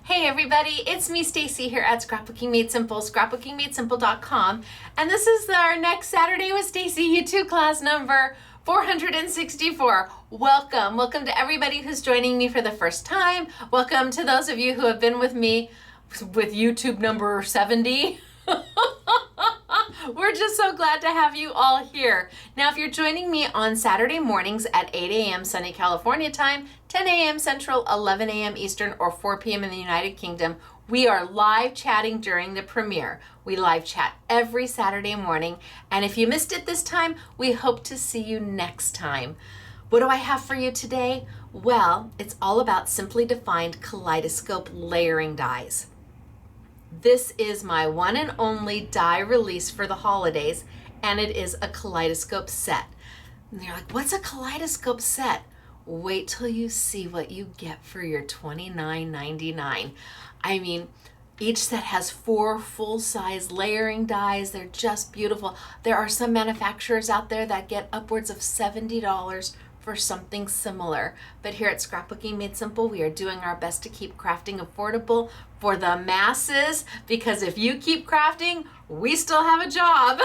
Hey everybody, it's me Stacy here at Scrapbooking Made Simple, scrapbookingmadesimple.com, and this is our next Saturday with Stacy YouTube class number 464. Welcome to everybody who's joining me for the first time. Welcome to those of you who have been with me with YouTube number 70. We're just so glad to have you all here. Now, if you're joining me on Saturday mornings at 8 a.m. sunny California time, 10 a.m. Central, 11 a.m. Eastern, or 4 p.m. in the United Kingdom, we are live chatting during the premiere. We live chat every Saturday morning, and if you missed it this time, we hope to see you next time. What do I have for you today? Well, it's all about simply defined Kaleidoscope layering dies. This is my one and only die release for the holidays, and it is a Kaleidoscope set. And you're like, what's a Kaleidoscope set? Wait till you see what you get for your $29.99. I mean, each set has 4 full-size layering dies. They're just beautiful. There are some manufacturers out there that get upwards of $70 for something similar. But here at Scrapbooking Made Simple, we are doing our best to keep crafting affordable for the masses, because if you keep crafting, we still have a job.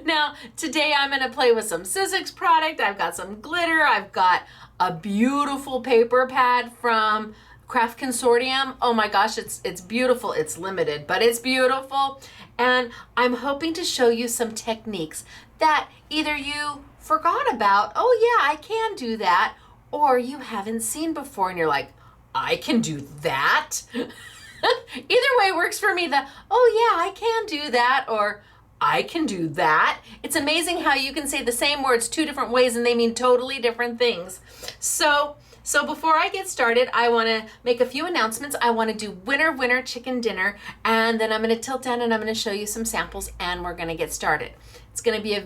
Now, today I'm going to play with some Sizzix product. I've got some glitter. I've got a beautiful paper pad from Craft Consortium. Oh my gosh, it's beautiful. It's limited, but it's beautiful. And I'm hoping to show you some techniques that either you forgot about, oh yeah, I can do that, or you haven't seen before and you're like, I can do that. Either way works for me. Oh yeah, I can do that, or I can do that. It's amazing how you can say the same words 2 different ways and they mean totally different things. So before I get started, I want to make a few announcements. I want to do winner chicken dinner, and then I'm going to tilt down and I'm going to show you some samples, and we're going to get started. It's going to be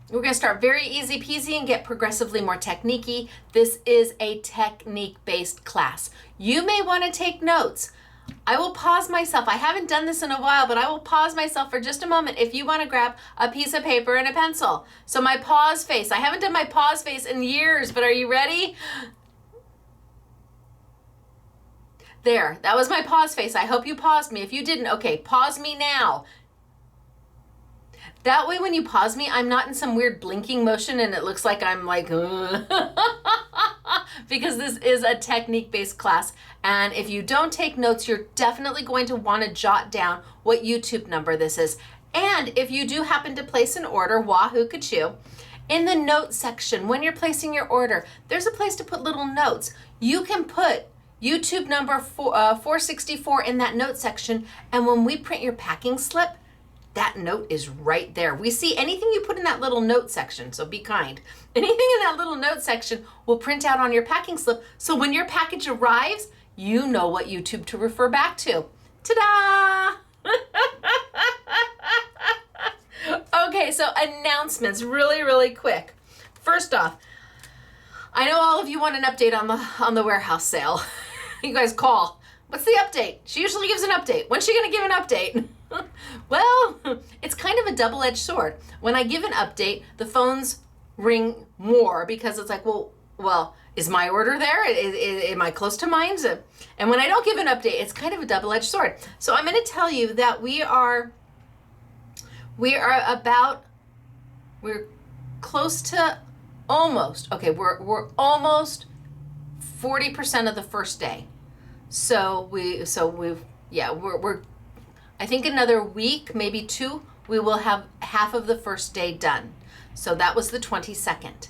we're going to start very easy peasy and get progressively more technique-y. This is a technique-based class. You may want to take notes. I will pause myself. I haven't done this in a while, but I will pause myself for just a moment if you want to grab a piece of paper and a pencil. So my pause face. I haven't done my pause face in years, but are you ready? There, that was my pause face. I hope you paused me. If you didn't, okay, pause me now. That way when you pause me, I'm not in some weird blinking motion and it looks like I'm like, because this is a technique-based class. And if you don't take notes, you're definitely going to want to jot down what YouTube number this is. And if you do happen to place an order, wahoo kachoo, in the notes section, when you're placing your order, there's a place to put little notes. You can put YouTube number 464 in that note section, and when we print your packing slip, that note is right there. We see anything you put in that little note section, so be kind. Anything in that little note section will print out on your packing slip, so when your package arrives, you know what YouTube to refer back to. Ta-da! Okay, so announcements, really quick. First off, I know all of you want an update on the warehouse sale. You guys call. What's the update? She usually gives an update. When's she gonna give an update? Well, it's kind of a double-edged sword. When I give an update, the phones ring more because it's like, well, is my order there? Am I close to mine? And when I don't give an update, it's kind of a double-edged sword. So I'm going to tell you that we're close to almost, okay, we're almost 40% of the first day. We're I think another week, maybe 2, we will have half of the first day done. So that was the 22nd.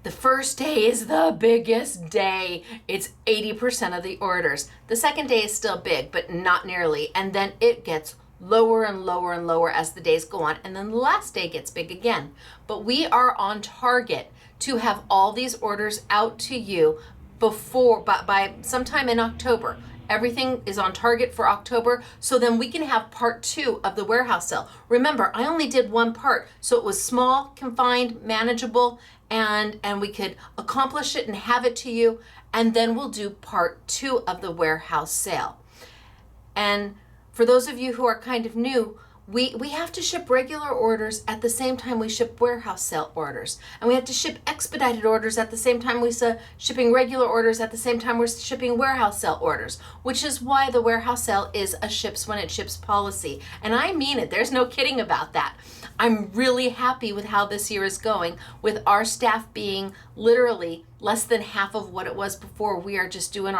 The first day is the biggest day. It's 80% of the orders. The second day is still big, but not nearly. And then it gets lower and lower and lower as the days go on. And then the last day gets big again. But we are on target to have all these orders out to you by sometime in October. Everything is on target for October, so then we can have part 2 of the warehouse sale. Remember, I only did 1 part, so it was small, confined, manageable, and we could accomplish it and have it to you, and then we'll do part 2 of the warehouse sale. And for those of you who are kind of new, we have to ship regular orders at the same time we ship warehouse sale orders. And we have to ship expedited orders at the same time we're shipping regular orders at the same time we're shipping warehouse sale orders, which is why the warehouse sale is a ships when it ships policy. And I mean it. There's no kidding about that. I'm really happy with how this year is going, with our staff being literally less than half of what it was before. We are just doing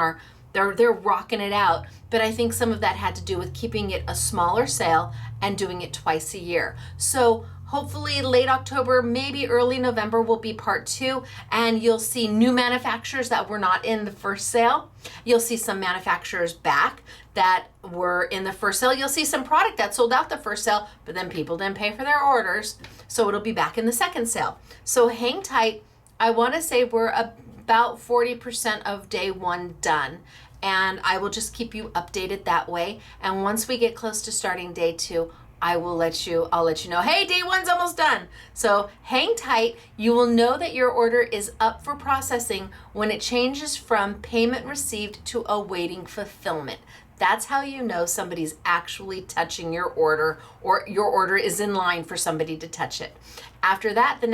they're rocking it out. But I think some of that had to do with keeping it a smaller sale and doing it twice a year. So hopefully late October, maybe early November will be part 2, and you'll see new manufacturers that were not in the first sale. You'll see some manufacturers back that were in the first sale. You'll see some product that sold out the first sale, but then people didn't pay for their orders, so it'll be back in the second sale. So hang tight. I want to say we're about 40% of day 1 done, and I will just keep you updated that way. And once we get close to starting day 2, I'll let you know, hey, day 1's almost done. So hang tight. You will know that your order is up for processing when it changes from payment received to awaiting fulfillment. That's how you know somebody's actually touching your order, or your order is in line for somebody to touch it. After that, the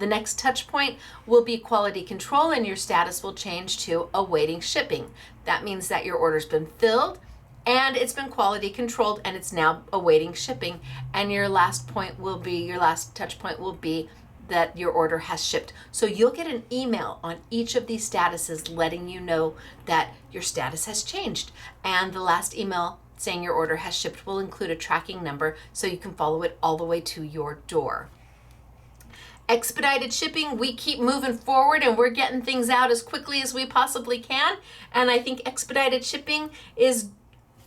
next touch point will be quality control, and your status will change to awaiting shipping. That means that your order's been filled and it's been quality controlled and it's now awaiting shipping. And your last touch point will be that your order has shipped. So you'll get an email on each of these statuses letting you know that your status has changed. And the last email saying your order has shipped will include a tracking number so you can follow it all the way to your door. Expedited shipping, we keep moving forward and we're getting things out as quickly as we possibly can. And I think expedited shipping is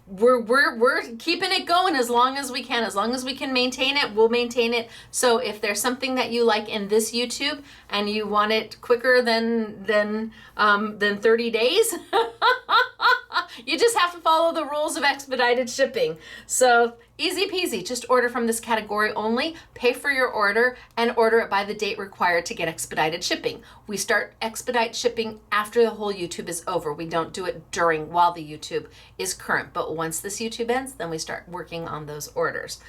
we're keeping it going as long as we can. As long as we can maintain it, we'll maintain it. So if there's something that you like in this YouTube and you want it quicker than 30 days, you just have to follow the rules of expedited shipping. So easy peasy, just order from this category only, pay for your order, and order it by the date required to get expedited shipping. We start expedite shipping after the whole YouTube is over. We don't do it while the YouTube is current, but once this YouTube ends, then we start working on those orders.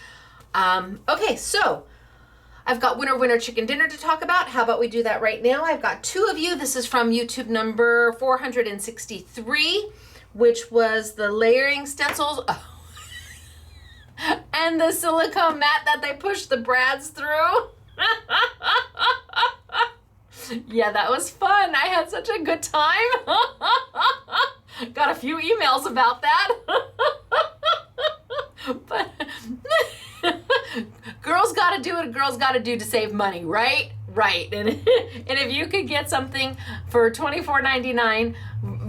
Okay, so I've got winner chicken dinner to talk about. How about we do that right now? I've got 2 of you. This is from YouTube number 463, which was the layering stencils. Oh. And the silicone mat that they pushed the brads through. Yeah, that was fun. I had such a good time. Got a few emails about that. But girls gotta do what girls gotta do to save money, right? Right. And if you could get something for $24.99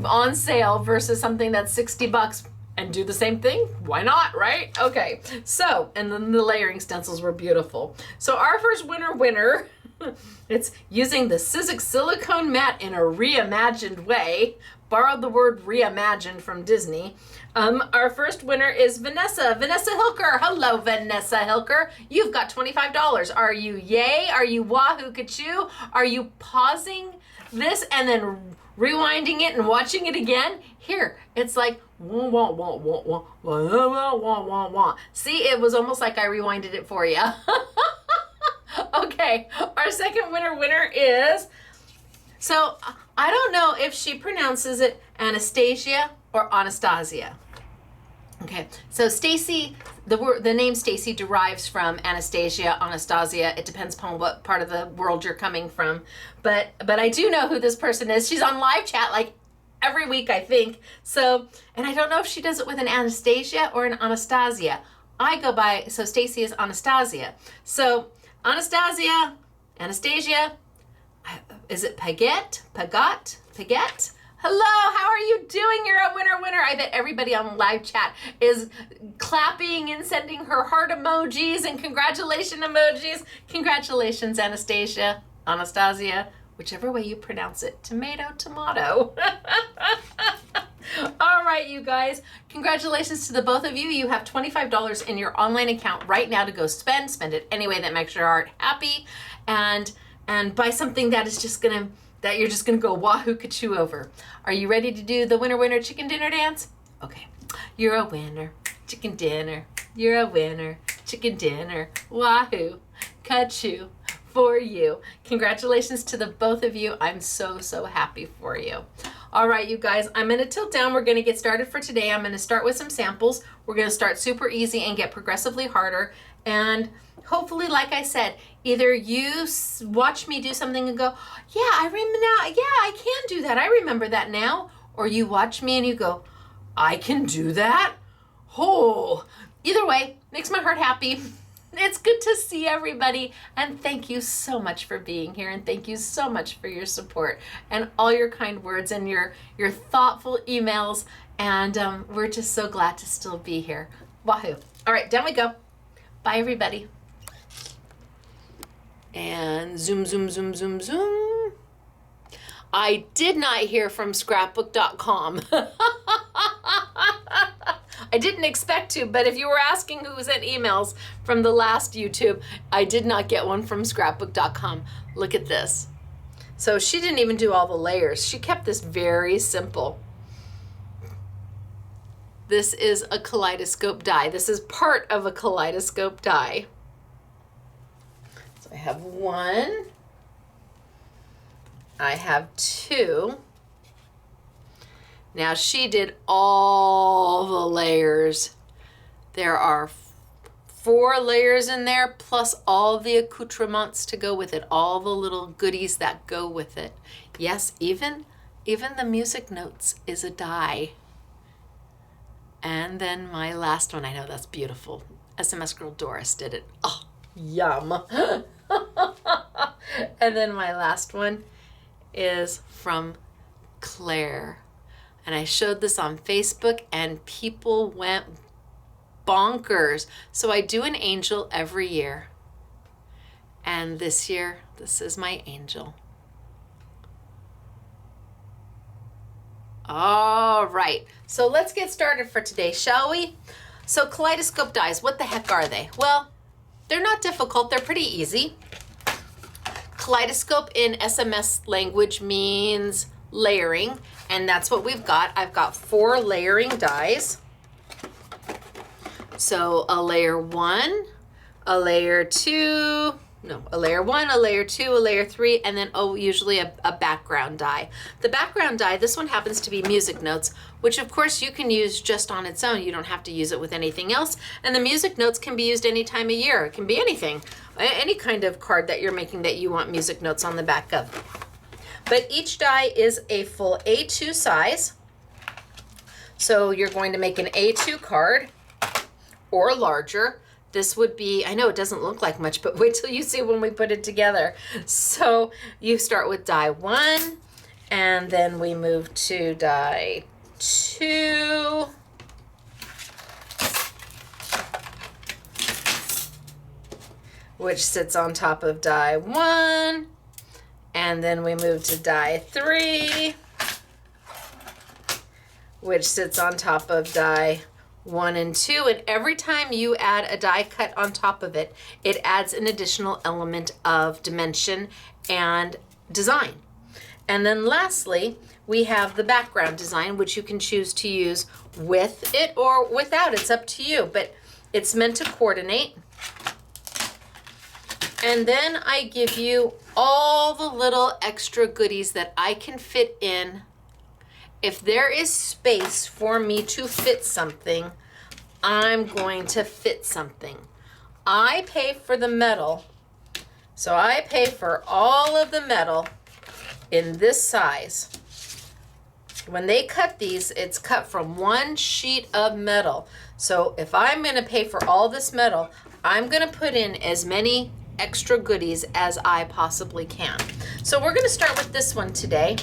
on sale versus something that's $60 and do the same thing, why not, right? Okay, so, and then the layering stencils were beautiful. So our first winner, it's using the Sizzix silicone mat in a reimagined way. Borrowed the word reimagined from Disney. Our first winner is Vanessa Hilker. Hello, Vanessa Hilker. You've got $25. Are you yay? Are you wahoo kachoo? Are you pausing this and then rewinding it and watching it again? Here, it's like wah, wah, wah, wah, wah, wah, wah, wah, wah, wah. See, it was almost like I rewinded it for you. Okay, our second winner is, so I don't know if she pronounces it Anastasia or Anastasia. Okay, so Stacy, the name Stacy derives from Anastasia, Anastasia. It depends upon what part of the world you're coming from. But I do know who this person is. She's on live chat like every week, I think. So, and I don't know if she does it with an Anastasia or an Anastasia. I go by, so Stacy is Anastasia. So Anastasia, is it Paget? Hello, how are you doing? You're a winner. I bet everybody on live chat is clapping and sending her heart emojis and congratulation emojis. Congratulations, Anastasia, whichever way you pronounce it. Tomato. All right, you guys, congratulations to the both of you. You have $25 in your online account right now to go spend it any way that makes your heart happy, and buy something that is just gonna, that you're just gonna go wahoo kachoo over. Are you ready to do the winner chicken dinner dance? Okay, you're a winner, chicken dinner. You're a winner, chicken dinner. Wahoo! Ka-choo for you. Congratulations to the both of you. I'm so, so happy for you. All right, you guys, I'm going to tilt down. We're going to get started for today. I'm going to start with some samples. We're going to start super easy and get progressively harder. And hopefully, like I said, either you watch me do something and go, yeah, I remember now. Yeah, I can do that. I remember that now. Or you watch me and you go, I can do that? Oh, either way, makes my heart happy. It's good to see everybody, and thank you so much for being here, and thank you so much for your support and all your kind words and your thoughtful emails, and we're just so glad to still be here. Wahoo. All right, down we go. Bye, everybody. And zoom, zoom, zoom, zoom, zoom. I did not hear from scrapbook.com. I didn't expect to, but if you were asking who sent emails from the last YouTube, I did not get one from scrapbook.com. Look at this. So she didn't even do all the layers. She kept this very simple. This is a kaleidoscope die. This is part of a kaleidoscope die. So I have one. I have two. Now she did all the layers. There are 4 layers in there, plus all the accoutrements to go with it, all the little goodies that go with it. Yes, even the music notes is a die. And then my last one, I know that's beautiful. SMS girl Doris did it. Oh, yum. And then my last one is from Claire. And I showed this on Facebook and people went bonkers. So I do an angel every year. And this year, this is my angel. All right, so let's get started for today, shall we? So kaleidoscope dies, what the heck are they? Well, they're not difficult, they're pretty easy. Kaleidoscope in SMS language means layering, and that's what we've got. I've got 4 layering dies. So a layer 1, a layer 2, a layer 1, a layer 2, a layer 3, and then usually a background die. The background die, this one happens to be music notes, which of course you can use just on its own. You don't have to use it with anything else. And the music notes can be used any time of year. It can be anything, any kind of card that you're making that you want music notes on the back of. But each die is a full A2 size. So you're going to make an A2 card or larger. This would be, I know it doesn't look like much, but wait till you see when we put it together. So you start with die 1, and then we move to die 2. Which sits on top of die 1. And then we move to die 3, which sits on top of die 1 and 2. And every time you add a die cut on top of it, it adds an additional element of dimension and design. And then lastly, we have the background design, which you can choose to use with it or without. It's up to you, but it's meant to coordinate. And then I give you all the little extra goodies that I can fit in. If there is space for me to fit something, I'm going to fit something. I pay for the metal, so I pay for all of the metal in this size. When they cut these, it's cut from 1 sheet of metal. So if I'm going to pay for all this metal, I'm going to put in as many extra goodies as I possibly can. So we're going to start with this one today,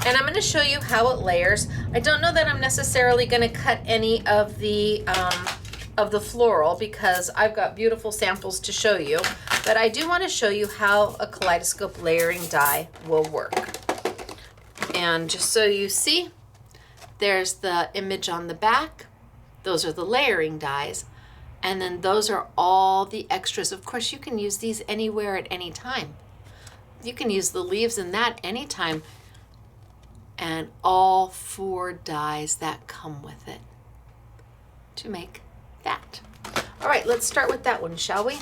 and I'm going to show you how it layers. I don't know that I'm necessarily going to cut any of the floral because I've got beautiful samples to show you, but I do want to show you how a kaleidoscope layering die will work. And just so you see, there's the image on the back. Those are the layering dies. And then those are all the extras. Of course, you can use these anywhere at any time. You can use the leaves in that anytime. And all 4 dies that come with it to make that. All right, let's start with that one, shall we?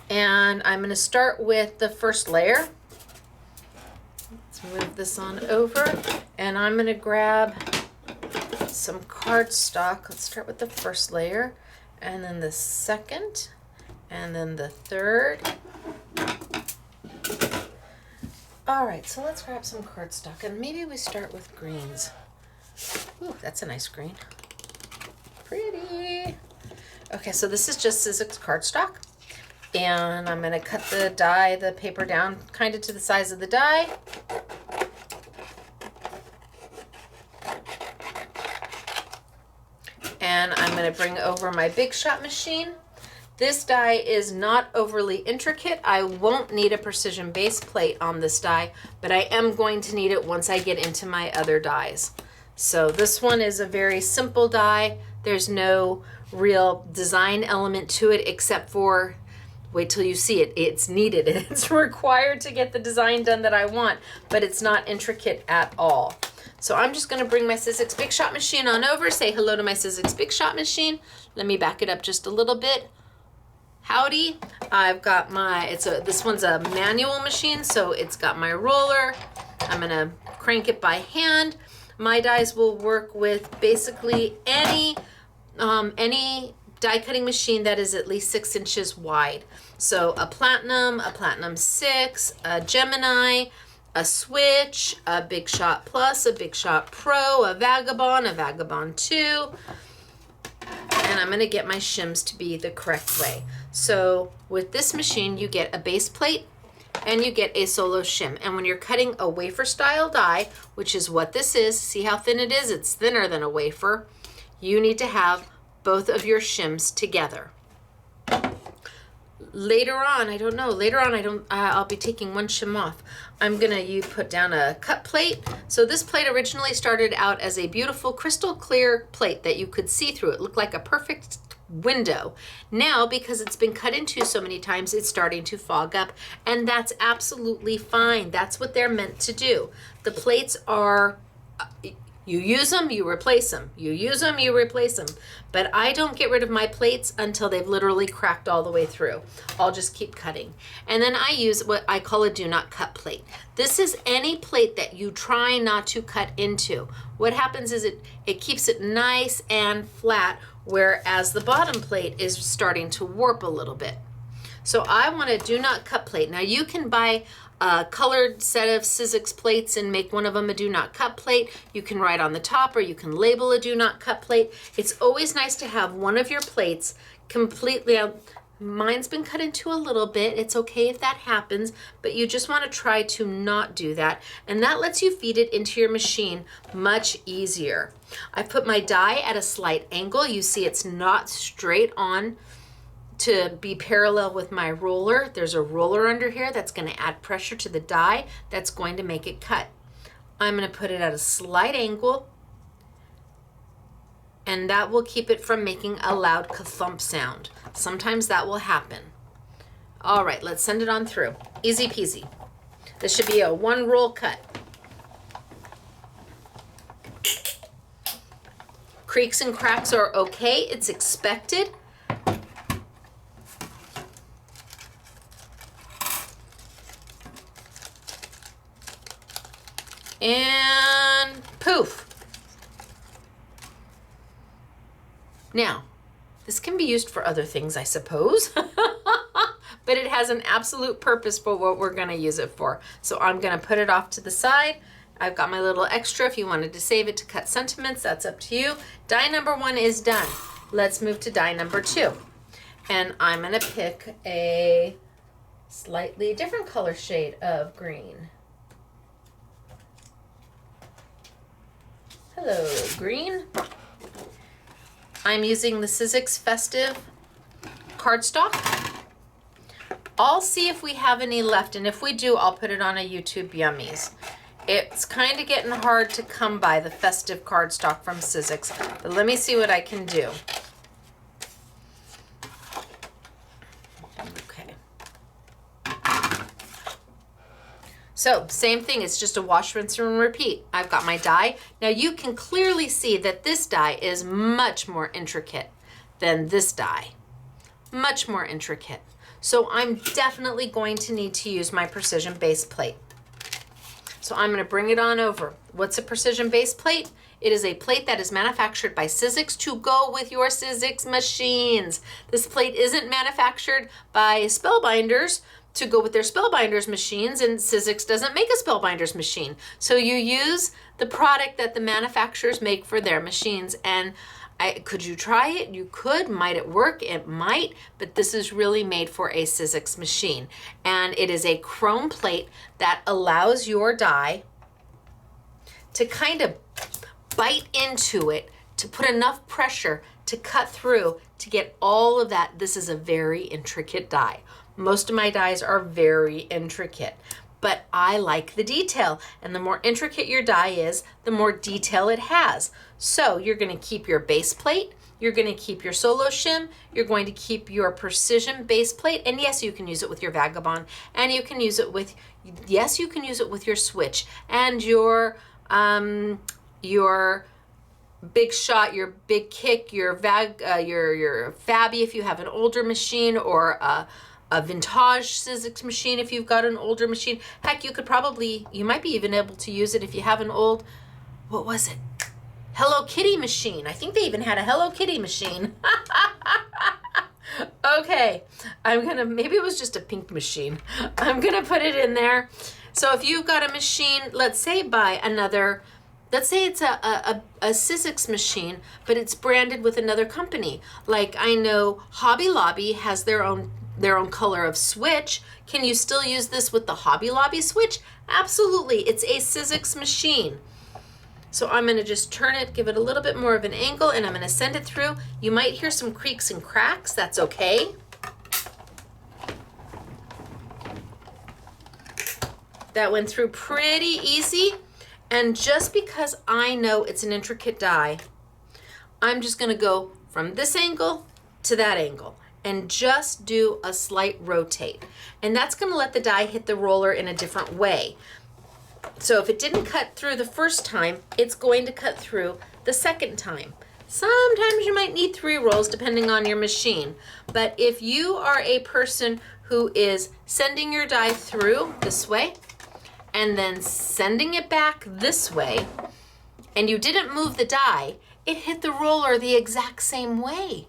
And I'm gonna start with the first layer. Let's move this on over, and I'm gonna grab some cardstock. Let's start with the first layer, and then the second, and then the third. All right, so let's grab some cardstock, and maybe we start with greens. Ooh, that's a nice green. Pretty. Okay, so this is just Sizzix cardstock, and I'm gonna cut the paper down kind of to the size of the die. And I'm gonna bring over my Big Shot machine. This die is not overly intricate. I won't need a precision base plate on this die, but I am going to need it once I get into my other dies. So this one is a very simple die. There's no real design element to it except for, wait till you see it, it's needed. It's required to get the design done that I want, but it's not intricate at all. So I'm just gonna bring my Sizzix Big Shot machine on over, say hello to my Sizzix Big Shot machine. Let me back it up just a little bit. Howdy, I've got this one's a manual machine, so it's got my roller. I'm gonna crank it by hand. My dies will work with basically any die cutting machine that is at least 6 inches wide. So a Platinum 6, a Gemini, a Switch, a Big Shot Plus, a Big Shot Pro, a Vagabond 2. And I'm gonna get my shims to be the correct way. So with this machine, you get a base plate and you get a solo shim. And when you're cutting a wafer style die, which is what this is, see how thin it is? It's thinner than a wafer. You need to have both of your shims together. Later on, I'll be taking one shim off. I'm gonna put down a cut plate. So this plate originally started out as a beautiful crystal clear plate that you could see through. It looked like a perfect window. Now, because it's been cut into so many times, it's starting to fog up, and that's absolutely fine. That's what they're meant to do. The plates are, you use them, you replace them. You use them, you replace them. But I don't get rid of my plates until they've literally cracked all the way through. I'll just keep cutting. And then I use what I call a do not cut plate. This is any plate that you try not to cut into. What happens is it keeps it nice and flat, whereas the bottom plate is starting to warp a little bit. So I want a do not cut plate. Now you can buy a colored set of Sizzix plates and make one of them a do not cut plate. You can write on the top, or you can label a do not cut plate. It's always nice to have one of your plates completely, mine's been cut into a little bit. It's okay if that happens, but you just want to try to not do that. And that lets you feed it into your machine much easier. I put my die at a slight angle. You see it's not straight on to be parallel with my roller. There's a roller under here that's going to add pressure to the die that's going to make it cut. I'm going to put it at a slight angle, and that will keep it from making a loud ka-thump sound. Sometimes that will happen. All right, let's send it on through. Easy peasy. This should be a one roll cut. Creaks and cracks are okay. It's expected. And poof. Now, this can be used for other things, I suppose, but it has an absolute purpose for what we're gonna use it for. So I'm gonna put it off to the side. I've got my little extra. If you wanted to save it to cut sentiments, that's up to you. Die number 1 is done. Let's move to die number 2. And I'm gonna pick a slightly different color shade of green. Hello, green. I'm using the Sizzix Festive cardstock. I'll see if we have any left, and if we do, I'll put it on a YouTube Yummies. It's kind of getting hard to come by the festive cardstock from Sizzix, but let me see what I can do. Okay. So, same thing, it's just a wash, rinse, and repeat. I've got my die. Now you can clearly see that this die is much more intricate than this die. Much more intricate. So I'm definitely going to need to use my precision base plate. So I'm going to bring it on over. What's a precision base plate? It is a plate that is manufactured by Sizzix to go with your Sizzix machines. This plate isn't manufactured by Spellbinders to go with their Spellbinders machines, and Sizzix doesn't make a Spellbinders machine. So you use the product that the manufacturers make for their machines. And could you try it? You could. Might it work? It might, but this is really made for a Sizzix machine. And it is a chrome plate that allows your die to kind of bite into it, to put enough pressure to cut through, to get all of that. This is a very intricate die. Most of my dies are very intricate, but I like the detail. And the more intricate your die is, the more detail it has. So you're going to keep your base plate, you're going to keep your solo shim, you're going to keep your precision base plate, and yes, you can use it with your vagabond, and you can use it with, yes, you can use it with your switch and your big shot, your big kick, your Fabby if you have an older machine, or a vintage Sizzix machine if you've got an older machine. Heck, you might be even able to use it if you have an old, what was it? Hello Kitty machine. I think they even had a Hello Kitty machine. Okay, maybe it was just a pink machine. I'm gonna put it in there. So if you've got a machine, let's say it's a Sizzix machine, but it's branded with another company. Like I know Hobby Lobby has their own color of switch. Can you still use this with the Hobby Lobby switch? Absolutely, it's a Sizzix machine. So I'm gonna just turn it, give it a little bit more of an angle, and I'm gonna send it through. You might hear some creaks and cracks, that's okay. That went through pretty easy. And just because I know it's an intricate die, I'm just gonna go from this angle to that angle and just do a slight rotate. And that's gonna let the die hit the roller in a different way. So if it didn't cut through the first time, it's going to cut through the second time. Sometimes you might need 3 rolls depending on your machine. But if you are a person who is sending your die through this way and then sending it back this way, and you didn't move the die, it hit the roller the exact same way.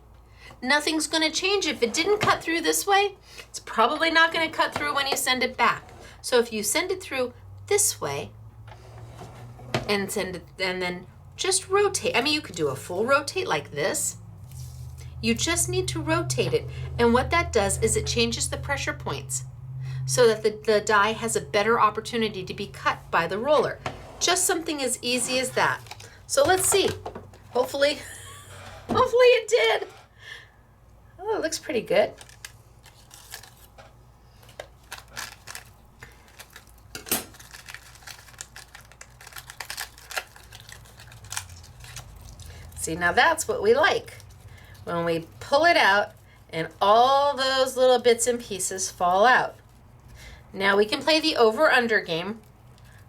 Nothing's gonna change. If it didn't cut through this way, it's probably not gonna cut through when you send it back. So if you send it through this way and send it, and then just rotate. I mean, you could do a full rotate like this. You just need to rotate it. And what that does is it changes the pressure points so that the die has a better opportunity to be cut by the roller. Just something as easy as that. So let's see. Hopefully it did. Oh, it looks pretty good. See, now that's what we like. When we pull it out and all those little bits and pieces fall out. Now we can play the over-under game.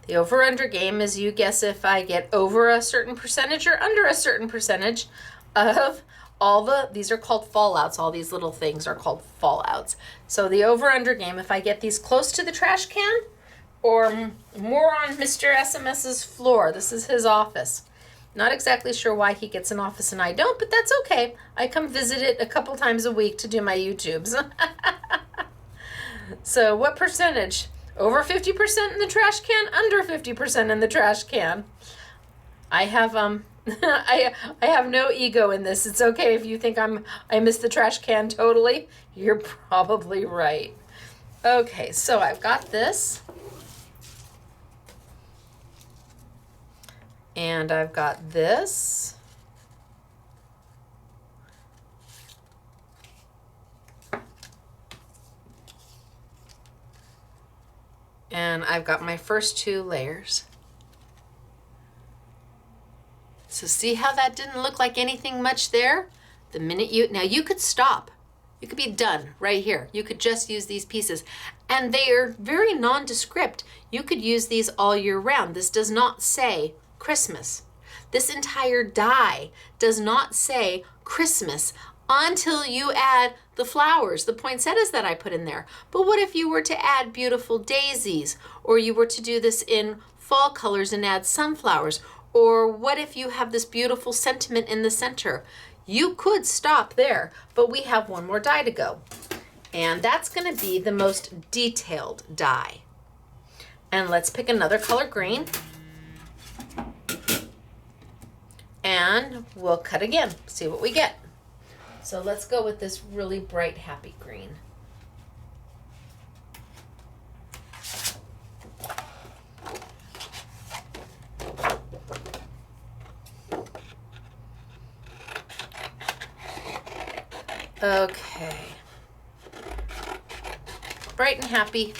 The over-under game is you guess if I get over a certain percentage or under a certain percentage of these are called fallouts. All these little things are called fallouts. So the over-under game, if I get these close to the trash can or more on Mr. SMS's floor, this is his office. Not exactly sure why he gets an office and I don't, but that's okay. I come visit it a couple times a week to do my YouTubes. So what percentage? Over 50% in the trash can, under 50% in the trash can. I have I have no ego in this. It's okay if you think I missed the trash can totally. You're probably right. Okay, so I've got this. And I've got this. And I've got my first 2 layers. So see how that didn't look like anything much there? The minute now you could stop. You could be done right here. You could just use these pieces. And they are very nondescript. You could use these all year round. This does not say Christmas. This entire die does not say Christmas until you add the flowers, the poinsettias that I put in there. But what if you were to add beautiful daisies, or you were to do this in fall colors and add sunflowers? Or what if you have this beautiful sentiment in the center? You could stop there, but we have one more die to go. And that's gonna be the most detailed die. And let's pick another color green. And we'll cut again, see what we get. So let's go with this really bright, happy green. Okay. Bright and happy.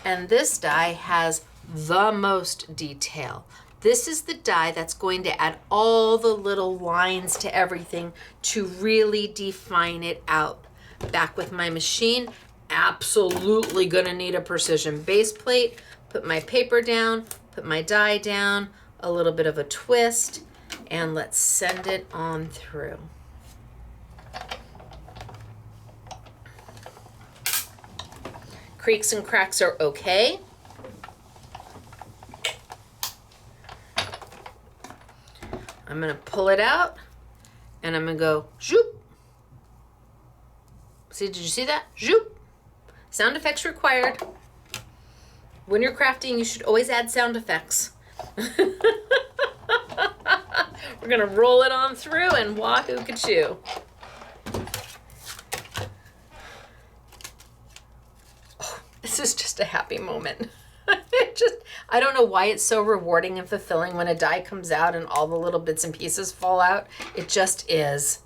And this die has the most detail. This is the die that's going to add all the little lines to everything to really define it out. Back with my machine, absolutely gonna need a precision base plate. Put my paper down, put my die down, a little bit of a twist, and let's send it on through. Creaks and cracks are okay. I'm gonna pull it out and I'm gonna go zoop. See, did you see that? Zoop. Sound effects required. When you're crafting, you should always add sound effects. We're gonna roll it on through and wahoo kachoo. Oh, this is just a happy moment. I don't know why it's so rewarding and fulfilling when a die comes out and all the little bits and pieces fall out. It just is.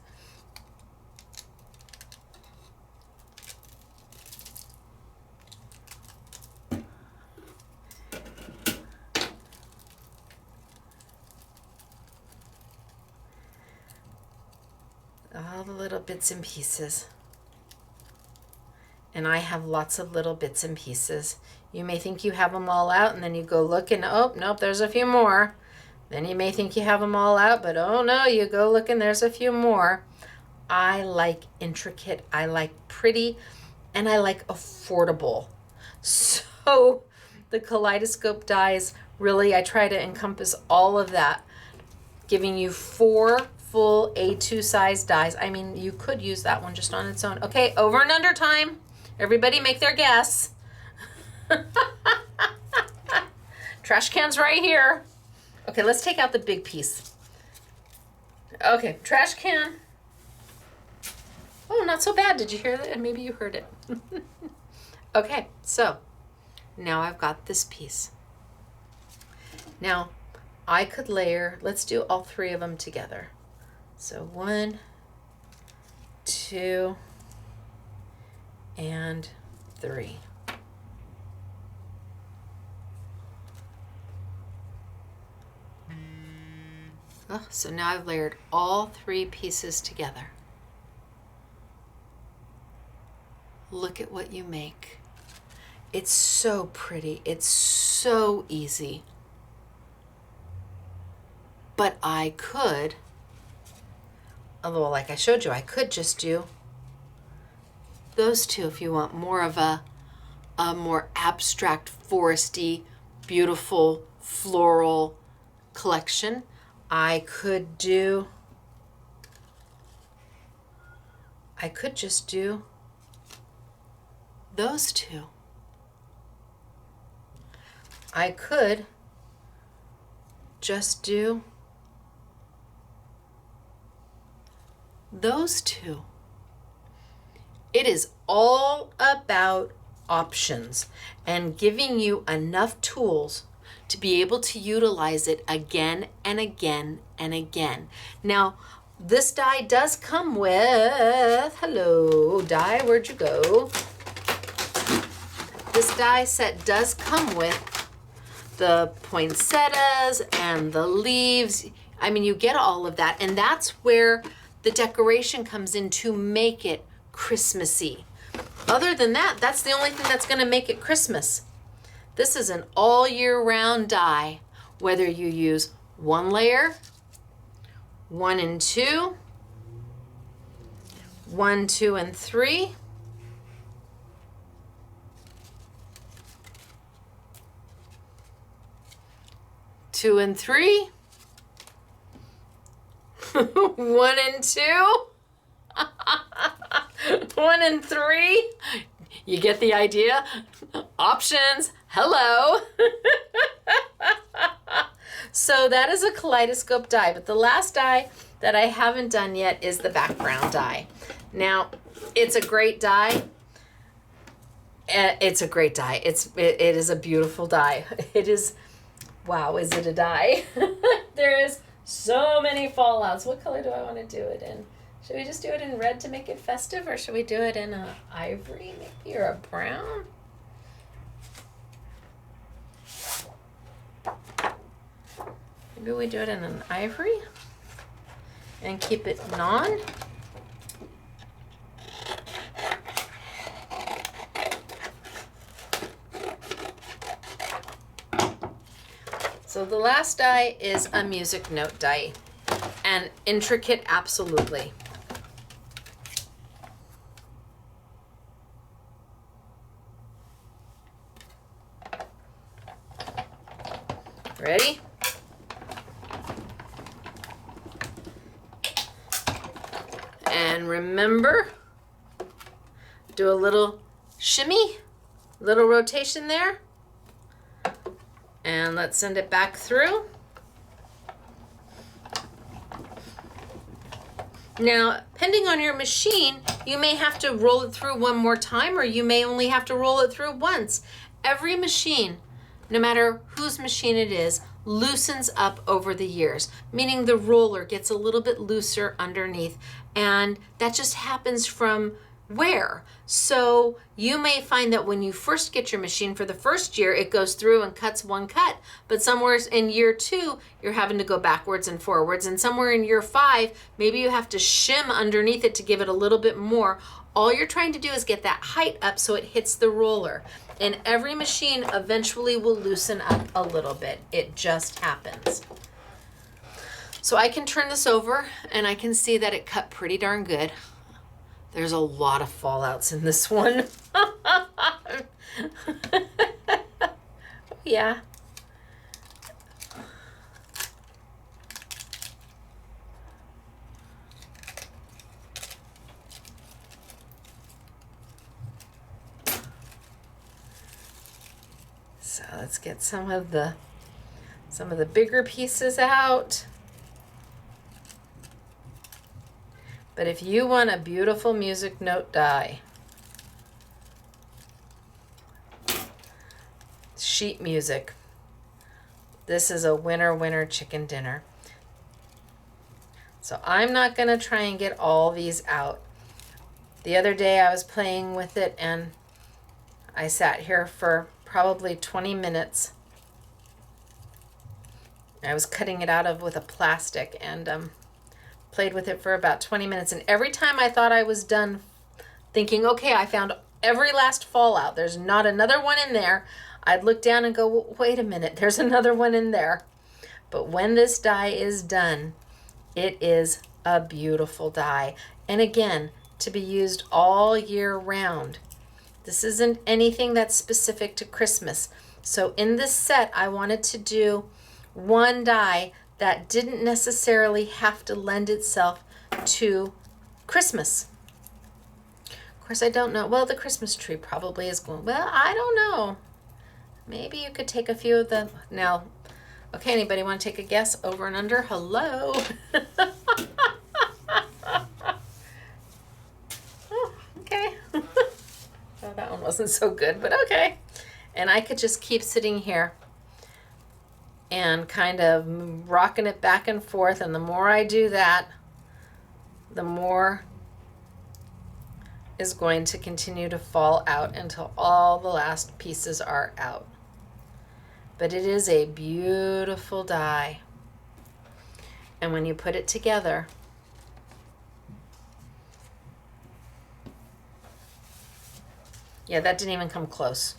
All the little bits and pieces. And I have lots of little bits and pieces. You may think you have them all out, and then you go look and, oh, nope, there's a few more. Then you may think you have them all out, but oh no, you go look and there's a few more. I like intricate, I like pretty, and I like affordable. So the Kaleidoscope dies, really, I try to encompass all of that, giving you 4 full A2 size dies. I mean, you could use that one just on its own. Okay, over and under time. Everybody make their guess. Trash can's right here. Okay, let's take out the big piece. Okay, trash can. Oh, not so bad. Did you hear that? And maybe you heard it. Okay, so now I've got this piece. Now I could layer, let's do all 3 of them together. So 1, 2, and 3. Oh, so now I've layered all 3 pieces together. Look at what you make. It's so pretty. It's so easy. But I could, although like I showed you, I could just do those 2 if you want more of a more abstract, foresty, beautiful, floral collection. I could just do those 2. I could just do those 2. It is all about options and giving you enough tools to be able to utilize it again and again and again. Now, this die does come with, hello, die, where'd you go? This die set does come with the poinsettias and the leaves. I mean, you get all of that, and that's where the decoration comes in to make it Christmassy. Other than that, that's the only thing that's gonna make it Christmas. This is an all year round die, whether you use 1 layer, 1 and 2, 1, 2, and 3. Two and 3. 1 and 2. 1 and 3. You get the idea? Options. Hello. So that is a Kaleidoscope die, but the last die that I haven't done yet is the background die. Now, it's a great die. It's a great die. It is a beautiful die. It is, wow, is it a die? There is so many fallouts. What color do I want to do it in? Should we just do it in red to make it festive, or should we do it in a ivory maybe, or a brown? Maybe we do it in an ivory and keep it non. So the last die is a music note die, and intricate absolutely. Ready? And remember, do a little shimmy, little rotation there. And let's send it back through. Now, depending on your machine, you may have to roll it through one more time, or you may only have to roll it through once. Every machine, no matter whose machine it is, loosens up over the years, meaning the roller gets a little bit looser underneath, and that just happens from wear. So you may find that when you first get your machine, for the first year, it goes through and cuts one cut, but somewhere in year 2, you're having to go backwards and forwards, and somewhere in year 5, maybe you have to shim underneath it to give it a little bit more. All you're trying to do is get that height up so it hits the roller. And every machine eventually will loosen up a little bit. It just happens. So I can turn this over and I can see that it cut pretty darn good. There's a lot of fallouts in this one. Yeah. So let's get some of the bigger pieces out. But if you want a beautiful music note die, sheet music, this is a winner chicken dinner. So I'm not going to try and get all these out. The other day I was playing with it and I sat here for probably 20 minutes. I was cutting it out with a plastic and played with it for about 20 minutes. And every time I thought I was done thinking, okay, I found every last fallout, there's not another one in there, I'd look down and go, well, wait a minute, there's another one in there. But when this die is done, it is a beautiful die. And again, to be used all year round. This isn't anything that's specific to Christmas. So in this set, I wanted to do one die that didn't necessarily have to lend itself to Christmas. Of course, I don't know. Well, the Christmas tree probably is going, well, I don't know. Maybe you could take a few of them. Now, okay, anybody want to take a guess? Over and under? Hello? Oh, okay. Oh, that one wasn't so good, but okay. And I could just keep sitting here and kind of rocking it back and forth. And the more I do that, the more is going to continue to fall out until all the last pieces are out. But it is a beautiful die. And when you put it together, yeah, that didn't even come close.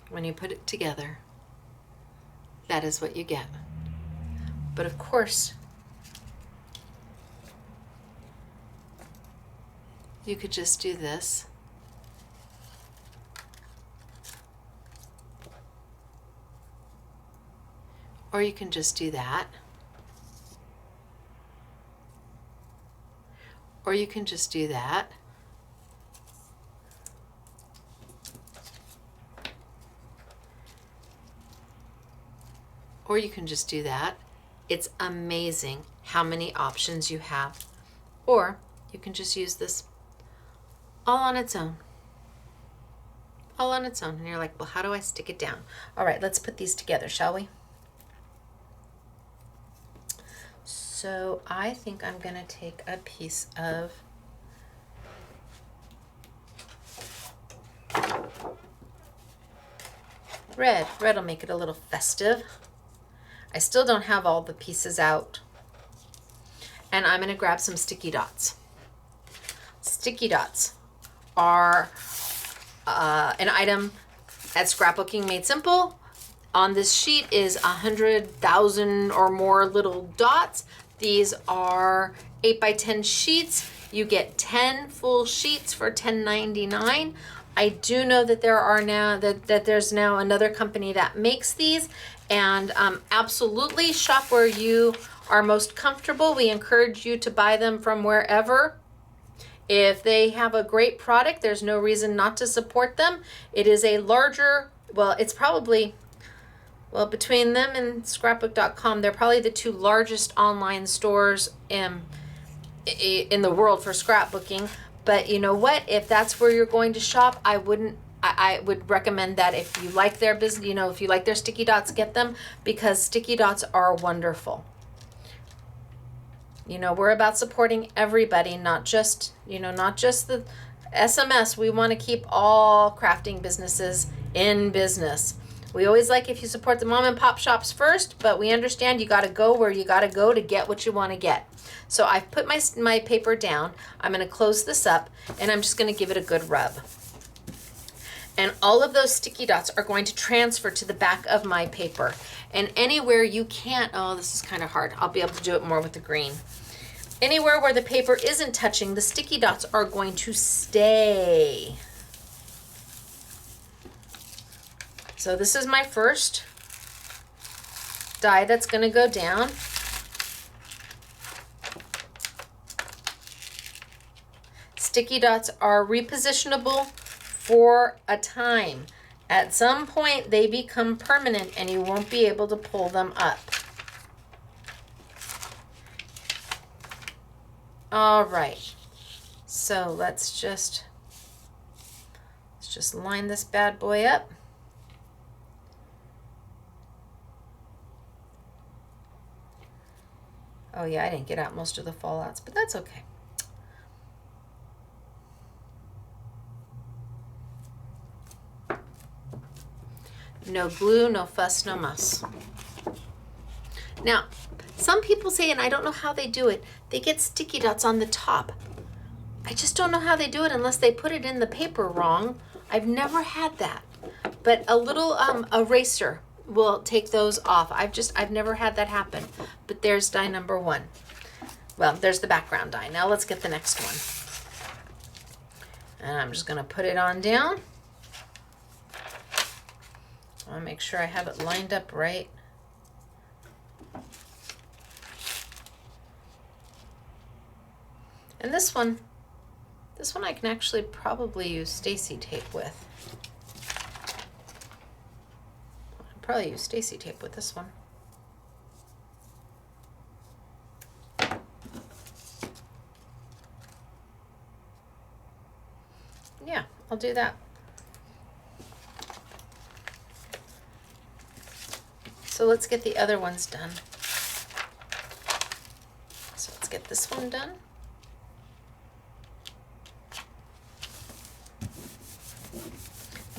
When you put it together, that is what you get. But of course, you could just do this. Or you can just do that. Or you can just do that. Or you can just do that. It's amazing how many options you have. Or you can just use this all on its own. All on its own. And you're like, well, how do I stick it down? All right, let's put these together, shall we? So I think I'm going to take a piece of red. Red will make it a little festive. I still don't have all the pieces out. And I'm going to grab some sticky dots. Sticky dots are an item at Scrapbooking Made Simple. On this sheet is 100,000 or more little dots. These are 8 by 10 sheets. You get 10 full sheets for $10.99. I do know that there are now that there's now another company that makes these, and absolutely shop where you are most comfortable. We encourage you to buy them from wherever. If they have a great product, there's no reason not to support them. It is a larger, well, it's probably, well, between them and scrapbook.com, they're probably the two largest online stores in the world for scrapbooking. But you know what? If that's where you're going to shop, I would recommend that if you like their business, you know, if you like their sticky dots, get them, because sticky dots are wonderful. You know, we're about supporting everybody, not just, you know, not just the SMS. We want to keep all crafting businesses in business. We always like if you support the mom and pop shops first, but we understand you got to go where you got to go to get what you want to get. So I've put my paper down. I'm going to close this up, and I'm just going to give it a good rub. And all of those sticky dots are going to transfer to the back of my paper. And anywhere you can't, oh, this is kind of hard. I'll be able to do it more with the green. Anywhere where the paper isn't touching, the sticky dots are going to stay. So this is my first die that's going to go down. Sticky dots are repositionable for a time. At some point, they become permanent and you won't be able to pull them up. All right, so let's just line this bad boy up. Oh yeah, I didn't get out most of the fallouts, but that's okay. No glue, no fuss, no muss. Now, some people say, and I don't know how they do it, they get sticky dots on the top. I just don't know how they do it unless they put it in the paper wrong. I've never had that. But a little eraser will take those off. I've never had that happen. But there's die number 1. Well, there's the background die. Now let's get the next one. And I'm just going to put it on down. I want to make sure I have it lined up right. And this one I can actually probably use Stacy tape with. I'll probably use Stacy tape with this one. Yeah, I'll do that. So let's get the other ones done. So let's get this one done.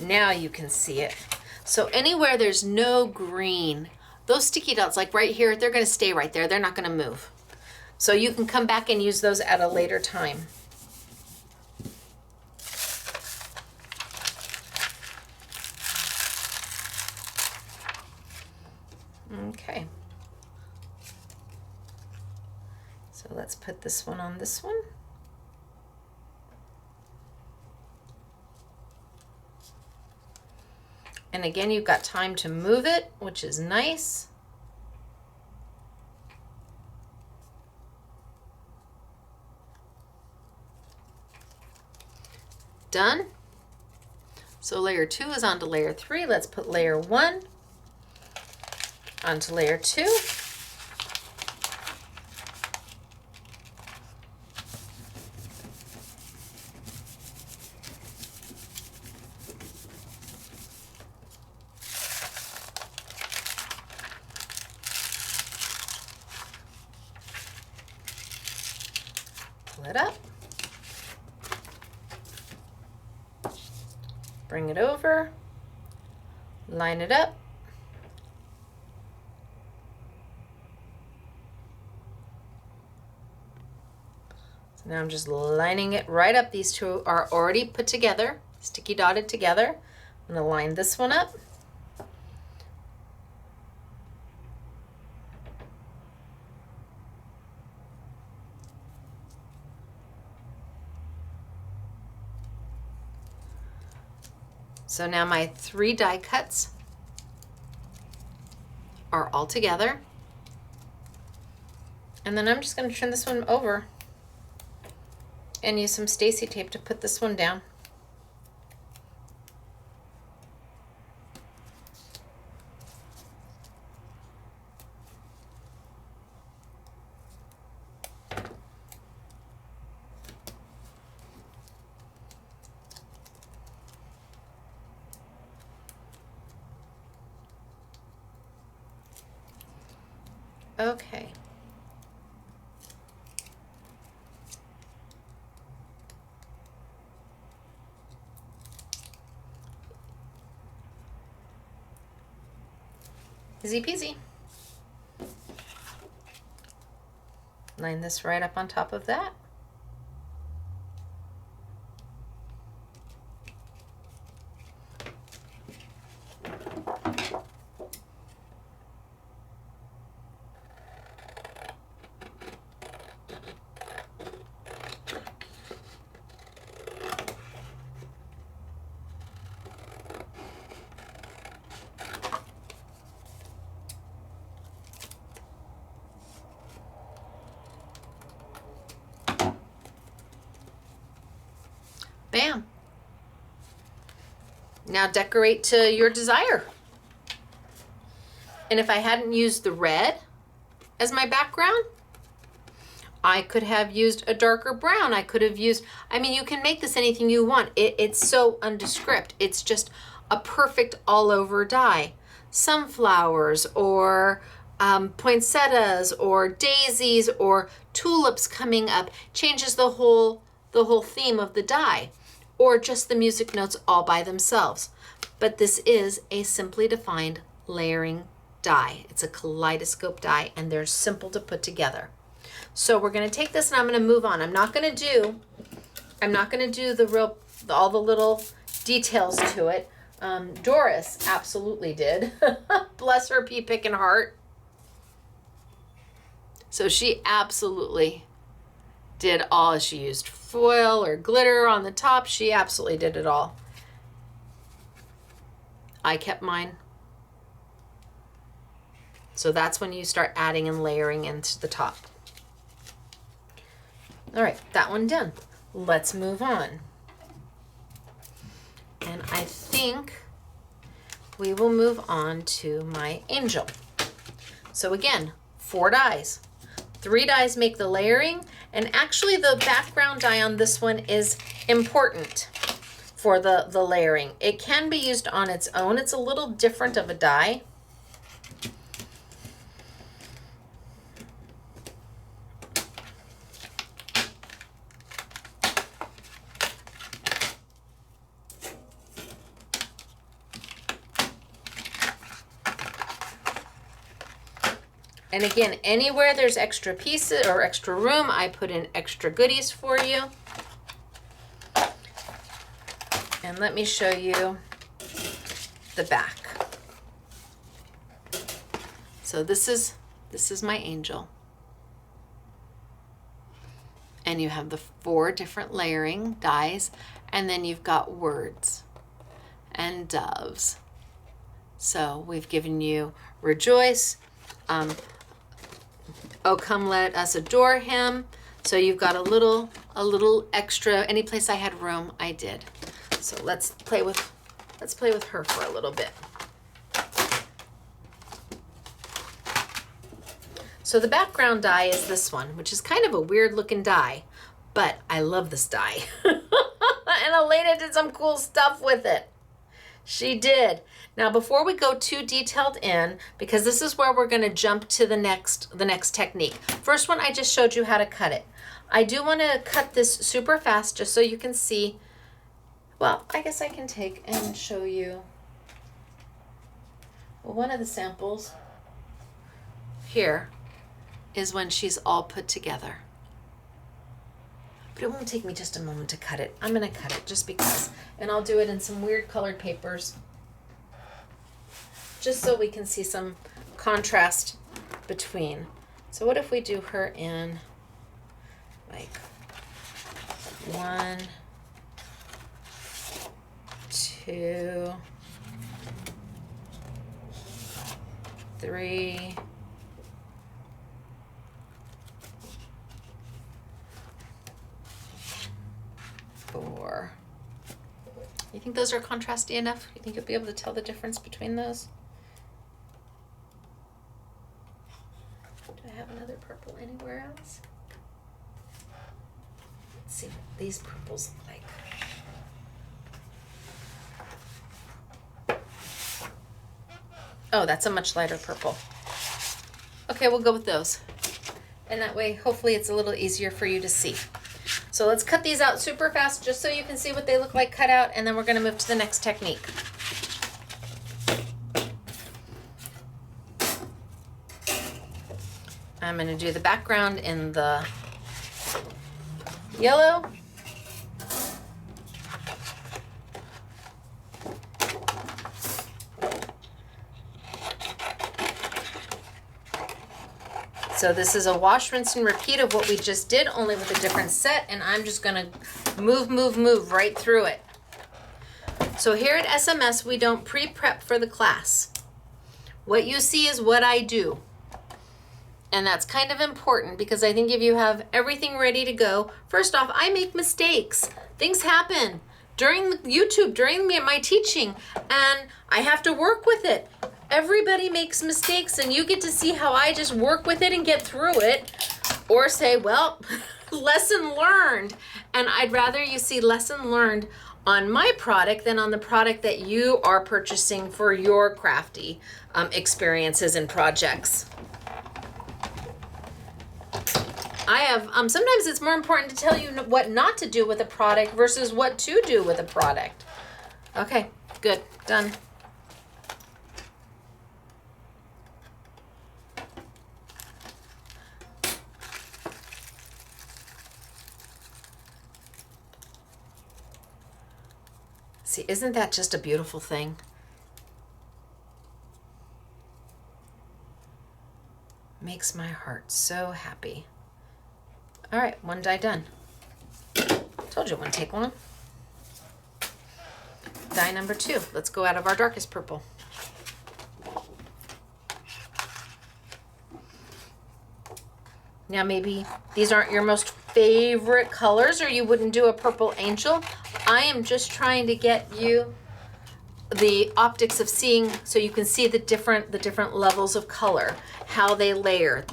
Now you can see it. So anywhere there's no green, those sticky dots, like right here, they're going to stay right there. They're not going to move. So you can come back and use those at a later time. Okay. So let's put this one on this one. And again, you've got time to move it, which is nice. Done. So layer 2 is onto layer 3. Let's put layer 1 onto layer 2. Pull it up. Bring it over, line it up. So now I'm just lining it right up. These two are already put together, sticky dotted together. I'm going to line this one up. So now my 3 die cuts are all together. And then I'm just going to turn this one over and use some Stacey tape to put this one down. Okay. Easy peasy. Line this right up on top of that. Bam. Now decorate to your desire. And if I hadn't used the red as my background, I could have used a darker brown. I could have used, I mean, you can make this anything you want. It's so nondescript. It's just a perfect all over die. Sunflowers or poinsettias or daisies or tulips coming up changes the whole theme of the die, or just the music notes all by themselves. But this is a simply defined layering die. It's a kaleidoscope die, and they're simple to put together. So we're going to take this and I'm going to move on. I'm not going to do all the little details to it. Doris absolutely did. Bless her pea pickin' heart. So she absolutely did all. She used foil or glitter on the top. She absolutely did it all. I kept mine. So that's when you start adding and layering into the top. All right, that one done. Let's move on. And I think we will move on to my angel. So again, 4 dies. 3 dies make the layering, and actually the background die on this one is important for the layering. It can be used on its own. It's a little different of a die. And again, anywhere there's extra pieces or extra room, I put in extra goodies for you. And let me show you the back. So this is my angel. And you have the 4 different layering dies, and then you've got words and doves So we've given you Rejoice. Oh, come let us adore him. So you've got a little extra. Any place I had room, I did. So let's play with her for a little bit. So the background die is this one, which is kind of a weird looking die, but I love this die. And Elena did some cool stuff with it. She did. Now, before we go too detailed in, because this is where we're going to jump to the next technique. First one, I just showed you how to cut it. I do want to cut this super fast just so you can see. Well, I guess I can take and show you one of the samples here is when she's all put together. But it won't take me just a moment to cut it. I'm going to cut it just because. And I'll do it in some weird colored papers, just so we can see some contrast between. So what if we do her in like 1, 2, 3, 4. You think those are contrasty enough? You think you'll be able to tell the difference between those? Do I have another purple anywhere else? Let's see what these purples look like. Oh, that's a much lighter purple. Okay, we'll go with those. And that way, hopefully it's a little easier for you to see. So let's cut these out super fast just so you can see what they look like cut out, and then we're going to move to the next technique. I'm going to do the background in the yellow. So this is a wash, rinse, and repeat of what we just did, only with a different set, and I'm just gonna move right through it. So here at SMS, we don't pre-prep for the class. What you see is what I do. And that's kind of important because I think if you have everything ready to go, first off, I make mistakes. Things happen during YouTube, during my teaching, and I have to work with it. Everybody makes mistakes, and you get to see how I just work with it and get through it, or say, well, lesson learned. And I'd rather you see lesson learned on my product than on the product that you are purchasing for your crafty experiences and projects. I have, sometimes it's more important to tell you what not to do with a product versus what to do with a product. Okay, good, done. See, isn't that just a beautiful thing? Makes my heart so happy. All right, one die done. Told you it wouldn't take long. Die number 2. Let's go out of our darkest purple. Now maybe these aren't your most favorite colors, or you wouldn't do a purple angel. I am just trying to get you the optics of seeing, so you can see the different levels of color, how they layer.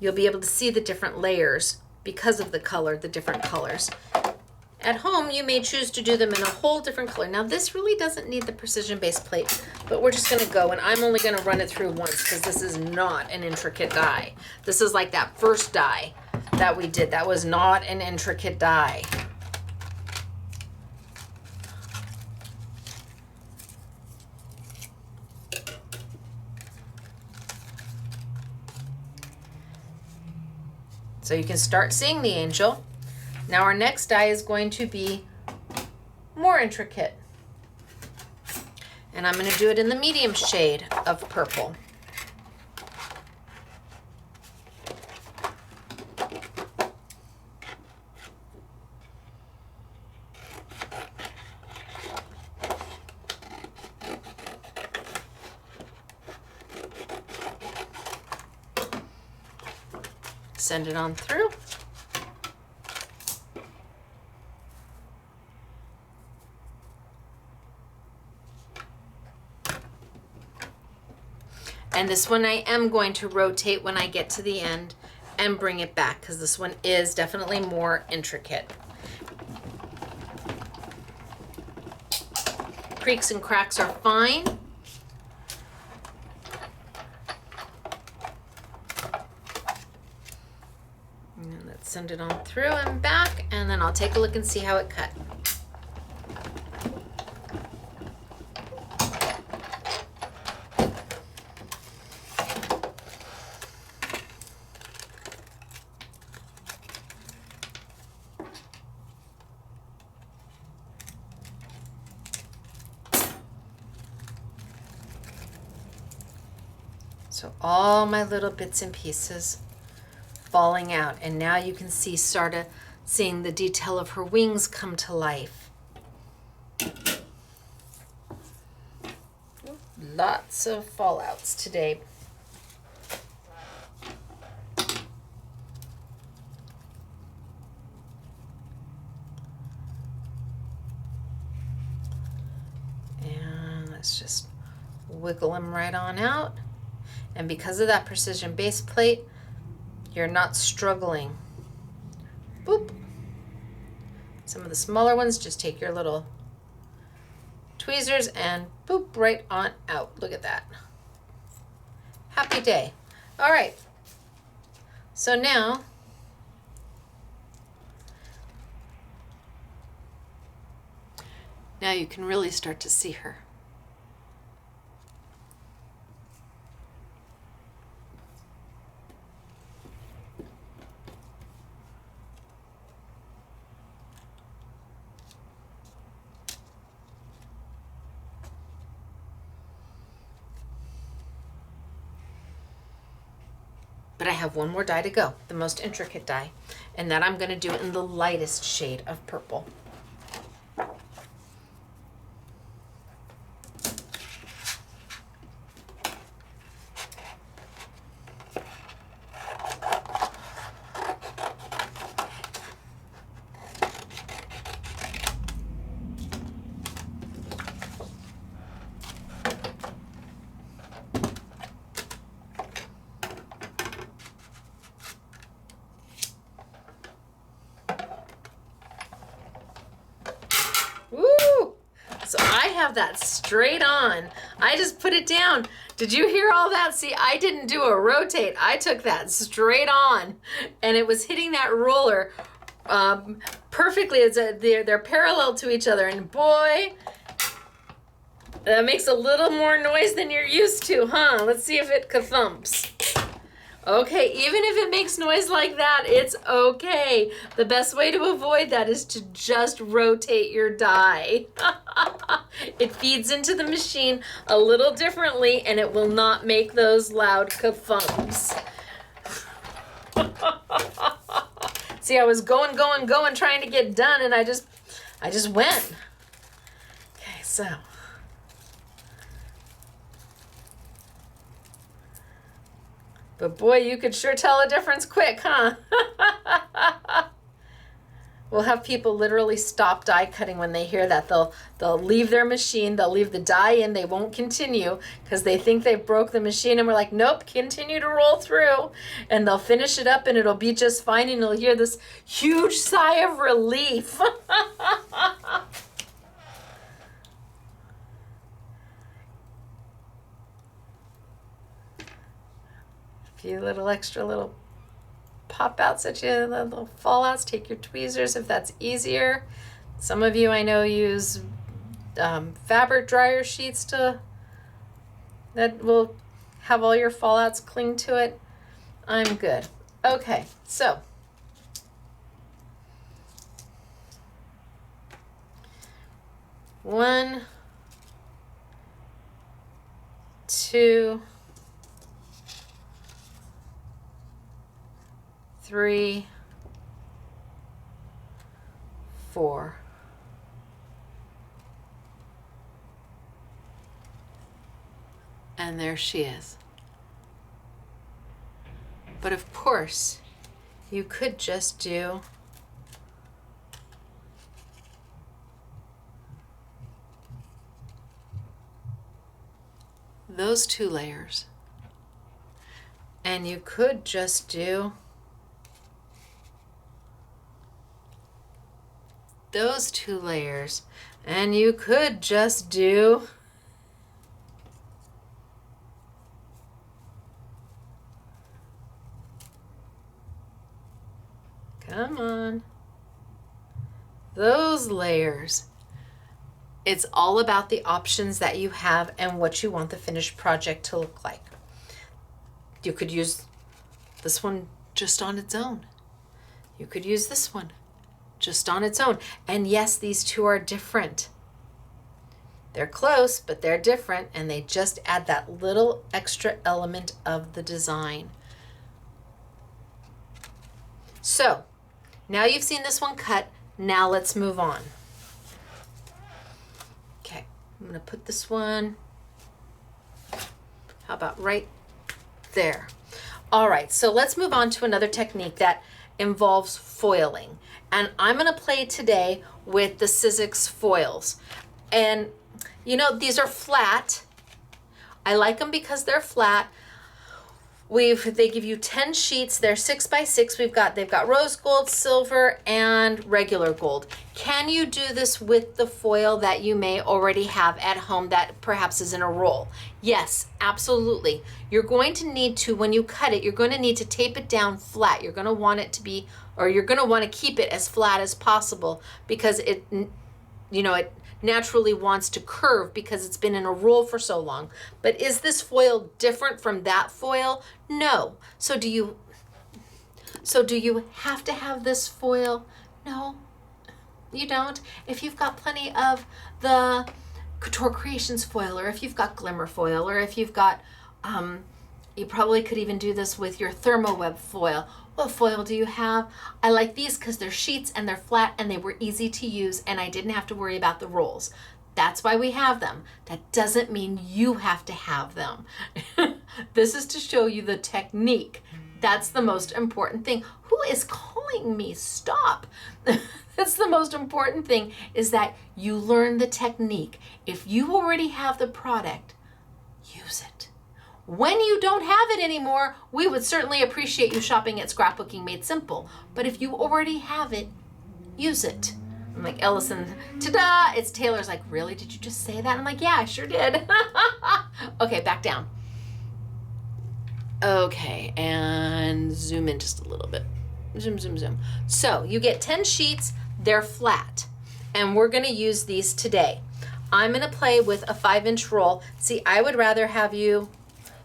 You'll be able to see the different layers because of the color, the different colors. At home, you may choose to do them in a whole different color. Now, this really doesn't need the precision base plate, but we're just gonna go, and I'm only gonna run it through once because this is not an intricate die. This is like that first die that we did. That was not an intricate die. So you can start seeing the angel. Now our next die is going to be more intricate. And I'm going to do it in the medium shade of purple. send it on through. And this one I am going to rotate when I get to the end and bring it back, because this one is definitely more intricate. Creaks and cracks are fine. And let's send it on through and back, and then I'll take a look and see how it cut. So all my little bits and pieces falling out, and now you can see, seeing the detail of her wings come to life. Lots of fallouts today. And let's just wiggle them right on out. And because of that precision base plate, you're not struggling. Boop. Some of the smaller ones, just take your little tweezers and boop right on out. Look at that. Happy day. All right. So now, you can really start to see her. But I have one more die to go, the most intricate die, and that I'm going to do in the lightest shade of purple. So I have that straight on. I just put it down. Did you hear all that? See, I didn't do a rotate. I took that straight on, and it was hitting that roller perfectly. They're parallel to each other, and boy, that makes a little more noise than you're used to, huh? Let's see if it ka-thumps. Okay, even if it makes noise like that, it's okay. The best way to avoid that is to just rotate your die. It feeds into the machine a little differently, and it will not make those loud ka-thumps. See, I was going, trying to get done, and I just went. Okay, so. But boy, you could sure tell a difference quick, huh? We'll have people literally stop die cutting when they hear that. They'll leave their machine, they'll leave the die in, they won't continue because they think they've broke the machine, and we're like, nope, continue to roll through. And they'll finish it up and it'll be just fine, and you'll hear this huge sigh of relief. Few little extra little pop outs at you, little fallouts. Take your tweezers if that's easier. Some of you I know use fabric dryer sheets that will have all your fallouts cling to it. I'm good. Okay, so one, two, 3, 4. And there she is. But of course, you could just do those 2 layers. And you could just do those 2 layers. And you could just do come on, those layers. It's all about the options that you have and what you want the finished project to look like. You could use this one just on its own. You could use this one just on its own. And yes, these 2 are different. They're close, but they're different, and they just add that little extra element of the design. So now you've seen this one cut. Now let's move on. Okay, I'm gonna put this one, how about right there? All right, so let's move on to another technique that involves foiling. And I'm gonna play today with the Sizzix Foils. And you know, these are flat. I like them because they're flat. They give you 10 sheets. They're 6 by 6. They've got rose gold, silver, and regular gold. Can you do this with the foil that you may already have at home that perhaps is in a roll? Yes, absolutely. You're going to need to, when you cut it, you're going to need to tape it down flat. You're going to want it to be, or you're going to want to keep it as flat as possible because it, you know, it naturally wants to curve because it's been in a roll for so long. But is this foil different from that foil? No. So do you have to have this foil? No, you don't. If you've got plenty of the Couture Creations foil, or if you've got Glimmer foil, or if you've got, you probably could even do this with your Thermoweb foil. What foil do you have? I like these because they're sheets and they're flat and they were easy to use and I didn't have to worry about the rolls. That's why we have them. That doesn't mean you have to have them. This is to show you the technique. That's the most important thing. Who is calling me? Stop. That's the most important thing, is that you learn the technique. If you already have the product, use it. When you don't have it anymore, we would certainly appreciate you shopping at Scrapbooking Made Simple. But if you already have it, use it. I'm like, Ellison, ta-da! It's Taylor's like, really? Did you just say that? I'm like, yeah, I sure did. Okay, back down. Okay, and zoom in just a little bit. Zoom, zoom, zoom. So you get 10 sheets, they're flat. And we're gonna use these today. I'm gonna play with a 5-inch roll. See, I would rather have you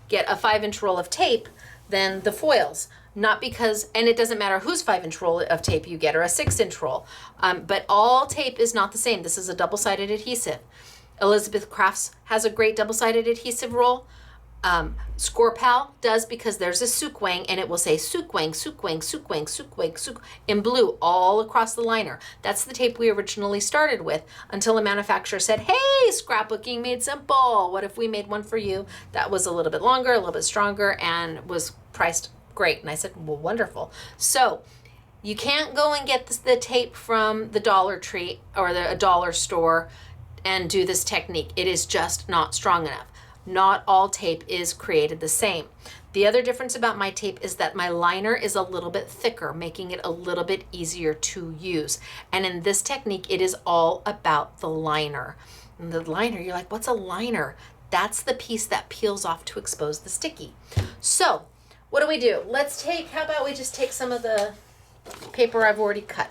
get a 5-inch roll of tape than the foils. Not because, and it doesn't matter whose 5-inch roll of tape you get or a 6-inch roll, but all tape is not the same. This is a double-sided adhesive. Elizabeth Crafts has a great double-sided adhesive roll. Scorpal does because there's a Sukwang and it will say Sukwang, Sukwang, Sukwang, Sukwang, Suk in blue all across the liner. That's the tape we originally started with until a manufacturer said, hey, Scrapbooking Made Simple. What if we made one for you that was a little bit longer, a little bit stronger, and was priced great? And I said, well, wonderful. So you can't go and get the tape from the Dollar Tree or a dollar store and do this technique. It is just not strong enough. Not all tape is created the same. The other difference about my tape is that my liner is a little bit thicker, making it a little bit easier to use. And in this technique, it is all about the liner. And the liner, you're like, what's a liner? That's the piece that peels off to expose the sticky. So what do? Let's take, how about we just take some of the paper I've already cut.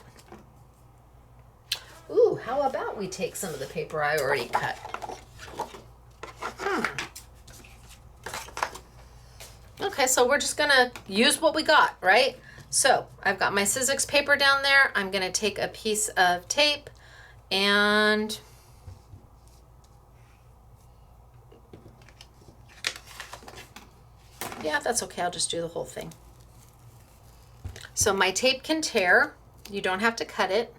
Ooh, how about we take some of the paper I already cut? Okay, so we're just gonna use what we got, right? So I've got my Sizzix paper down there. I'm gonna take a piece of tape and yeah, that's okay. I'll just do the whole thing. So my tape can tear. You don't have to cut it.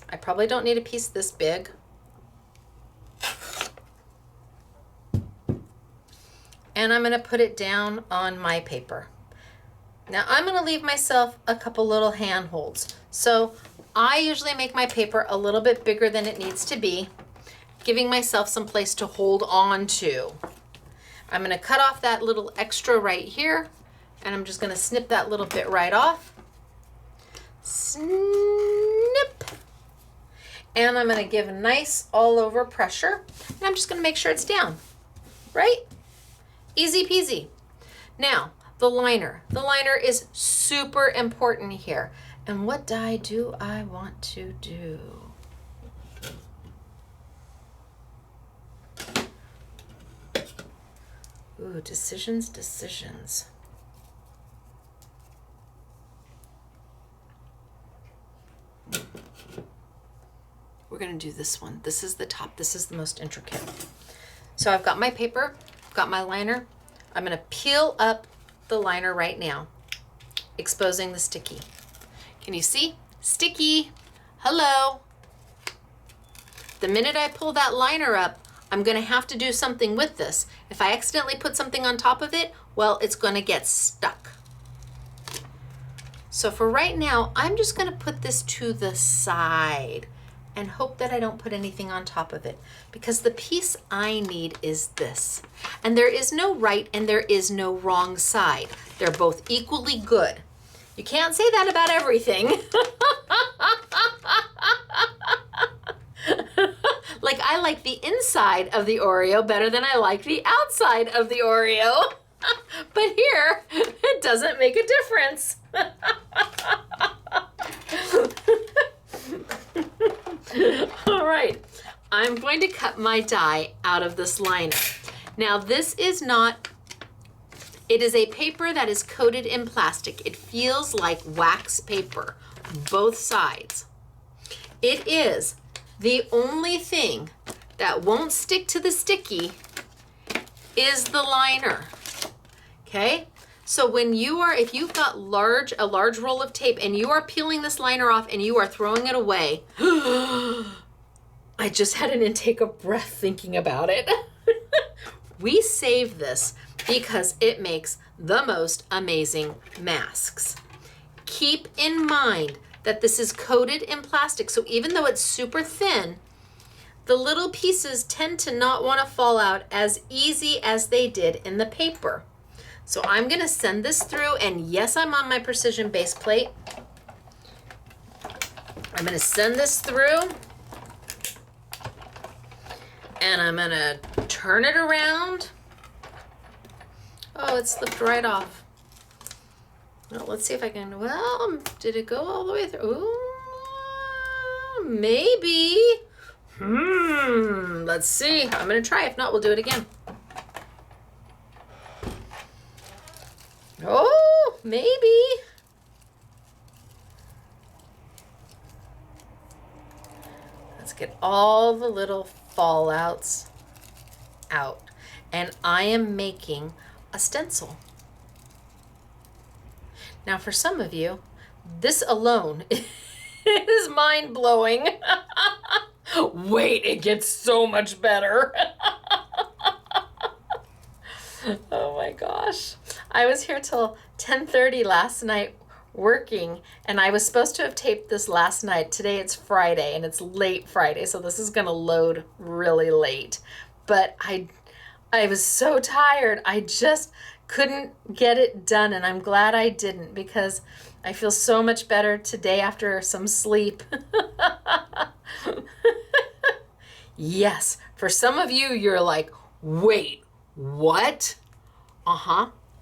I probably don't need a piece this big. And I'm going to put it down on my paper. Now I'm gonna leave myself a couple little handholds. So I usually make my paper a little bit bigger than it needs to be, giving myself some place to hold on to. I'm gonna cut off that little extra right here, and I'm just gonna snip that little bit right off. Snip. And I'm gonna give a nice all over pressure, and I'm just gonna make sure it's down, right? Easy peasy. Now, the liner. The liner is super important here. And what die do I want to do? Ooh, decisions, decisions. We're gonna do this one. This is the top, this is the most intricate. So I've got my paper, I've got my liner. I'm gonna peel up the liner right now, exposing the sticky. Can you see? Sticky, hello. The minute I pull that liner up, I'm gonna have to do something with this. If I accidentally put something on top of it, well, it's gonna get stuck. So for right now, I'm just gonna put this to the side and hope that I don't put anything on top of it, because the piece I need is this. And there is no right and there is no wrong side. They're both equally good. You can't say that about everything. Like I like the inside of the Oreo better than I like the outside of the Oreo. But here, it doesn't make a difference. All right, I'm going to cut my die out of this liner. Now this is not, it is a paper that is coated in plastic. It feels like wax paper, both sides. It is the only thing that won't stick to the sticky is the liner, okay? So when you are, if you've got a large roll of tape and you are peeling this liner off and you are throwing it away, I just had an intake of breath thinking about it. We save this because it makes the most amazing masks. Keep in mind that this is coated in plastic, so even though it's super thin, the little pieces tend to not want to fall out as easy as they did in the paper. So I'm gonna send this through, and yes, I'm on my precision base plate. I'm gonna send this through, and I'm gonna turn it around. Oh, it slipped right off. Well, let's see if I can, well, did it go all the way through? Ooh, maybe. Let's see. I'm gonna try. If not, we'll do it again. Oh, maybe. Let's get all the little fallouts out. And I am making a stencil. Now for some of you, this alone is mind-blowing. Wait, it gets so much better. Oh my gosh. I was here till 10:30 last night working, and I was supposed to have taped this last night. Today it's Friday, and it's late Friday, so this is gonna load really late. But I was so tired. I just couldn't get it done, and I'm glad I didn't, because I feel so much better today after some sleep. Yes, for some of you, you're like, wait, what?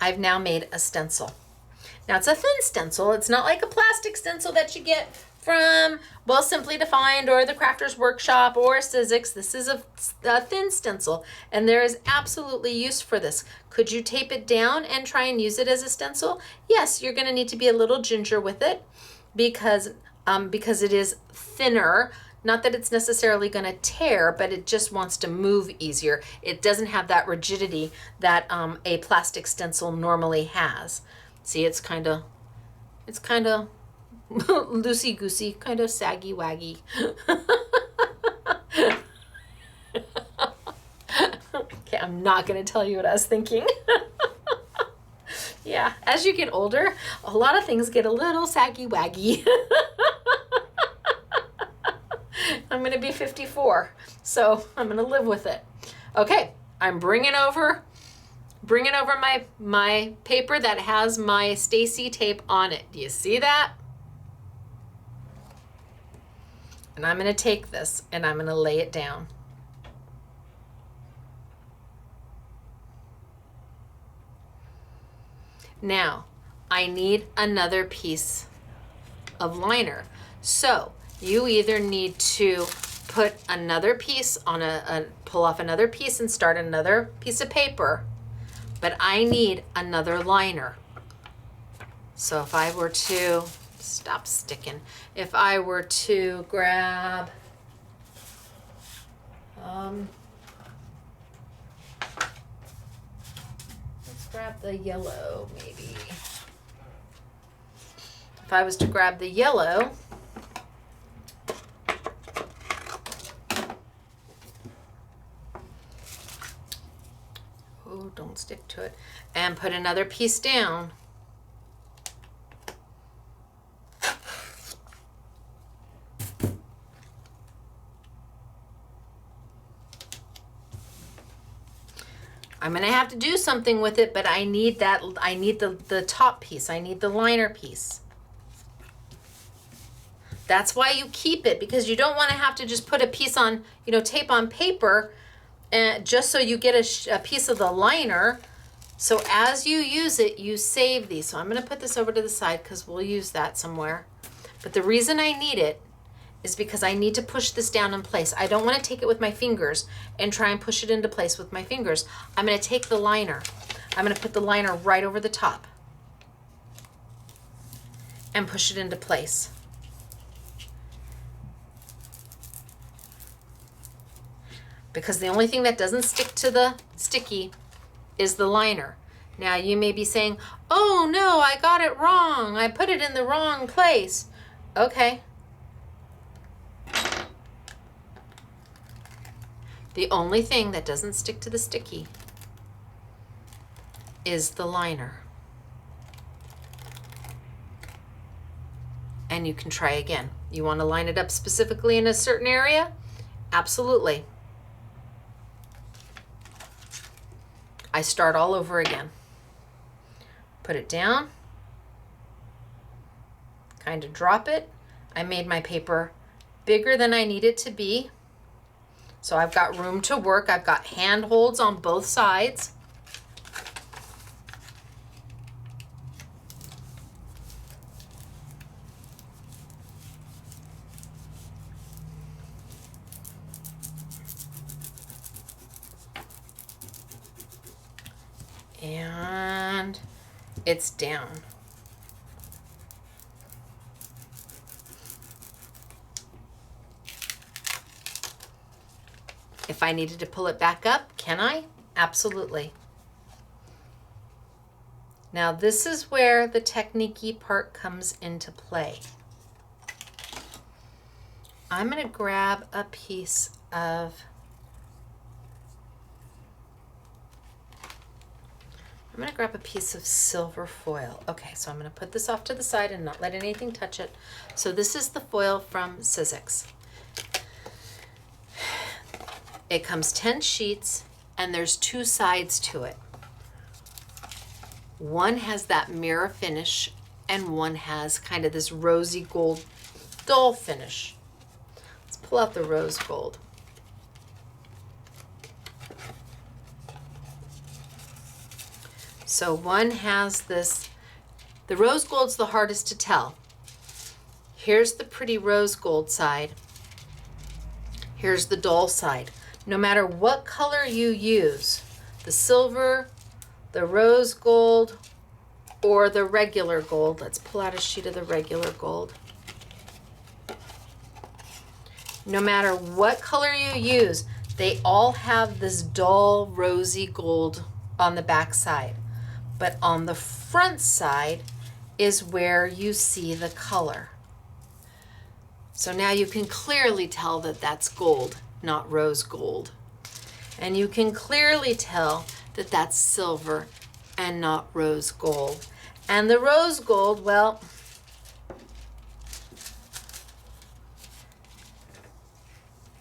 I've now made a stencil. Now it's a thin stencil. It's not like a plastic stencil that you get from, well, Simply Defined or the Crafter's Workshop or Sizzix. This is a thin stencil, and there is absolutely use for this. Could you tape it down and try and use it as a stencil? Yes, you're gonna need to be a little ginger with it because it is thinner. Not that it's necessarily gonna tear, but it just wants to move easier. It doesn't have that rigidity that a plastic stencil normally has. See, it's kind of loosey-goosey, kind of saggy-waggy. Okay, I'm not gonna tell you what I was thinking. Yeah, as you get older, a lot of things get a little saggy-waggy. I'm gonna be 54, so I'm gonna live with it. Okay, I'm bringing over my paper that has my Stacy tape on it. Do you see that? And I'm gonna take this and I'm gonna lay it down. Now, I need another piece of liner. So you either need to put another piece on pull off another piece and start another piece of paper, but I need another liner. So if I were to, stop sticking, if I were to grab, let's grab the yellow maybe. If I was to grab the yellow, oh, don't stick to it, and put another piece down, I'm gonna have to do something with it, but I need the top piece. I need the liner piece. That's why you keep it, because you don't wanna have to just put a piece on, tape on paper, and just so you get a piece of the liner. So as you use it, you save these. So I'm gonna put this over to the side because we'll use that somewhere. But the reason I need it is because I need to push this down in place. I don't want to take it with my fingers and try and push it into place with my fingers. I'm going to take the liner. I'm going to put the liner right over the top and push it into place. Because the only thing that doesn't stick to the sticky is the liner. Now you may be saying, oh no, I got it wrong. I put it in the wrong place. Okay. The only thing that doesn't stick to the sticky is the liner. And you can try again. You want to line it up specifically in a certain area? Absolutely. I start all over again. Put it down, kind of drop it. I made my paper bigger than I need it to be. So I've got room to work. I've got handholds on both sides. And it's down. If I needed to pull it back up, can I? Absolutely. Now this is where the technique-y part comes into play. I'm going to grab a piece of, silver foil. Okay, so I'm going to put this off to the side and not let anything touch it. So this is the foil from Sizzix. It comes 10 sheets and there's 2 sides to it. One has that mirror finish and one has kind of this rosy gold dull finish. Let's pull out the rose gold. So one has this, the rose gold's the hardest to tell. Here's the pretty rose gold side. Here's the dull side. No matter what color you use, the silver, the rose gold, or the regular gold. Let's pull out a sheet of the regular gold. No matter what color you use, they all have this dull rosy gold on the back side. But on the front side is where you see the color. So now you can clearly tell that that's gold, not rose gold. And you can clearly tell that that's silver and not rose gold. And the rose gold, well,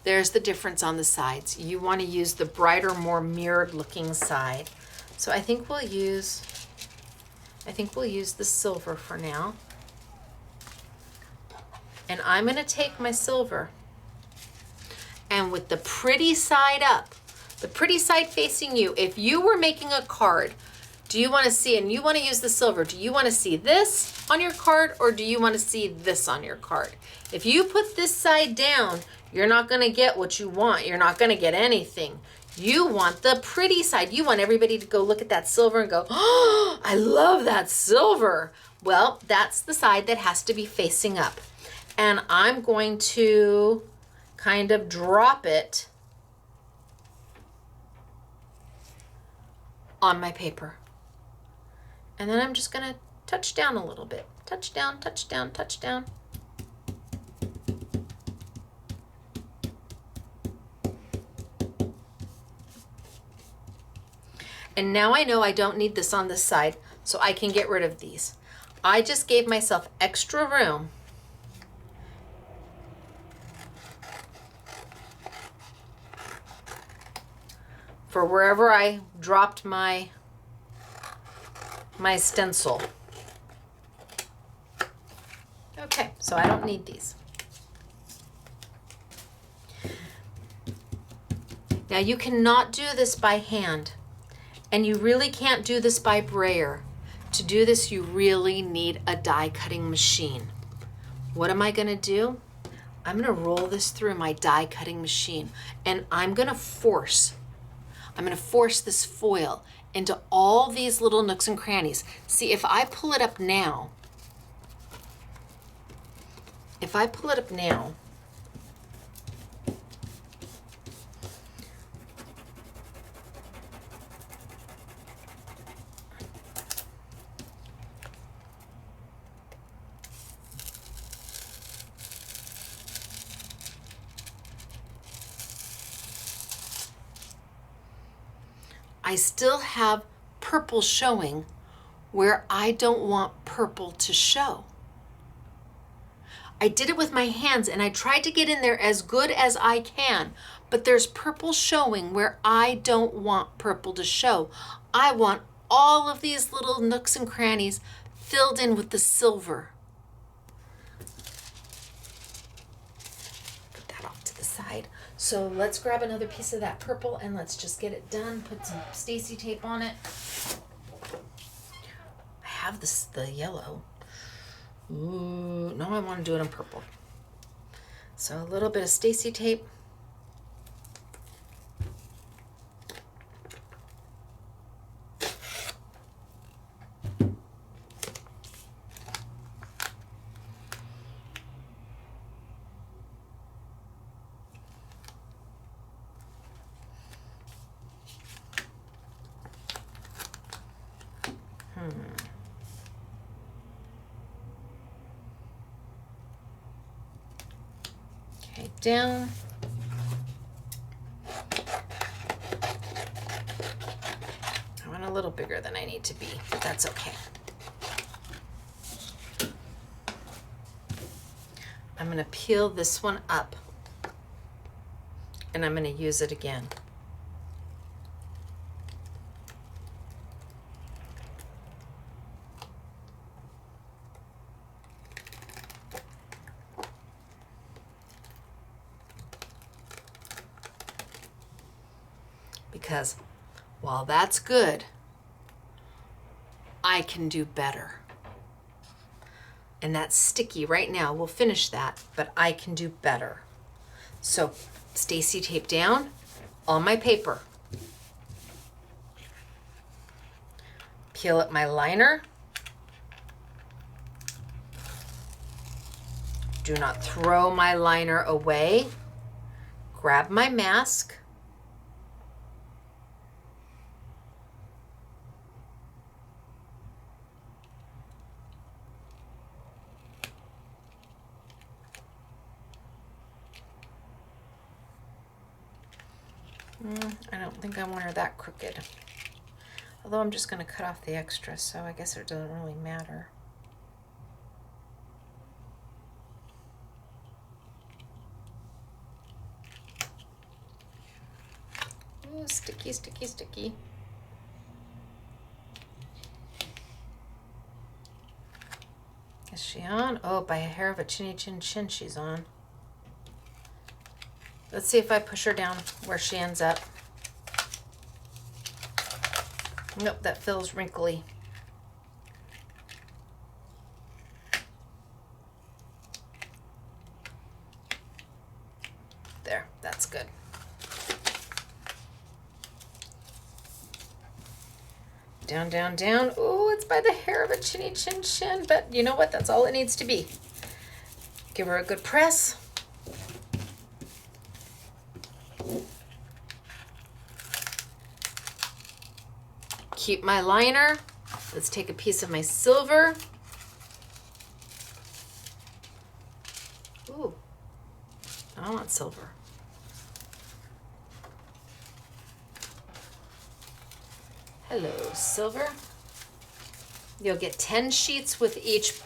there's the difference on the sides. You want to use the brighter, more mirrored looking side. So I think we'll use the silver for now. And I'm going to take my silver, and with the pretty side up, the pretty side facing you, if you were making a card, do you want to see, and you want to use the silver, do you want to see this on your card, or do you want to see this on your card? If you put this side down, you're not going to get what you want. You're not going to get anything. You want the pretty side. You want everybody to go look at that silver and go, oh, I love that silver. Well, that's the side that has to be facing up. And I'm going to kind of drop it on my paper. And then I'm just going to touch down a little bit. Touch down, touch down, touch down. And now I know I don't need this on this side, so I can get rid of these. I just gave myself extra room for wherever I dropped my stencil. Okay, so I don't need these. Now you cannot do this by hand, and you really can't do this by brayer. To do this, you really need a die cutting machine. What am I gonna do? I'm gonna roll this through my die cutting machine, and I'm gonna force this foil into all these little nooks and crannies. See, if I pull it up now, I still have purple showing where I don't want purple to show. I did it with my hands and I tried to get in there as good as I can, but there's purple showing where I don't want purple to show. I want all of these little nooks and crannies filled in with the silver. Put that off to the side. So let's grab another piece of that purple and let's just get it done. Put some Stacy tape on it. I have the yellow. Ooh, no, I want to do it in purple. So a little bit of Stacy tape. Okay, down. I went a little bigger than I need to be, but that's okay. I'm going to peel this one up and I'm going to use it again. Because while that's good, I can do better. And that's sticky right now. We'll finish that, but I can do better. So Stacy tape down on my paper. Peel up my liner. Do not throw my liner away. Grab my mask. I don't think I want her that crooked. Although I'm just going to cut off the extra, so I guess it doesn't really matter. Oh, sticky, sticky, sticky. Is she on? Oh, by a hair of a chinny chin chin she's on. Let's see if I push her down where she ends up. Nope, that feels wrinkly. There, that's good. Down, down, down. Oh, it's by the hair of a chinny chin chin, but you know what? That's all it needs to be. Give her a good press. Keep my liner. Let's take a piece of my silver. Ooh, I want silver. Hello, silver. You'll get 10 sheets with each.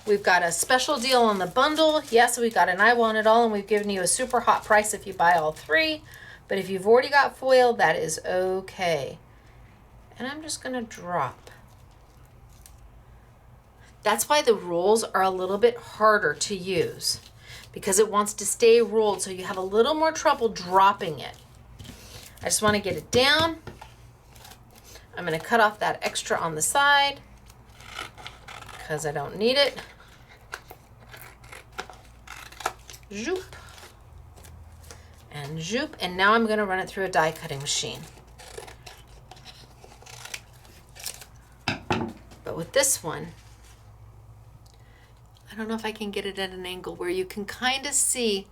We've got a special deal on the bundle. Yes, we've got an I want it all, and we've given you a super hot price if you buy all 3. But if you've already got foil, that is okay. And I'm just gonna drop. That's why the rolls are a little bit harder to use, because it wants to stay rolled, so you have a little more trouble dropping it. I just wanna get it down. I'm gonna cut off that extra on the side because I don't need it. Zoop. And zoop. And now I'm gonna run it through a die cutting machine. But with this one, I don't know if I can get it at an angle where you can kind of see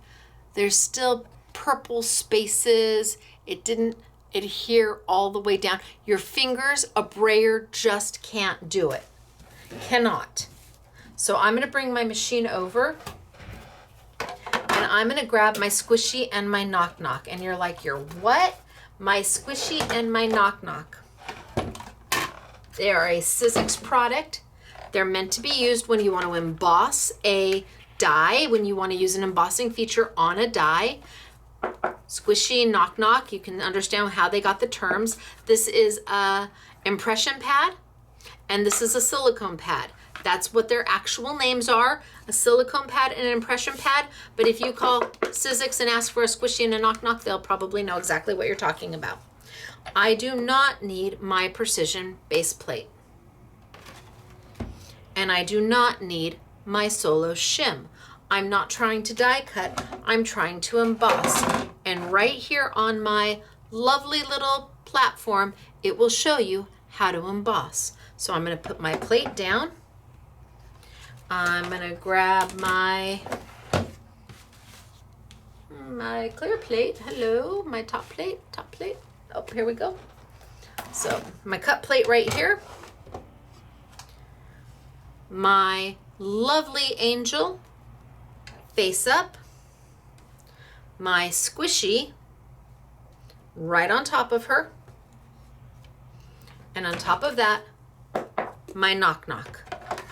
there's still purple spaces. It didn't adhere all the way down. Your fingers, a brayer just can't do it. Cannot. So I'm going to bring my machine over and I'm going to grab my squishy and my knock knock. And you're like, you're what? My squishy and my knock knock. They are a Sizzix product. They're meant to be used when you want to emboss a die, when you want to use an embossing feature on a die. Squishy, knock knock, you can understand how they got the terms. This is a impression pad and this is a silicone pad. That's what their actual names are, a silicone pad and an impression pad. But if you call Sizzix and ask for a squishy and a knock knock, they'll probably know exactly what you're talking about. I do not need my precision base plate. And I do not need my solo shim. I'm not trying to die cut, I'm trying to emboss. And right here on my lovely little platform, it will show you how to emboss. So I'm gonna put my plate down. I'm gonna grab my clear plate. Hello, my top plate. Oh, here we go. So my cut plate right here. My lovely angel face up. My squishy right on top of her. And on top of that, my knock knock.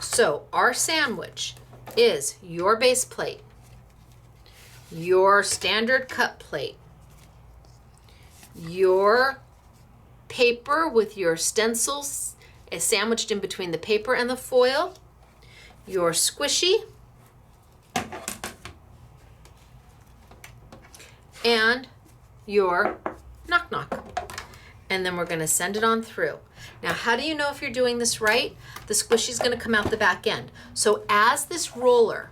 So our sandwich is your base plate, your standard cut plate, your paper with your stencils is sandwiched in between the paper and the foil, your squishy, and your knock knock. And then we're gonna send it on through. Now, how do you know if you're doing this right? The squishy is gonna come out the back end. So as this roller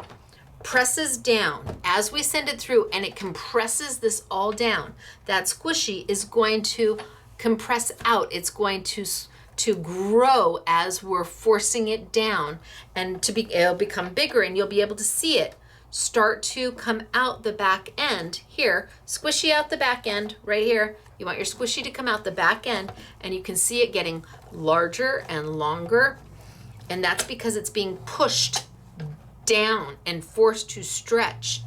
presses down, as we send it through and it compresses this all down, that squishy is going to compress out. It's going to grow as we're forcing it down, and it'll become bigger and you'll be able to see it start to come out the back end here. Squishy out the back end right here. You want your squishy to come out the back end, and you can see it getting larger and longer, and that's because it's being pushed down and forced to stretch.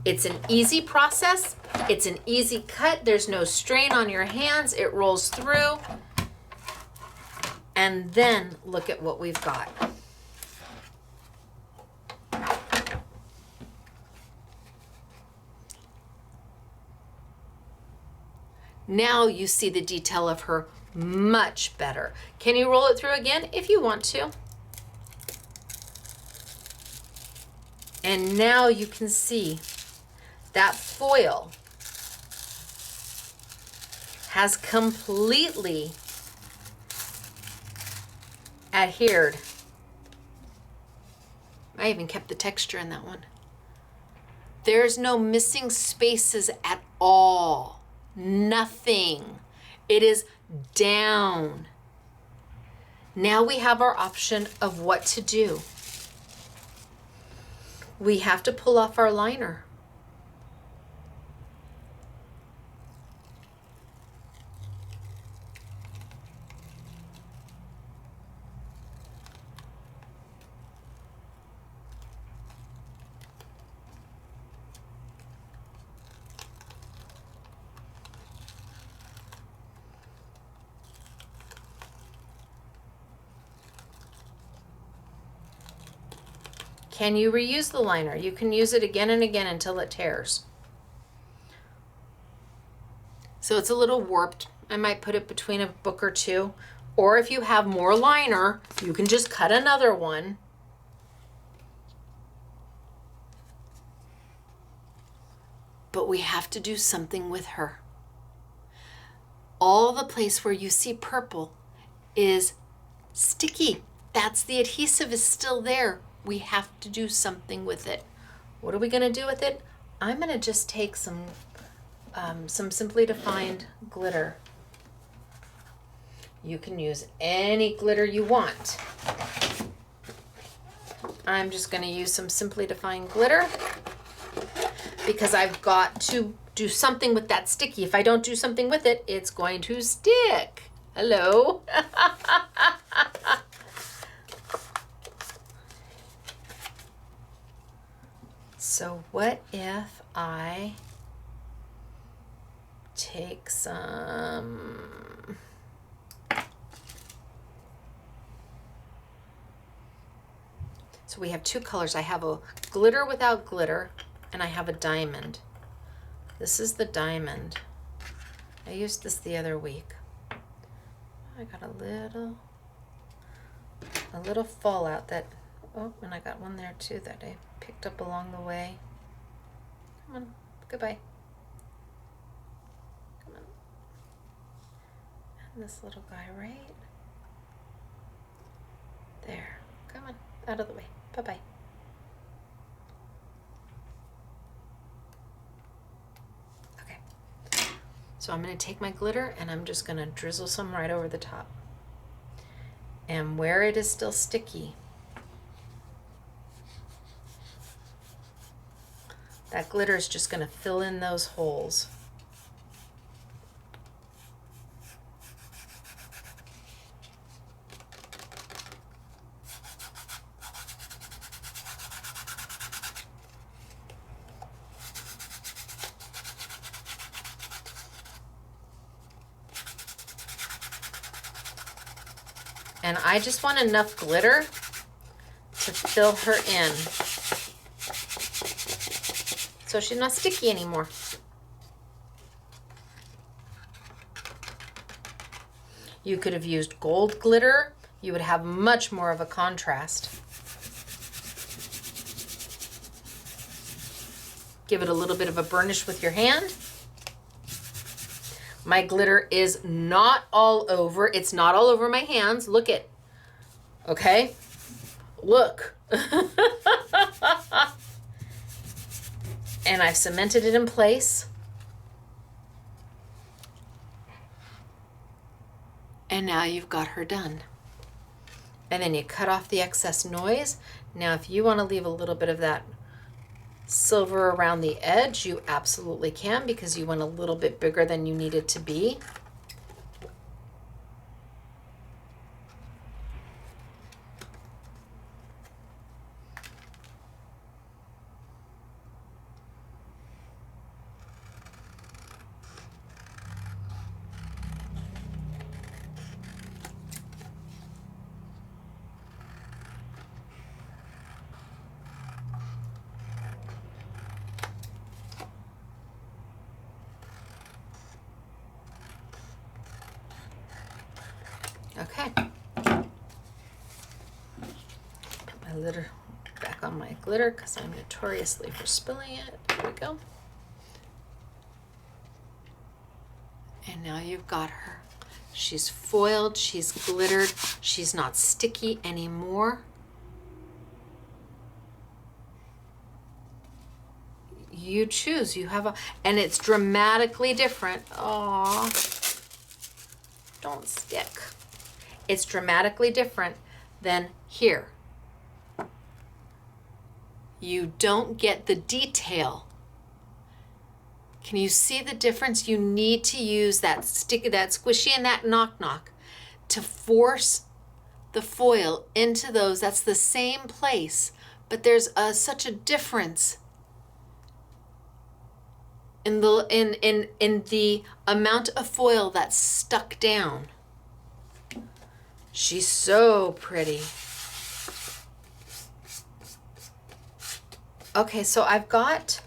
It's an easy process. It's an easy cut. There's no strain on your hands. It rolls through. And then look at what we've got. Now you see the detail of her much better. Can you roll it through again if you want to? And now you can see that foil has completely adhered. I even kept the texture in that one. There's no missing spaces at all. Nothing. It is down. Now we have our option of what to do. We have to pull off our liner. Can you reuse the liner? You can use it again and again until it tears. So it's a little warped. I might put it between a book or two. Or if you have more liner, you can just cut another one. But we have to do something with her. All the place where you see purple is sticky. That's the adhesive is still there. We have to do something with it. What are we going to do with it? I'm going to just take some Simply Defined glitter. You can use any glitter you want. I'm just going to use some Simply Defined glitter because I've got to do something with that sticky. If I don't do something with it, it's going to stick. Hello. So what if I take some, so we have two colors. I have a glitter without glitter and I have a diamond. This is the diamond. I used this the other week. I got a little fallout that, oh, and I got one there too that I picked up along the way. Come on, goodbye. Come on. And this little guy right there. Come on, out of the way. Bye-bye. Okay. So I'm going to take my glitter and I'm just going to drizzle some right over the top. And where it is still sticky, that glitter is just going to fill in those holes. And I just want enough glitter to fill her in, so she's not sticky anymore. You could have used gold glitter. You would have much more of a contrast. Give it a little bit of a burnish with your hand. My glitter is not all over. It's not all over my hands. Look it. Okay? Look. And I've cemented it in place. And now you've got her done. And then you cut off the excess noise. Now, if you want to leave a little bit of that silver around the edge, you absolutely can, because you went a little bit bigger than you need it to be. Okay. Put my glitter back on my glitter because I'm notoriously for spilling it. There we go. And now you've got her. She's foiled, she's glittered, she's not sticky anymore. You choose, you have a, and it's dramatically different. Aw, don't stick. It's dramatically different than here. You don't get the detail. Can you see the difference? You need to use that stick, that squishy and that knock to force the foil into those. That's the same place, but there's such a difference in the amount of foil that's stuck down. She's so pretty. Okay, so I've got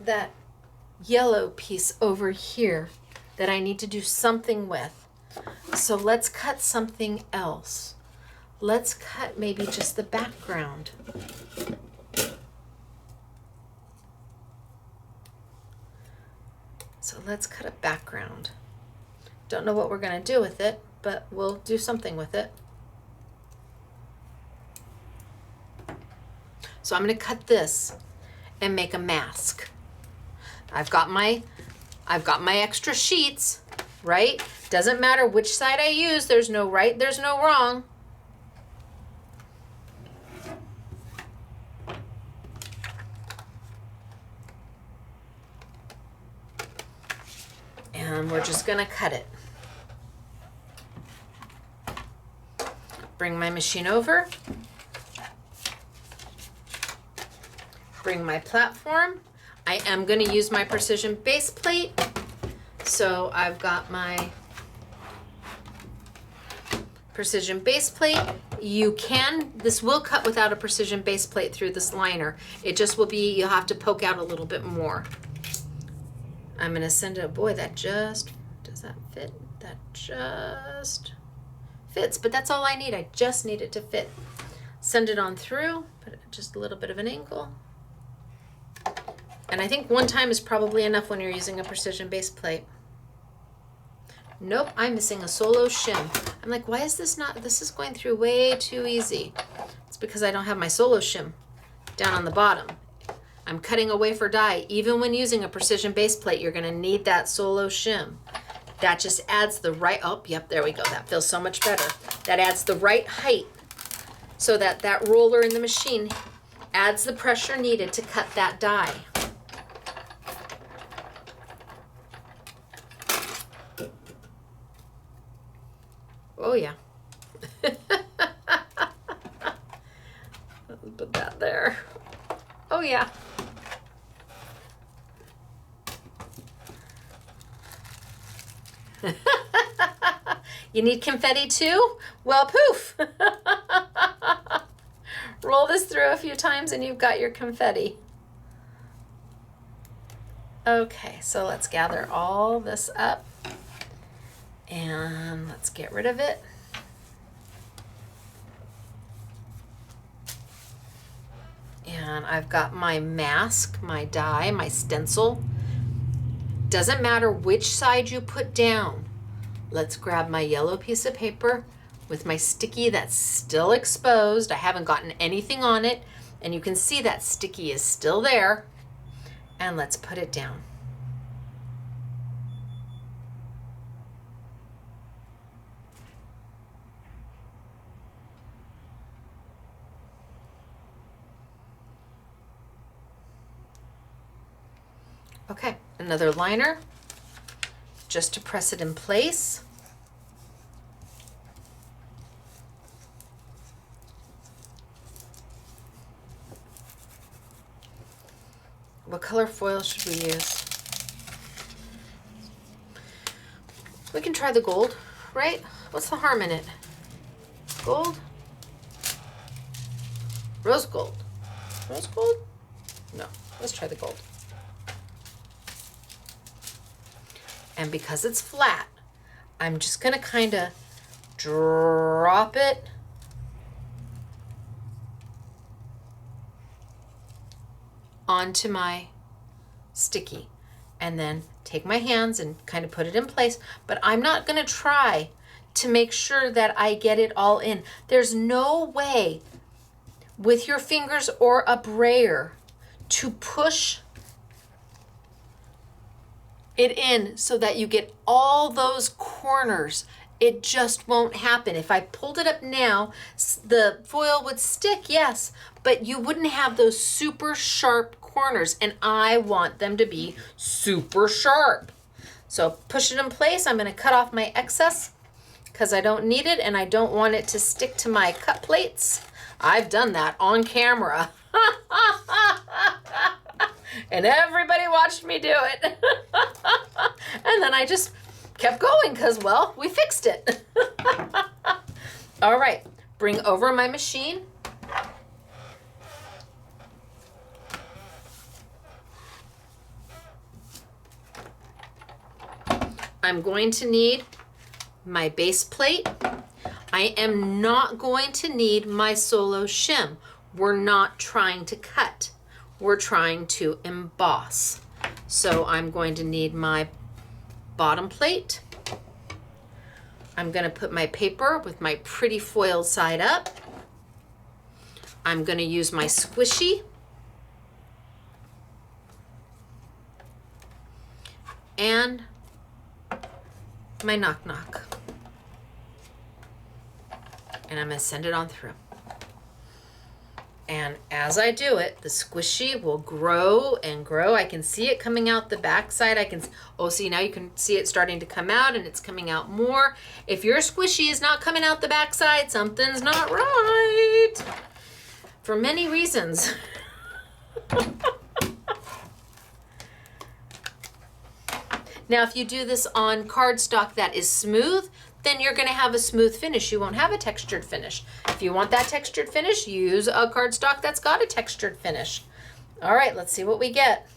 that yellow piece over here that I need to do something with. So let's cut something else. Let's cut maybe just the background. So let's cut a background. Don't know what we're going to do with it, but we'll do something with it. So I'm going to cut this and make a mask. I've got my extra sheets, right? Doesn't matter which side I use. There's no right, there's no wrong. And we're just gonna cut it. Bring my machine over. Bring my platform. I am going to use my precision base plate. So I've got my precision base plate. This will cut without a precision base plate through this liner. It just will be, you'll have to poke out a little bit more. I'm going to send it, boy, does that fit? That just fits, but that's all I need. I just need it to fit. Send it on through, put just a little bit of an angle. And I think one time is probably enough when you're using a precision base plate. Nope, I'm missing a solo shim. I'm like, why is this is going through way too easy. It's because I don't have my solo shim down on the bottom. I'm cutting a wafer die. Even when using a precision base plate, you're gonna need that solo shim. That just adds the right, oh, yep, there we go. That feels so much better. That adds the right height so that roller in the machine adds the pressure needed to cut that die. Oh yeah. Put that there. Oh yeah. You need confetti too? Well, poof. Roll this through a few times and you've got your confetti. Okay, so let's gather all this up and let's get rid of it. And I've got my mask, my die, my stencil. Doesn't matter which side you put down. Let's grab my yellow piece of paper with my sticky that's still exposed. I haven't gotten anything on it, and you can see that sticky is still there. And let's put it down. Okay, another liner just to press it in place. What color foil should we use? We can try the gold, right? What's the harm in it? Gold? Rose gold. Rose gold? No, let's try the gold. And because it's flat, I'm just gonna kind of drop it onto my sticky, and then take my hands and kind of put it in place. But I'm not gonna try to make sure that I get it all in. There's no way with your fingers or a brayer to push it in so that you get all those corners. It just won't happen. If I pulled it up now, the foil would stick, yes, but you wouldn't have those super sharp corners, and I want them to be super sharp. So push it in place. I'm gonna cut off my excess because I don't need it and I don't want it to stick to my cut plates. I've done that on camera. And everybody watched me do it. And then I just kept going because, well, we fixed it. All right, bring over my machine. I'm going to need my base plate. I am not going to need my solo shim. We're not trying to cut. We're trying to emboss. So I'm going to need my bottom plate. I'm going to put my paper with my pretty foil side up. I'm going to use my squishy. And my knock knock. And I'm going to send it on through. And as I do it, the squishy will grow and grow. I can see it coming out the backside. I can, oh, see, now you can see it starting to come out, and it's coming out more. If your squishy is not coming out the backside, something's not right. For many reasons. Now, if you do this on cardstock that is smooth, then you're going to have a smooth finish. You won't have a textured finish. If you want that textured finish, use a cardstock that's got a textured finish. All right, let's see what we get.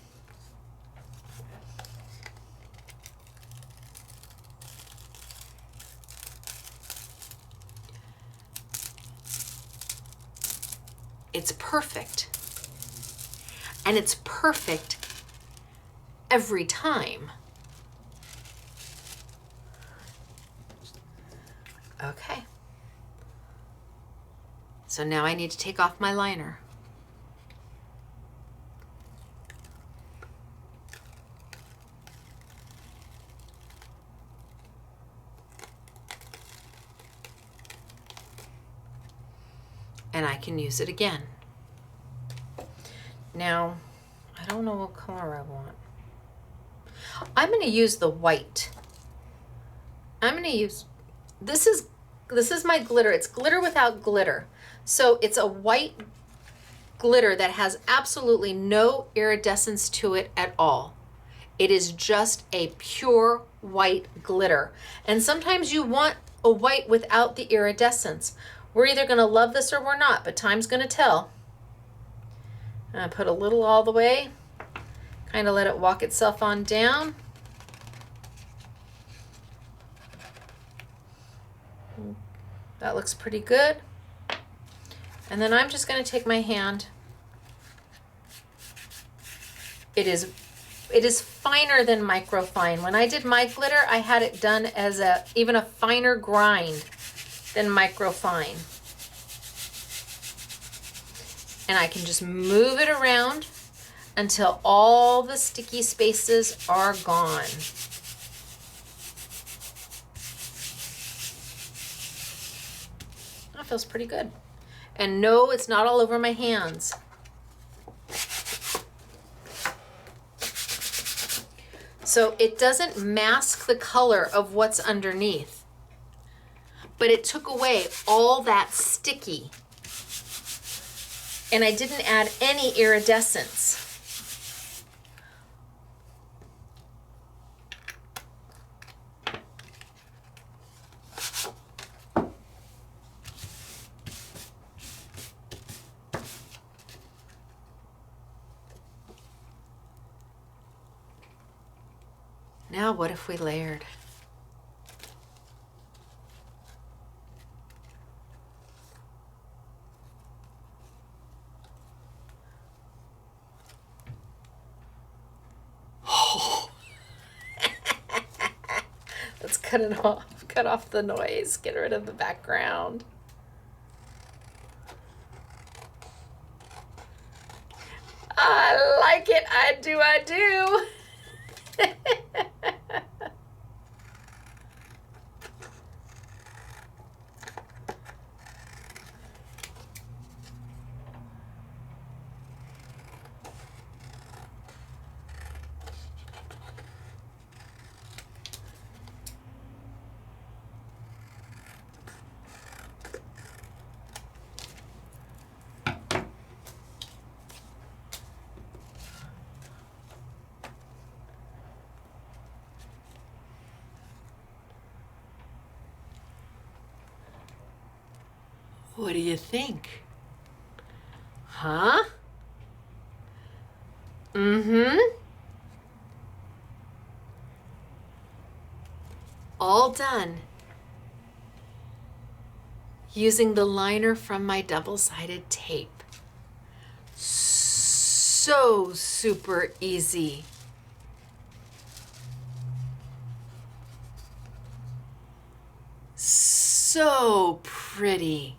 It's perfect. And it's perfect every time. Okay. So now I need to take off my liner. And I can use it again. Now, I don't know what color I want. I'm going to use the white. I'm going to use, this is my glitter. It's glitter without glitter. So it's a white glitter that has absolutely no iridescence to it at all. It is just a pure white glitter. And sometimes you want a white without the iridescence. We're either going to love this or we're not, but time's going to tell. I put a little all the way, kind of let it walk itself on down. That looks pretty good. And then I'm just going to take my hand. It is finer than microfine. When I did my glitter, I had it done as even a finer grind than microfine. And I can just move it around until all the sticky spaces are gone. That feels pretty good. And no, it's not all over my hands. So it doesn't mask the color of what's underneath, but it took away all that sticky. And I didn't add any iridescence. Now what if we layered? cut it off. Cut off the noise. Get rid of the background. I like it. I do. What do you think? Huh? Mm-hmm. All done. Using the liner from my double-sided tape. So super easy. So pretty.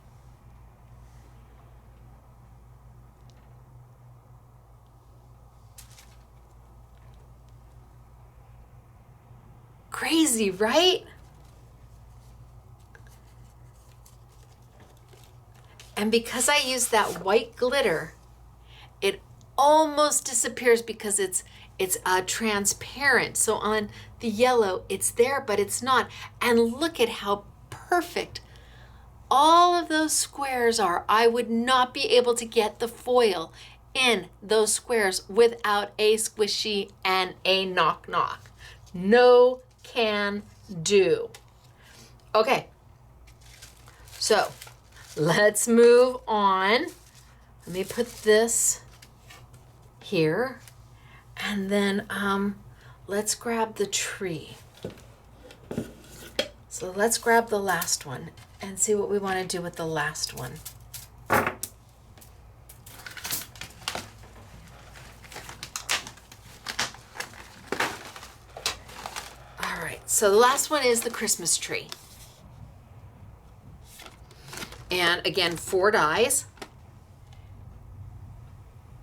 Crazy, right? And because I use that white glitter, it almost disappears because it's transparent. So on the yellow, it's there, but it's not. And look at how perfect all of those squares are. I would not be able to get the foil in those squares without a squishy and a knock knock. No can do. Okay, so let's move on. Let me put this here, and then let's grab the tree. So let's grab the last one and see what we want to do with the last one. So the last one is the Christmas tree. And again, 4 dies.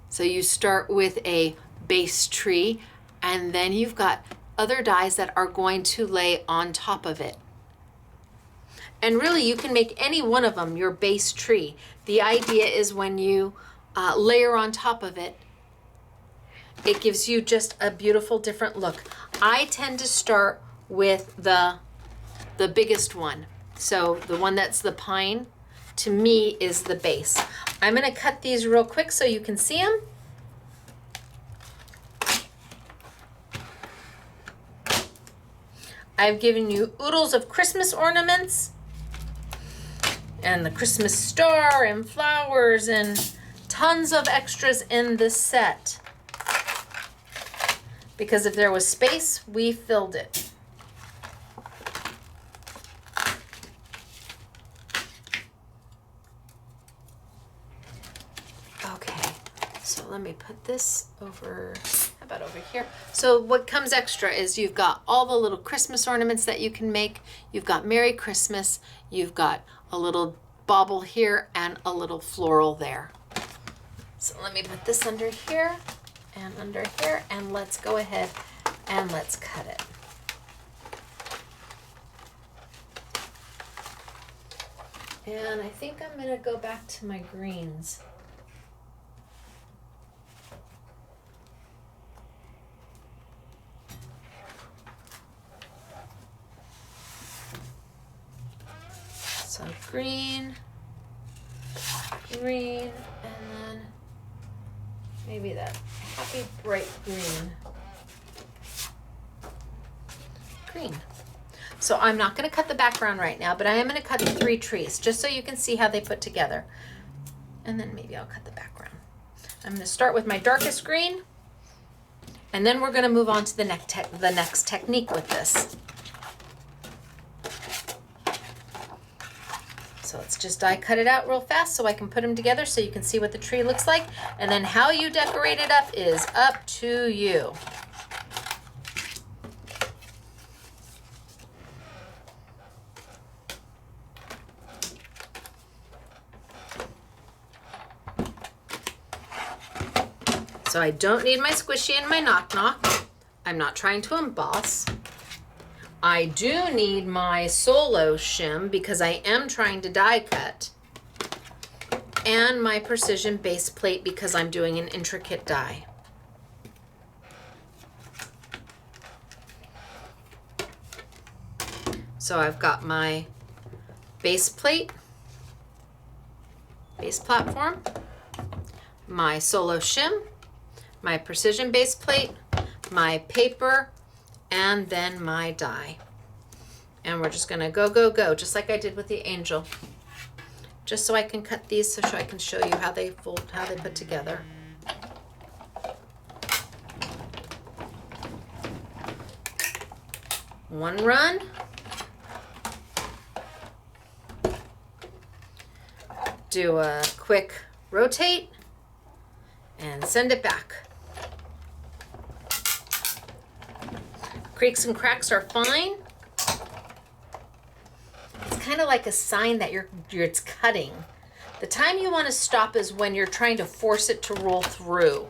So you start with a base tree, and then you've got other dies that are going to lay on top of it. And really, you can make any one of them your base tree. The idea is when you layer on top of it, it gives you just a beautiful different look. I tend to start with the biggest one. So the one that's the pine, to me, is the base. I'm going to cut these real quick so you can see them. I've given you oodles of Christmas ornaments and the Christmas star and flowers and tons of extras in this set. Because if there was space, we filled it. Let me put this over, how about over here? So what comes extra is you've got all the little Christmas ornaments that you can make. You've got Merry Christmas. You've got a little bauble here and a little floral there. So let me put this under here, and let's go ahead and let's cut it. And I think I'm gonna go back to my greens. So green, and then maybe that happy bright green. So I'm not going to cut the background right now, but I am going to cut the 3 trees just so you can see how they put together. And then maybe I'll cut the background. I'm going to start with my darkest green, and then we're going to move on to the next technique with this. So let's just die cut it out real fast so I can put them together so you can see what the tree looks like. And then how you decorate it up is up to you. So I don't need my squishy and my knock knock. I'm not trying to emboss. I do need my solo shim because I am trying to die cut. And my precision base plate because I'm doing an intricate die. So I've got my base plate, base platform, my solo shim, my precision base plate, my paper, and then my die. And we're just gonna go, go, go, just like I did with the angel. Just so I can cut these so I can show you how they fold, how they put together. One run. Do a quick rotate and send it back. Creaks and cracks are fine. It's kind of like a sign that it's cutting. The time you want to stop is when you're trying to force it to roll through.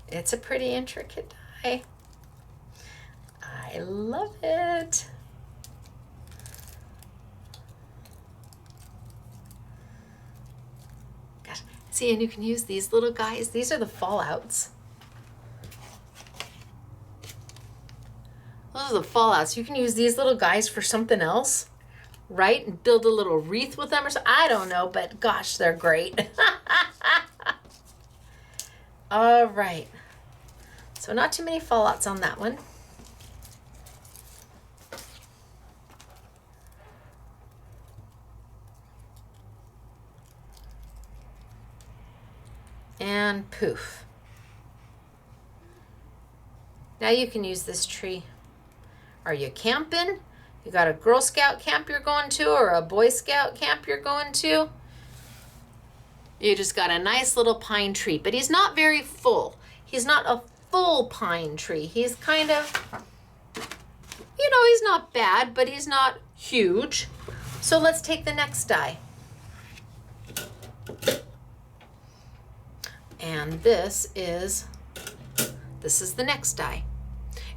It's a pretty intricate die. I love it. Gosh, see, and you can use these little guys. These are the fallouts. Those are the fallouts. You can use these little guys for something else, right? And build a little wreath with them or something. I don't know, but gosh, they're great. All right. So not too many fallouts on that one. And poof. Now you can use this tree. Are you camping? You got a Girl Scout camp you're going to or a Boy Scout camp you're going to? You just got a nice little pine tree, but he's not very full. He's not a full pine tree. He's kind of, you know, he's not bad, but he's not huge. So let's take the next die. And this is the next die.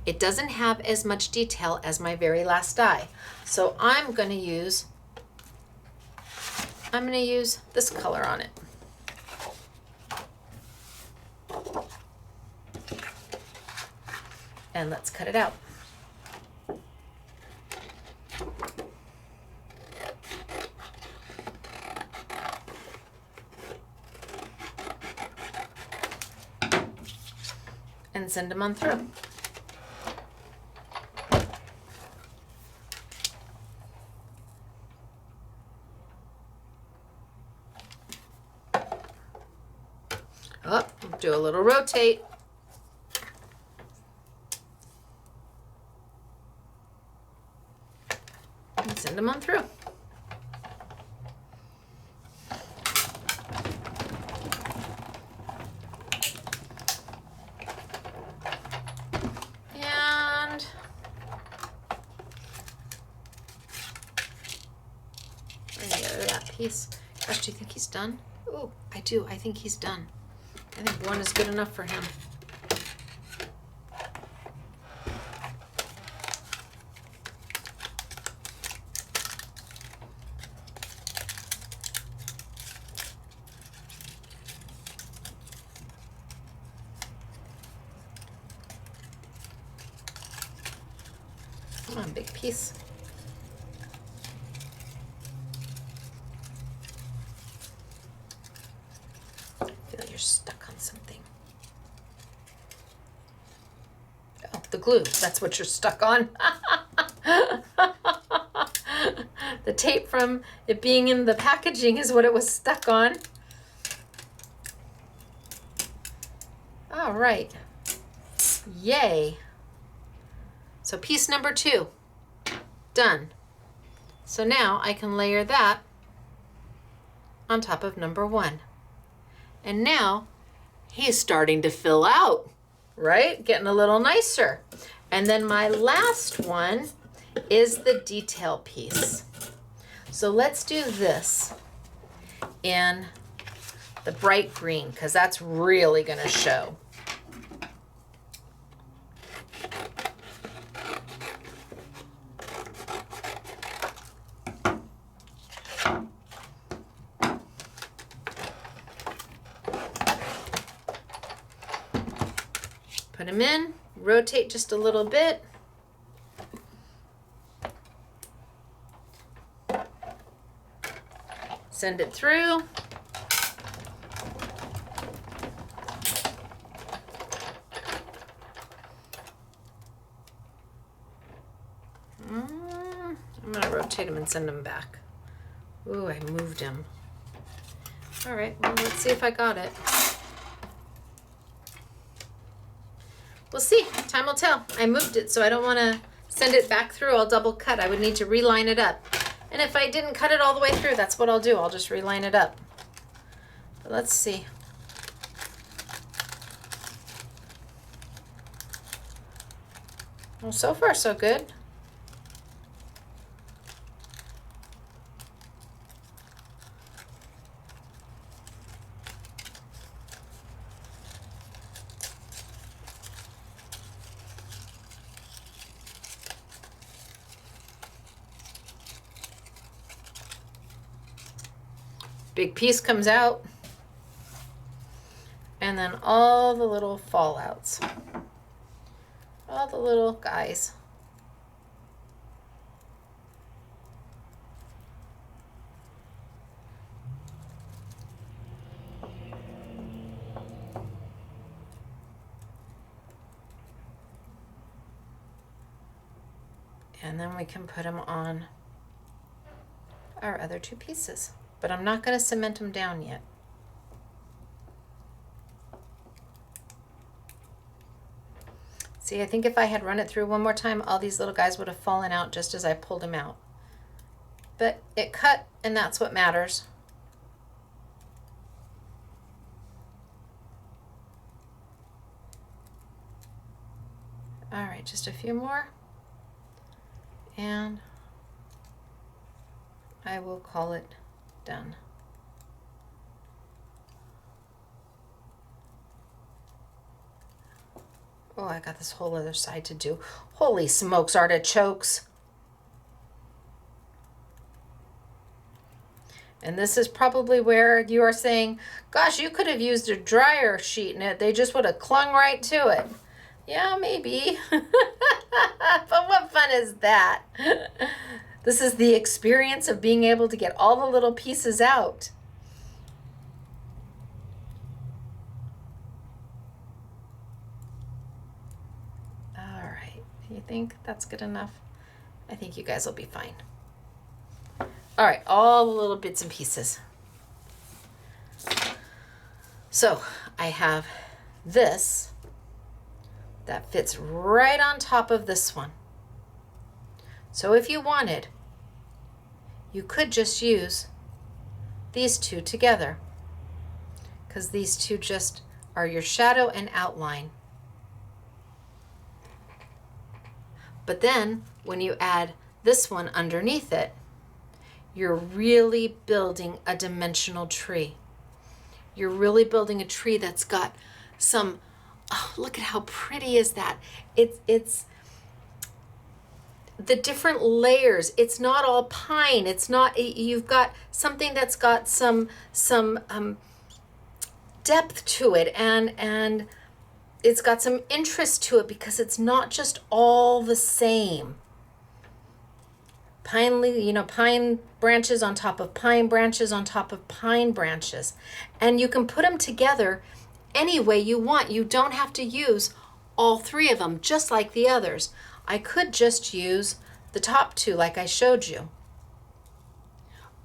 It doesn't have as much detail as my very last die. So I'm going to use this color on it. And let's cut it out. And send them on through. Oh, do a little rotate. And send them on through. And get rid of that piece. Gosh, do you think he's done? Oh, I do. I think he's done. I think one is good enough for him. Come on, big piece. I feel like you're stuck on something. Oh, the glue. That's what you're stuck on. The tape from it being in the packaging is what it was stuck on. All right. Yay. So piece number 2, done. So now I can layer that on top of number 1. And now he's starting to fill out, right? Getting a little nicer. And then my last one is the detail piece. So let's do this in the bright green, because that's really going to show. Put them in, rotate just a little bit. Send it through. I'm gonna rotate them and send them back. Ooh, I moved him. All right, well, let's see if I got it. We'll see, time will tell. I moved it, so I don't wanna send it back through. I'll double cut. I would need to reline it up. And if I didn't cut it all the way through, that's what I'll do. I'll just reline it up. But let's see. Well, so far so good. Big piece comes out, and then all the little fallouts, all the little guys. And then we can put them on our other two pieces. But I'm not going to cement them down yet. See, I think if I had run it through one more time, all these little guys would have fallen out just as I pulled them out. But it cut, and that's what matters. All right, just a few more. And I will call it done. Oh, I got this whole other side to do. Holy smokes, artichokes. And this is probably where you are saying, gosh, you could have used a dryer sheet and they just would have clung right to it. Yeah, maybe. But what fun is that? This is the experience of being able to get all the little pieces out. All right, you think that's good enough? I think you guys will be fine. All right, all the little bits and pieces. So I have this that fits right on top of this one. So if you wanted, you could just use these two together, because these two just are your shadow and outline. But then when you add this one underneath it, you're really building a dimensional tree. You're really building a tree that's got some, oh, look at how pretty is that. It's the different layers. It's not all pine. It's not, you've got something that's got some depth to it, and it's got some interest to it, because it's not just all the same. Pine branches on top of pine branches on top of pine branches. And you can put them together any way you want. You don't have to use all three of them, just like the others. I could just use the top two like I showed you.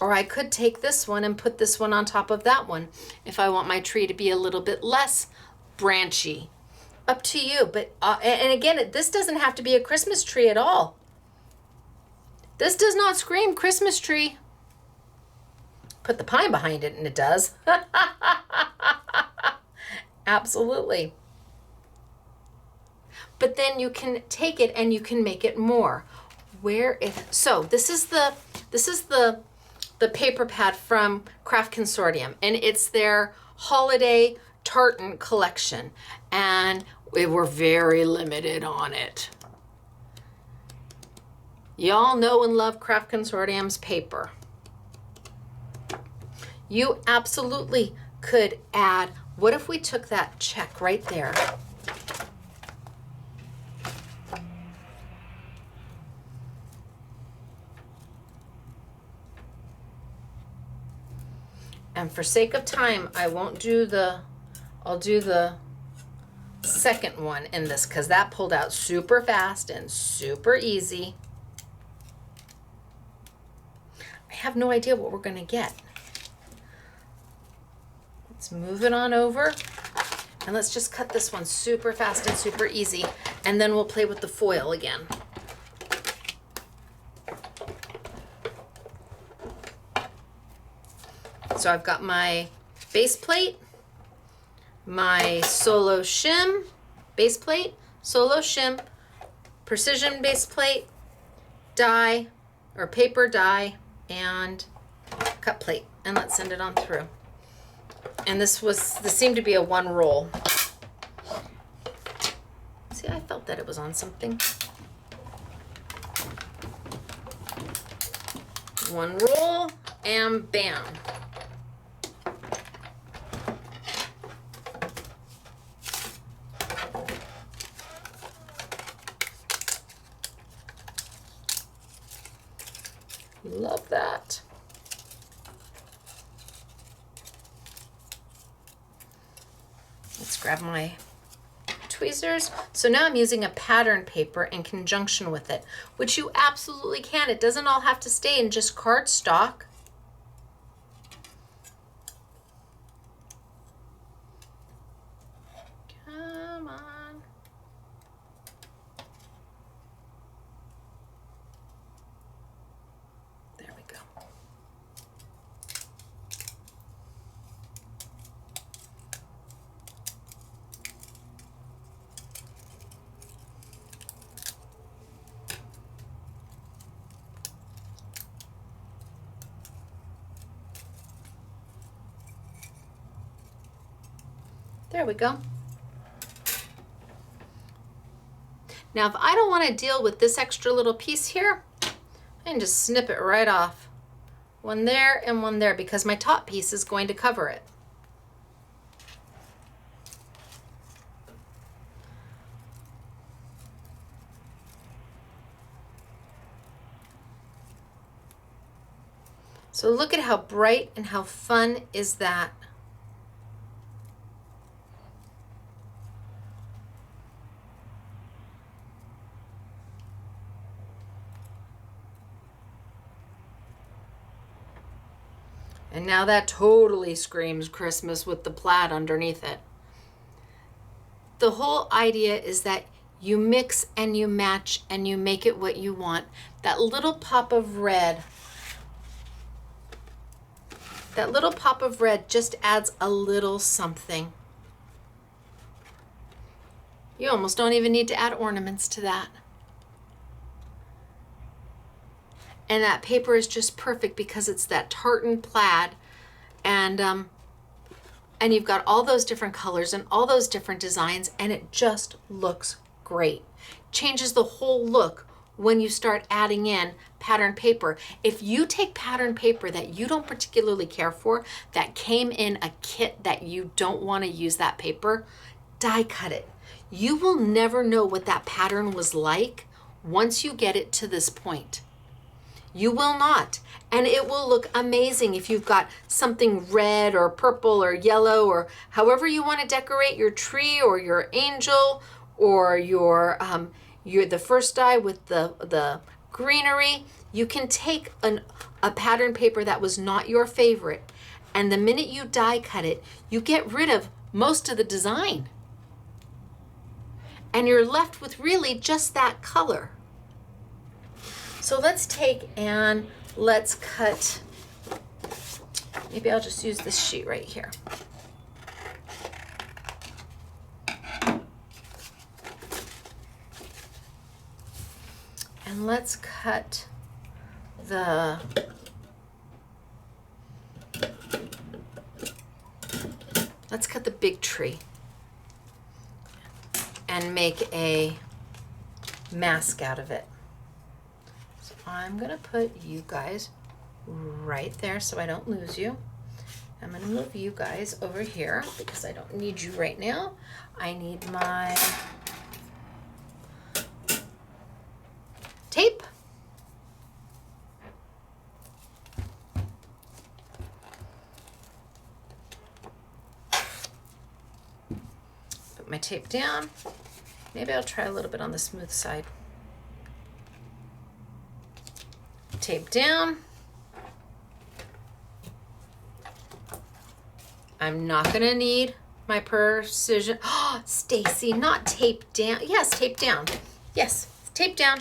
Or I could take this one and put this one on top of that one if I want my tree to be a little bit less branchy. Up to you. But and again, this doesn't have to be a Christmas tree at all. This does not scream Christmas tree. Put the pine behind it and it does. Absolutely. But then you can take it and you can make it more. So this is the paper pad from Craft Consortium, and it's their holiday tartan collection, and we were very limited on it. Y'all know and love Craft Consortium's paper. You absolutely could add, what if we took that check right there? And for sake of time, I'll do the second one in this because that pulled out super fast and super easy. I have no idea what we're going to get. Let's move it on over and let's just cut this one super fast and super easy, and then we'll play with the foil again. So I've got my base plate, my solo shim base plate, solo shim, precision base plate, die or paper die, and cut plate, and let's send it on through. And this seemed to be a one roll. See, I felt that it was on something. One roll and bam. Love that. Let's grab my tweezers. So now I'm using a pattern paper in conjunction with it, which you absolutely can. It doesn't all have to stay in just cardstock. Come on. There we go. There we go. Now, if I don't want to deal with this extra little piece here, I can just snip it right off. One there and one there, because my top piece is going to cover it. So look at how bright and how fun is that. And now that totally screams Christmas with the plaid underneath it. The whole idea is that you mix and you match and you make it what you want. That little pop of red, just adds a little something. You almost don't even need to add ornaments to that. And that paper is just perfect because it's that tartan plaid, and you've got all those different colors and all those different designs, and it just looks great. Changes the whole look when you start adding in pattern paper. If you take pattern paper that you don't particularly care for, that came in a kit that you don't want to use that paper, die cut it. You will never know what that pattern was like once you get it to this point. You will not. And it will look amazing if you've got something red or purple or yellow or however you want to decorate your tree or your angel or your the first die with the greenery. You can take a pattern paper that was not your favorite, and the minute you die cut it, you get rid of most of the design. And you're left with really just that color. So let's take and let's cut, maybe I'll just use this sheet right here. And let's cut the big tree and make a mask out of it. So I'm gonna put you guys right there so I don't lose you. I'm gonna move you guys over here because I don't need you right now. I need my tape. Put my tape down. Maybe I'll try a little bit on the smooth side. Tape down. I'm not gonna need my precision. Oh, Stacy, not tape down. Yes, tape down. Yes, tape down.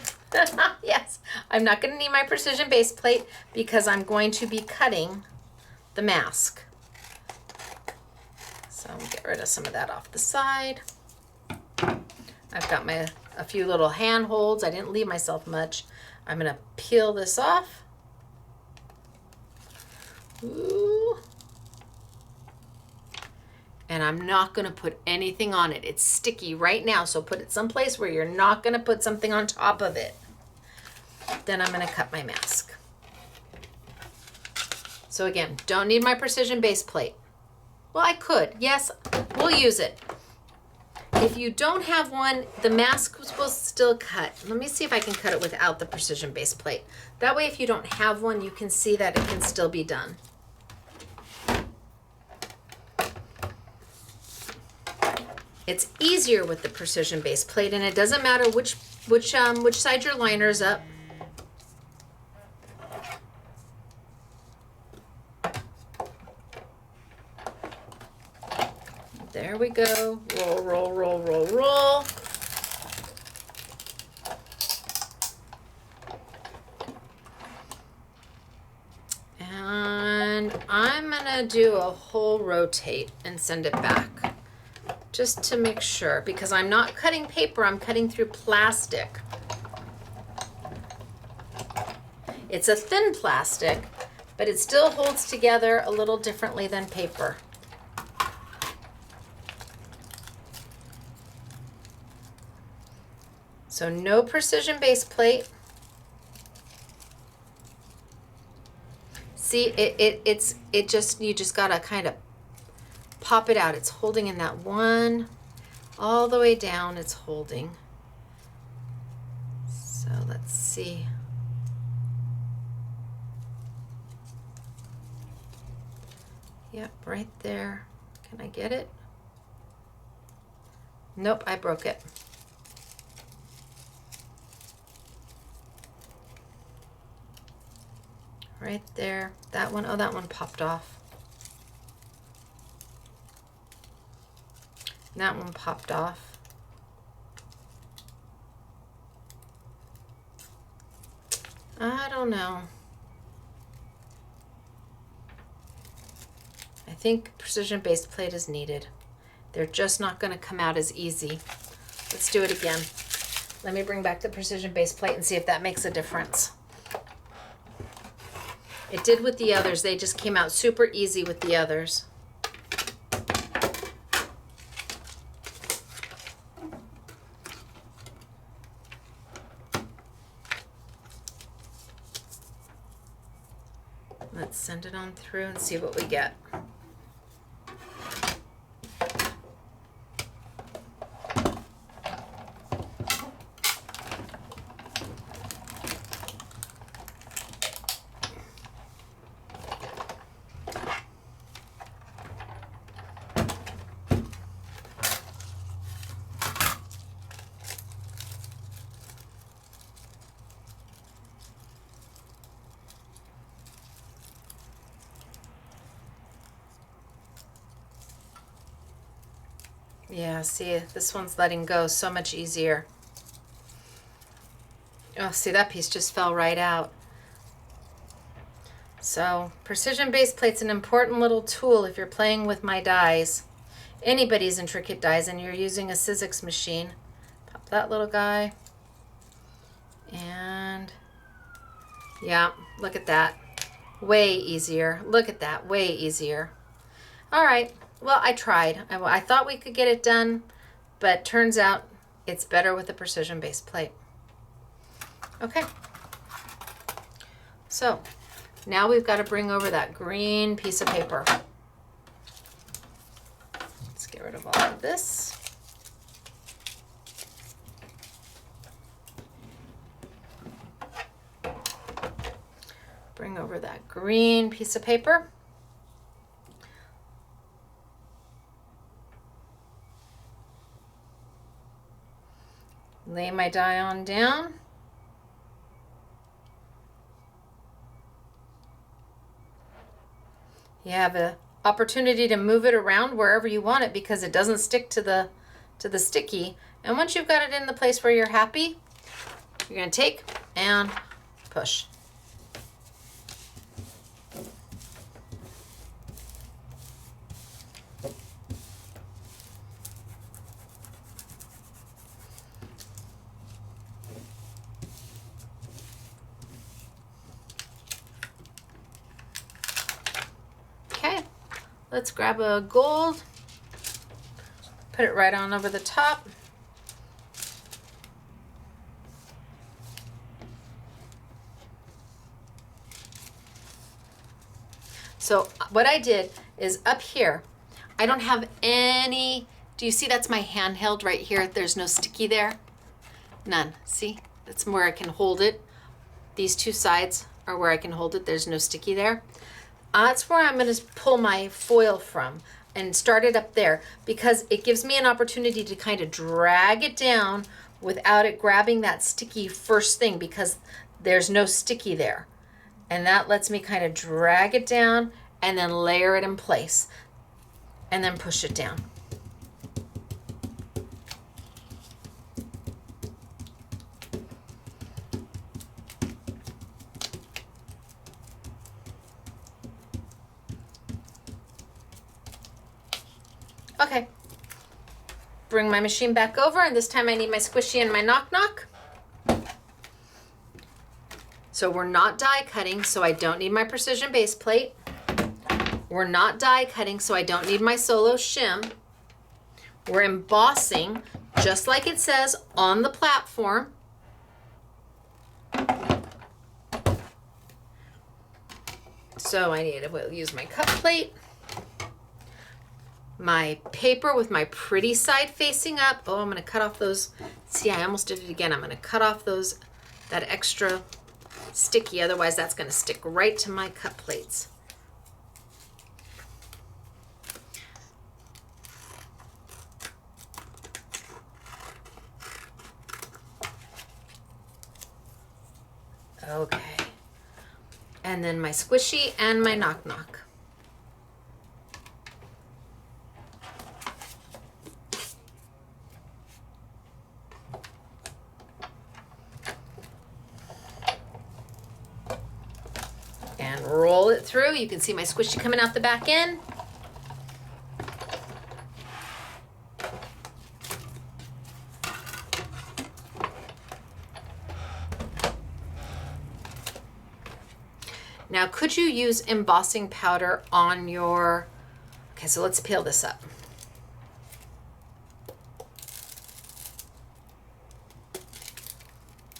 Yes, I'm not gonna need my precision base plate because I'm going to be cutting the mask. So I'm gonna get rid of some of that off the side. I've got a few little hand holds. I didn't leave myself much. I'm gonna peel this off. Ooh. And I'm not gonna put anything on it. It's sticky right now, so put it someplace where you're not gonna put something on top of it. Then I'm gonna cut my mask. So again, don't need my precision base plate. Well, I could, yes, we'll use it. If you don't have one, the mask will still cut. Let me see if I can cut it without the precision base plate. That way, if you don't have one, you can see that it can still be done. It's easier with the precision base plate, and it doesn't matter which side your liner is up. There we go. Roll, roll, roll, roll, roll. And I'm gonna do a whole rotate and send it back. Just to make sure, because I'm not cutting paper, I'm cutting through plastic. It's a thin plastic, but it still holds together a little differently than paper. So no precision base plate. See, you just gotta kind of pop it out. It's holding in that one, all the way down, it's holding. So let's see. Yep, right there. Can I get it? Nope, I broke it. Right there. That one, oh, that one popped off. That one popped off. I don't know. I think precision base plate is needed. They're just not going to come out as easy. Let's do it again. Let me bring back the precision base plate and see if that makes a difference. It did with the others. They just came out super easy with the others. Let's send it on through and see what we get. Yeah, see, this one's letting go so much easier. Oh, see, that piece just fell right out. So, precision base plate's an important little tool if you're playing with my dies. Anybody's intricate dies and you're using a Sizzix machine. Pop that little guy. And Yeah, look at that. Way easier. Look at that, way easier. All right, well, I tried. I thought we could get it done, but turns out it's better with a precision-based plate. Okay. So now we've got to bring over that green piece of paper. Let's get rid of all of this. Bring over that green piece of paper. Lay my die on down. You have an opportunity to move it around wherever you want it because it doesn't stick to the sticky. And once you've got it in the place where you're happy, you're going to take and push. Okay, let's grab a gold, put it right on over the top. So what I did is up here, I don't have any, do you see that's my handheld right here? There's no sticky there. None, see? That's where I can hold it. These two sides are where I can hold it. There's no sticky there. That's where I'm going to pull my foil from and start it up there because it gives me an opportunity to kind of drag it down without it grabbing that sticky first thing because there's no sticky there. And that lets me kind of drag it down and then layer it in place and then push it down. Okay, bring my machine back over, and this time I need my squishy and my knock-knock. So we're not die cutting, so I don't need my precision base plate. We're not die cutting, so I don't need my solo shim. We're embossing, just like it says on the platform. So I need to use my cut plate. My paper with my pretty side facing up. Oh, I'm going to cut off those. See, I almost did it again. I'm going to cut off that extra sticky. Otherwise, that's going to stick right to my cut plates. Okay. And then my squishy and my knock-knock. Roll it through. You can see my squishy coming out the back end. Now, could you use embossing powder on your, okay, so let's peel this up.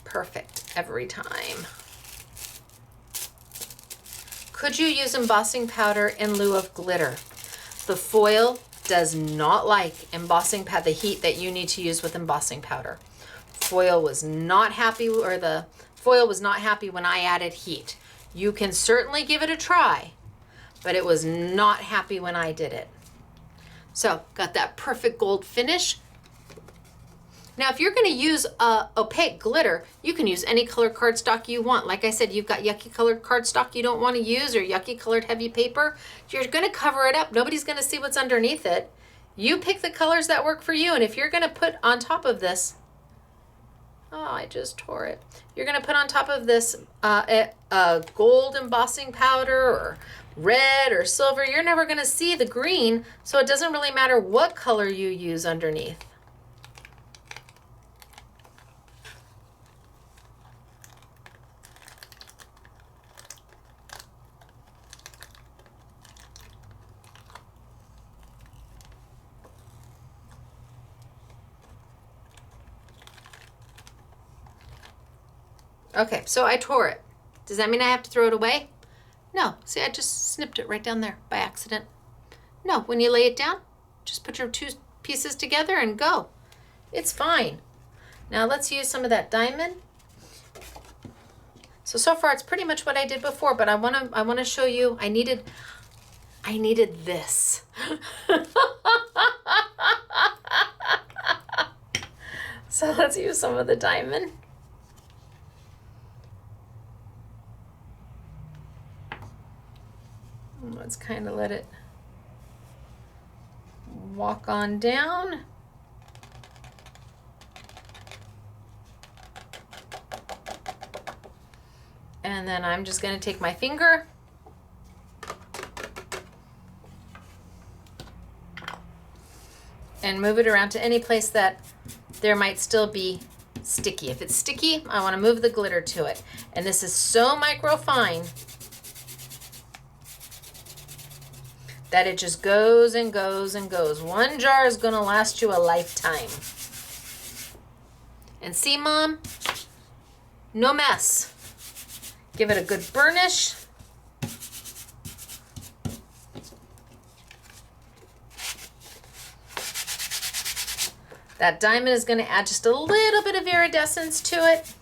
Perfect every time. Could you use embossing powder in lieu of glitter? The foil does not like embossing powder, the heat that you need to use with embossing powder. Foil was not happy, or the foil was not happy when I added heat. You can certainly give it a try, but it was not happy when I did it. So, got that perfect gold finish. Now, if you're going to use opaque glitter, you can use any color cardstock you want. Like I said, you've got yucky colored cardstock you don't want to use or yucky colored heavy paper. You're going to cover it up. Nobody's going to see what's underneath it. You pick the colors that work for you. And if you're going to put on top of this, oh, I just tore it. You're going to put on top of this gold embossing powder or red or silver. You're never going to see the green, so it doesn't really matter what color you use underneath. Okay, so I tore it. Does that mean I have to throw it away? No. See, I just snipped it right down there by accident. No, when you lay it down, just put your two pieces together and go. It's fine. Now let's use some of that diamond. So far it's pretty much what I did before, but I want to show you. I needed this. So let's use some of the diamond. Let's kind of let it walk on down. And then I'm just going to take my finger and move it around to any place that there might still be sticky. If it's sticky, I want to move the glitter to it. And this is so micro fine that it just goes and goes and goes. One jar is going to last you a lifetime. And see, Mom? No mess. Give it a good burnish. That diamond is going to add just a little bit of iridescence to it.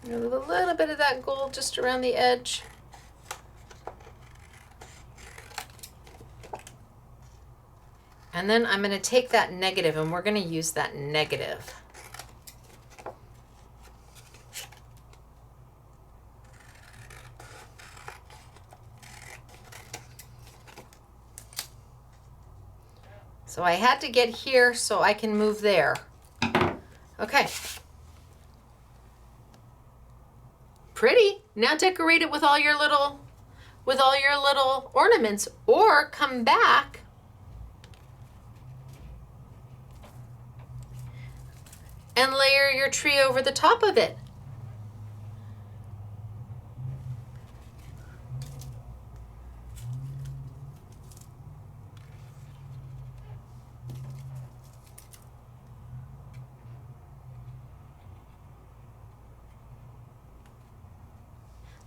A little bit of that gold just around the edge. And then I'm going to take that negative and we're going to use that negative. So I had to get here so I can move there. Okay. Pretty. Now decorate it with all your little ornaments, or come back and layer your tree over the top of it.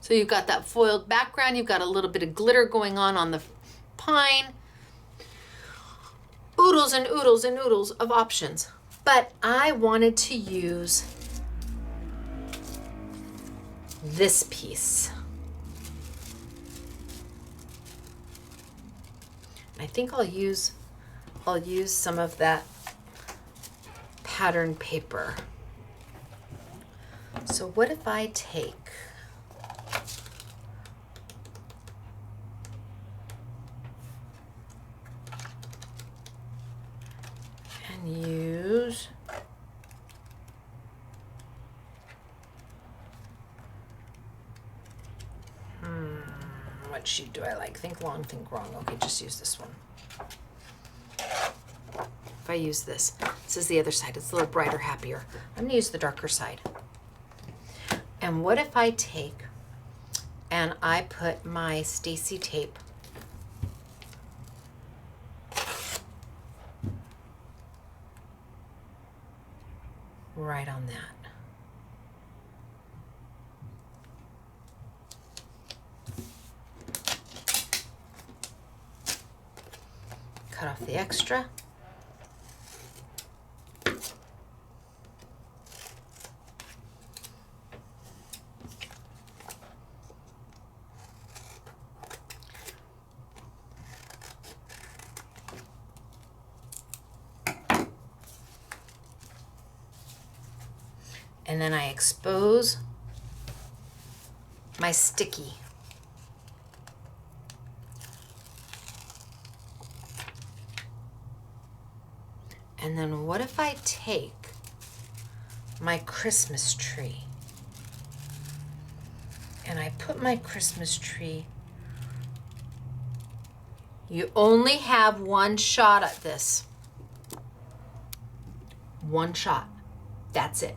So you've got that foiled background, you've got a little bit of glitter going on the pine. Oodles and oodles and oodles of options. But I wanted to use this piece. I think I'll use some of that pattern paper. So what if I take and use what sheet do I like? Think long, think wrong. Okay, just use this one. If I use this is the other side. It's a little brighter, happier. I'm gonna use the darker side. And what if I take and I put my Stacy tape right on that. Cut off the extra. And then I expose my sticky. And then what if I take my Christmas tree and I put my Christmas tree. You only have one shot at this. One shot. That's it.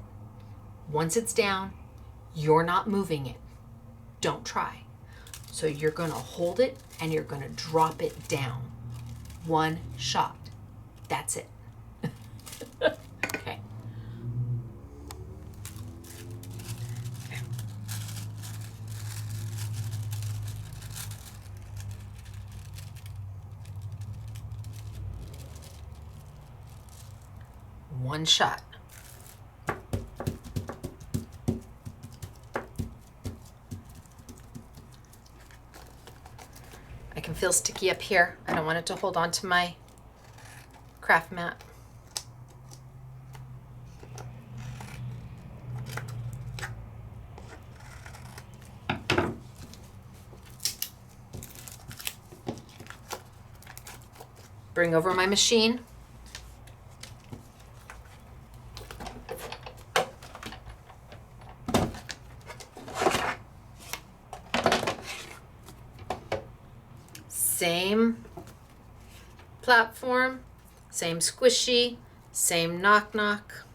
Once it's down, you're not moving it. Don't try. So you're going to hold it and you're going to drop it down. One shot. That's it. Okay. One shot. I can feel sticky up here. I don't want it to hold on to my craft mat. Bring over my machine. Same platform, same squishy, same knock knock.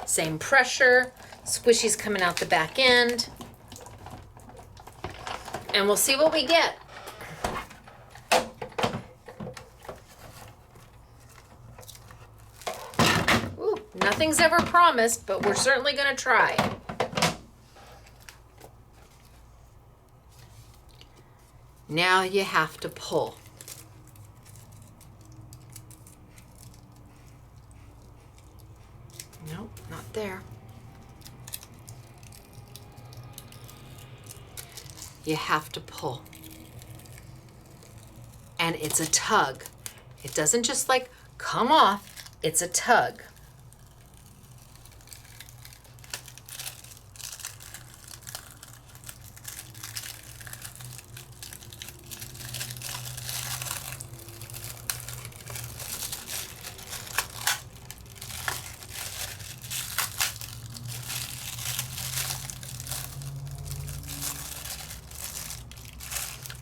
Same pressure, squishy's coming out the back end. And we'll see what we get. Ooh, nothing's ever promised, but we're certainly gonna try. Now you have to pull. Nope, not there. You have to pull. And it's a tug. It doesn't just like come off, it's a tug.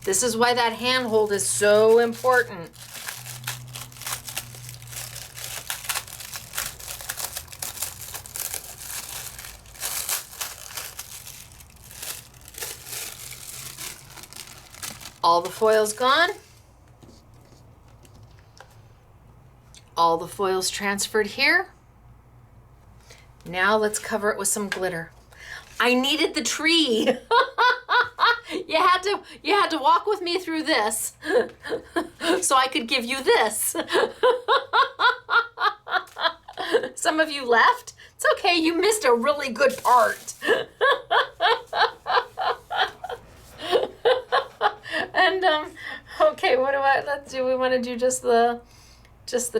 This is why that handhold is so important. All the foil's gone. All the foil's transferred here. Now let's cover it with some glitter. I needed the tree. You had to walk with me through this so I could give you this. Some of you left. It's okay, you missed a really good part. And okay, let's do we want to do just the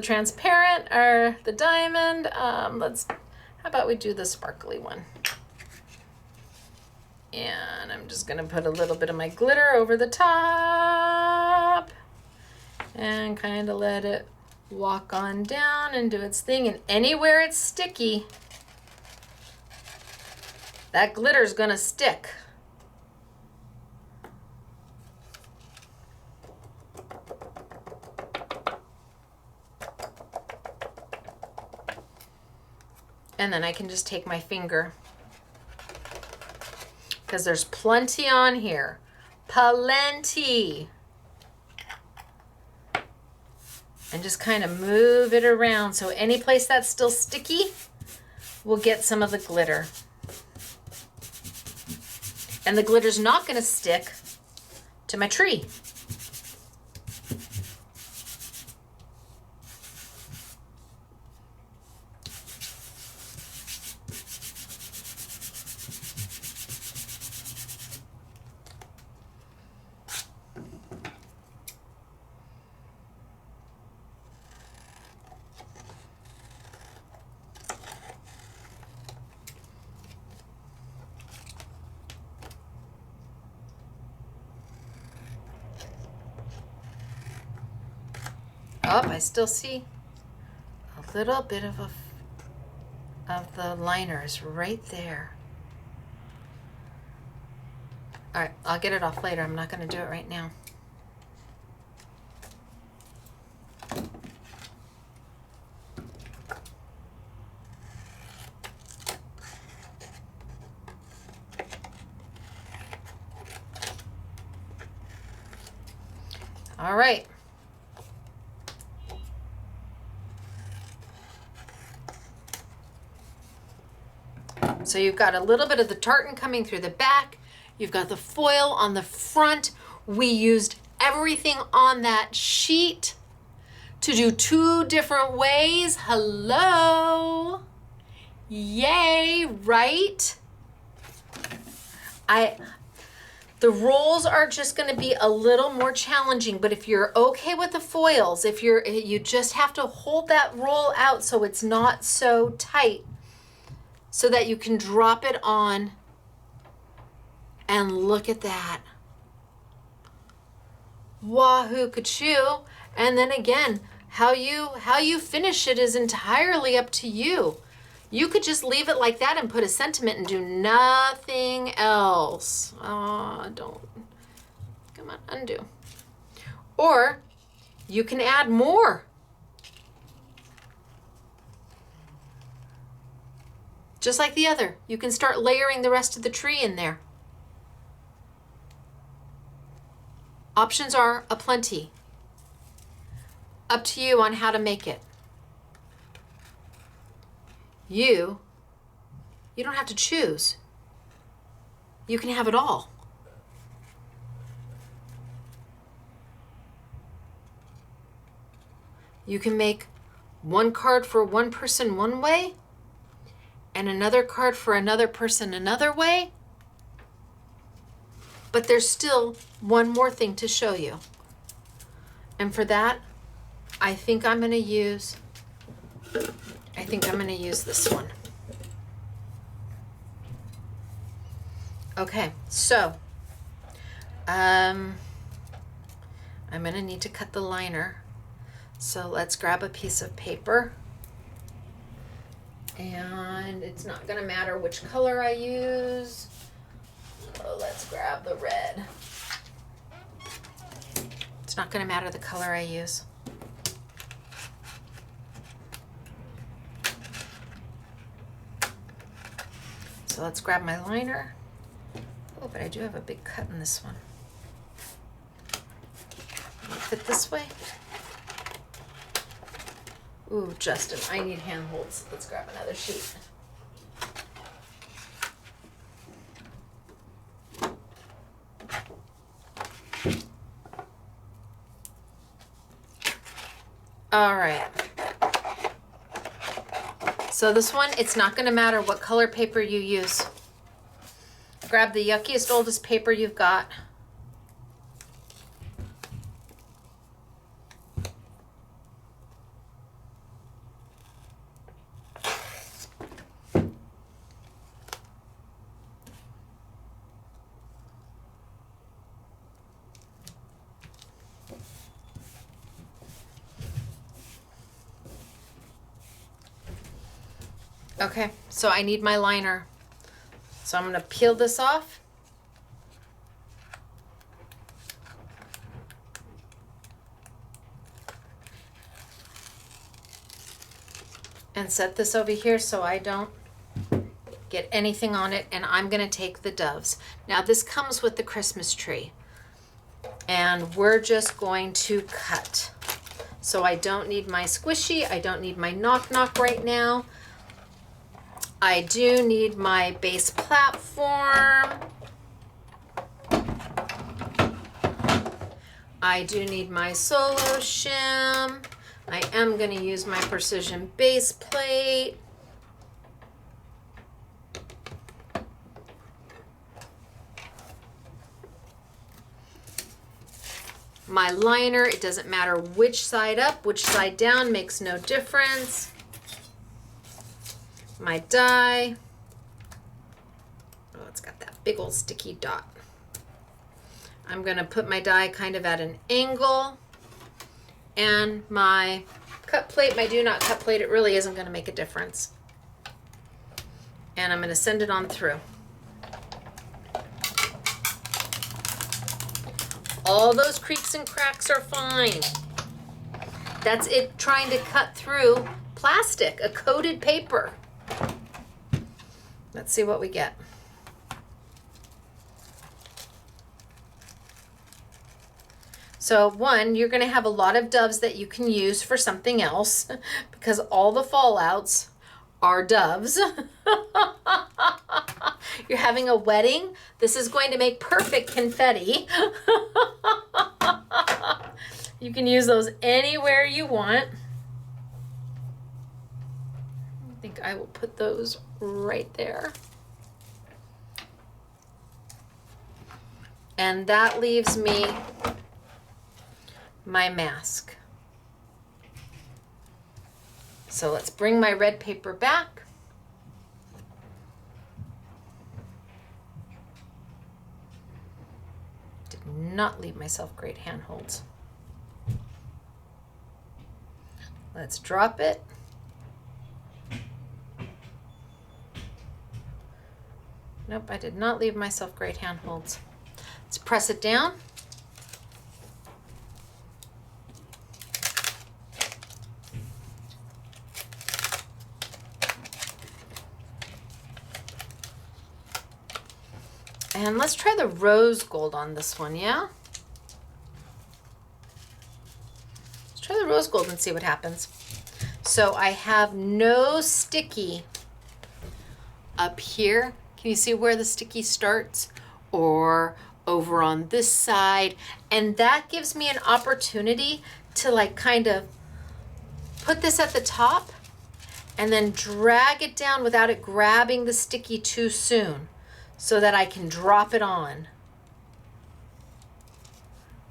transparent or the diamond? How about we do the sparkly one? And I'm just gonna put a little bit of my glitter over the top and kind of let it walk on down and do its thing. And anywhere it's sticky, that glitter's gonna stick. And then I can just take my finger, because there's plenty on here. Plenty. And just kind of move it around. So any place that's still sticky, we'll get some of the glitter. And the glitter's not gonna stick to my tree. Oh, I still see a little bit of the liners right there. All right, I'll get it off later. I'm not going to do it right now. All right. So you've got a little bit of the tartan coming through the back. You've got the foil on the front. We used everything on that sheet to do 2 different ways. Hello. Yay, right? The rolls are just going to be a little more challenging, but if you're okay with the foils, if you just have to hold that roll out so it's not so tight, so that you can drop it on, and look at that. Wahoo kachoo. And then again, how you finish it is entirely up to you. You could just leave it like that and put a sentiment and do nothing else. Don't. Come on, undo. Or you can add more. Just like the other. You can start layering the rest of the tree in there. Options are aplenty. Up to you on how to make it. You don't have to choose. You can have it all. You can make one card for one person one way and another card for another person another way. But there's still one more thing to show you. And for that, I think I'm going to use this one. Okay, so I'm going to need to cut the liner. So let's grab a piece of paper. And it's not going to matter which color I use. So let's grab the red. It's not going to matter the color I use. So let's grab my liner. Oh, but I do have a big cut in this one. Will it fit this way? Ooh, Justin, I need handholds. Let's grab another sheet. All right. So this one, it's not going to matter what color paper you use. Grab the yuckiest, oldest paper you've got. Okay, so I need my liner. So I'm going to peel this off. And set this over here so I don't get anything on it. And I'm going to take the doves. Now this comes with the Christmas tree. And we're just going to cut. So I don't need my squishy. I don't need my knock knock right now. I do need my base platform. I do need my solo shim. I am going to use my precision base plate. My liner, it doesn't matter which side up, which side down, makes no difference. My die. Oh, it's got that big old sticky dot. I'm going to put my die kind of at an angle. And my cut plate, my do not cut plate, it really isn't going to make a difference. And I'm going to send it on through. All those creaks and cracks are fine. That's it trying to cut through plastic, a coated paper. Let's see what we get. So one, you're going to have a lot of doves that you can use for something else because all the fallouts are doves. You're having a wedding. This is going to make perfect confetti. You can use those anywhere you want. I think I will put those right there. And that leaves me my mask. So let's bring my red paper back. Did not leave myself great handholds. Let's drop it. Nope, I did not leave myself great handholds. Let's press it down. And let's try the rose gold on this one, yeah? Let's try the rose gold and see what happens. So I have no sticky up here. Can you see where the sticky starts? Or over on this side. And that gives me an opportunity to like kind of put this at the top and then drag it down without it grabbing the sticky too soon so that I can drop it on.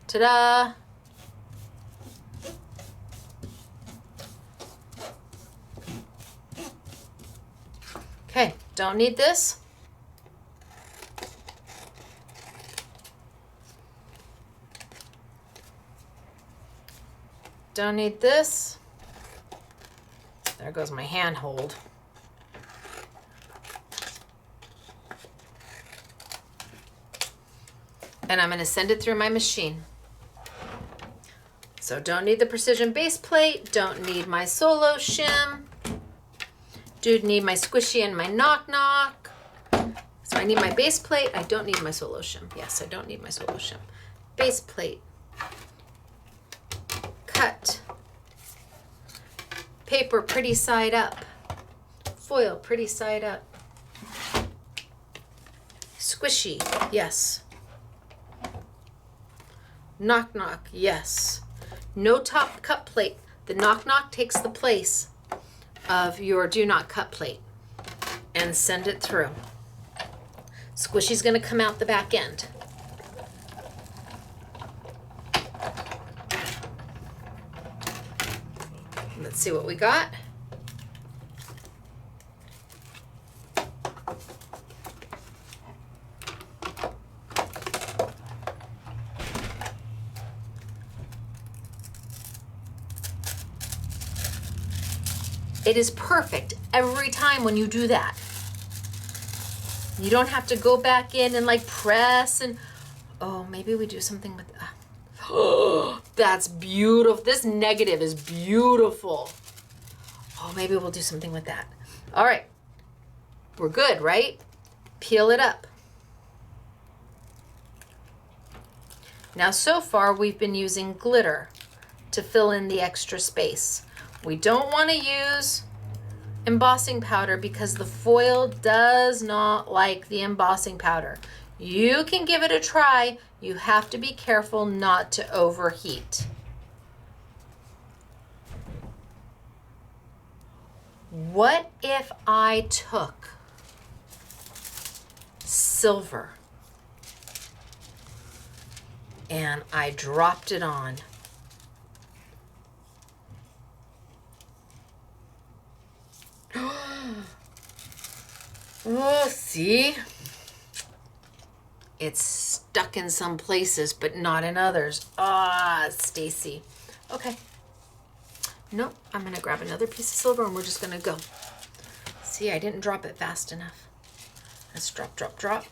Ta-da! Okay, don't need this. Don't need this. There goes my handhold. And I'm going to send it through my machine. So don't need the precision base plate, don't need my solo shim. Do need my squishy and my knock knock. So I need my base plate, I don't need my solo shim. Yes, I don't need my solo shim. Base plate. Cut. Paper pretty side up. Foil pretty side up. Squishy, yes. Knock knock, yes. No top cut plate. The knock knock takes the place of your do not cut plate. And send it through. Squishy's gonna come out the back end. Let's see what we got. It is perfect every time when you do that. You don't have to go back in and like press and, oh, maybe we do something with, oh, that's beautiful. This negative is beautiful. Oh, maybe we'll do something with that. All right, we're good, right? Peel it up. Now, so far we've been using glitter to fill in the extra space. We don't want to use embossing powder because the foil does not like the embossing powder. You can give it a try. You have to be careful not to overheat. What if I took silver and I dropped it on? Oh, see? It's stuck in some places, but not in others. Ah, Stacy. Okay. Nope, I'm gonna grab another piece of silver and we're just gonna go. See, I didn't drop it fast enough. Let's drop, drop, drop.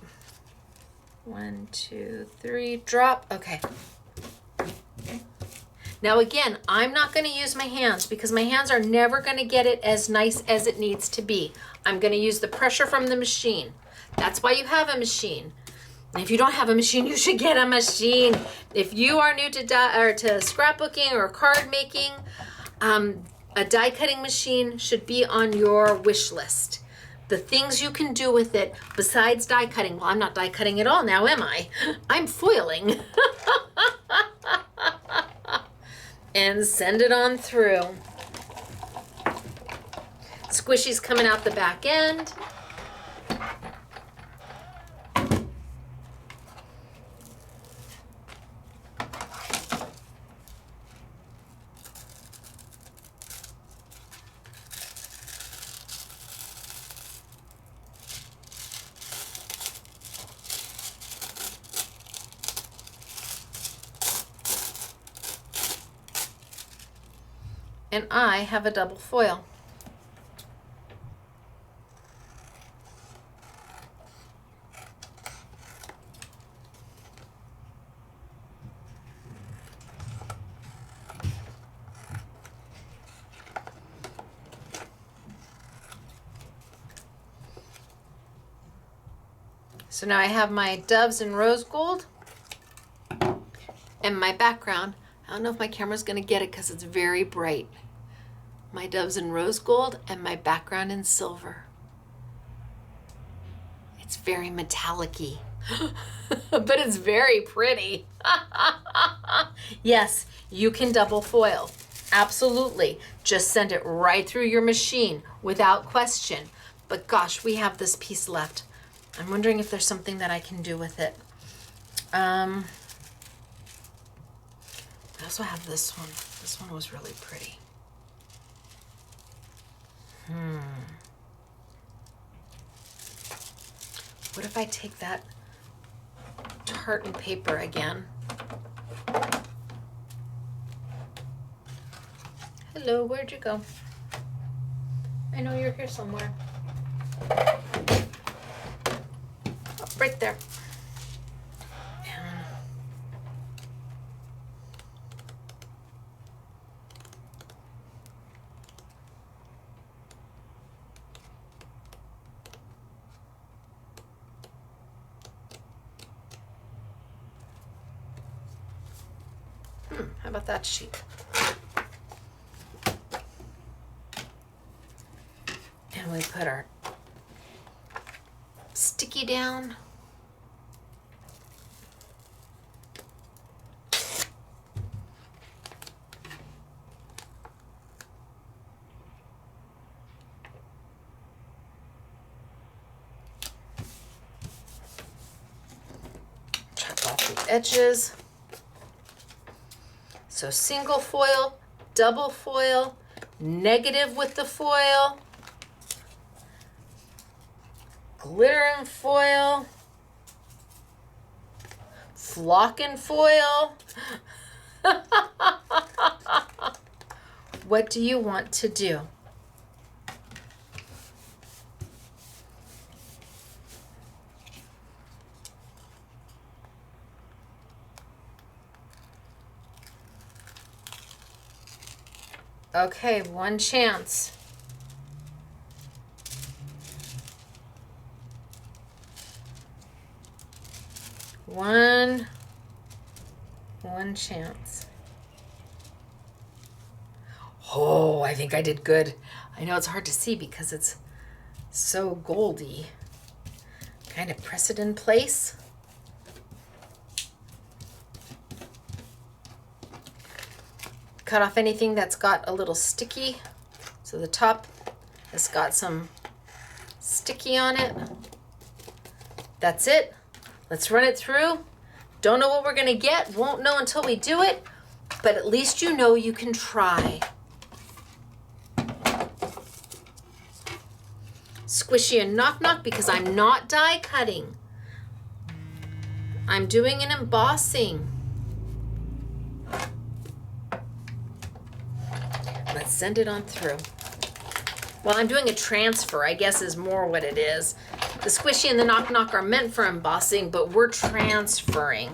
1, 2, 3, drop. Okay. Now again, I'm not going to use my hands because my hands are never going to get it as nice as it needs to be. I'm going to use the pressure from the machine. That's why you have a machine. And if you don't have a machine, you should get a machine. If you are new to scrapbooking or card making, a die cutting machine should be on your wish list. The things you can do with it besides die cutting. Well, I'm not die cutting at all now, am I? I'm foiling. And send it on through. Squishy's coming out the back end. And I have a double foil. So now I have my doves in rose gold and my background. I don't know if my camera's gonna get it because it's very bright. My doves in rose gold and my background in silver. It's very metallic-y, but it's very pretty. Yes, you can double foil. Absolutely. Just send it right through your machine without question. But gosh, we have this piece left. I'm wondering if there's something that I can do with it. I also have this one. This one was really pretty. What if I take that tartan paper again? Hello, where'd you go? I know you're here somewhere. Oh, right there. How about that sheet? And we put our sticky down. Chop off the edges. So single foil, double foil, negative with the foil, glittering foil, flocking foil. What do you want to do? Okay, one chance. One chance. Oh, I think I did good. I know it's hard to see because it's so goldy. Kind of press it in place. Cut off anything that's got a little sticky. So the top has got some sticky on it. That's it. Let's run it through. Don't know what we're gonna get. Won't know until we do it, but at least you know you can try. Squishy and knock knock because I'm not die cutting. I'm doing an embossing. Let's send it on through. Well, I'm doing a transfer, I guess is more what it is. The squishy and the knock knock are meant for embossing, but we're transferring.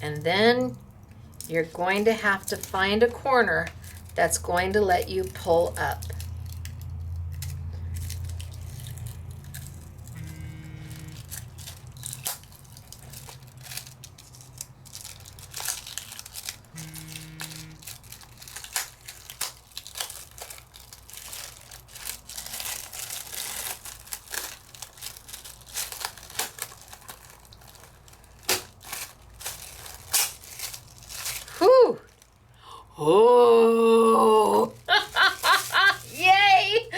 And then you're going to have to find a corner that's going to let you pull up. Whew. Oh, yay.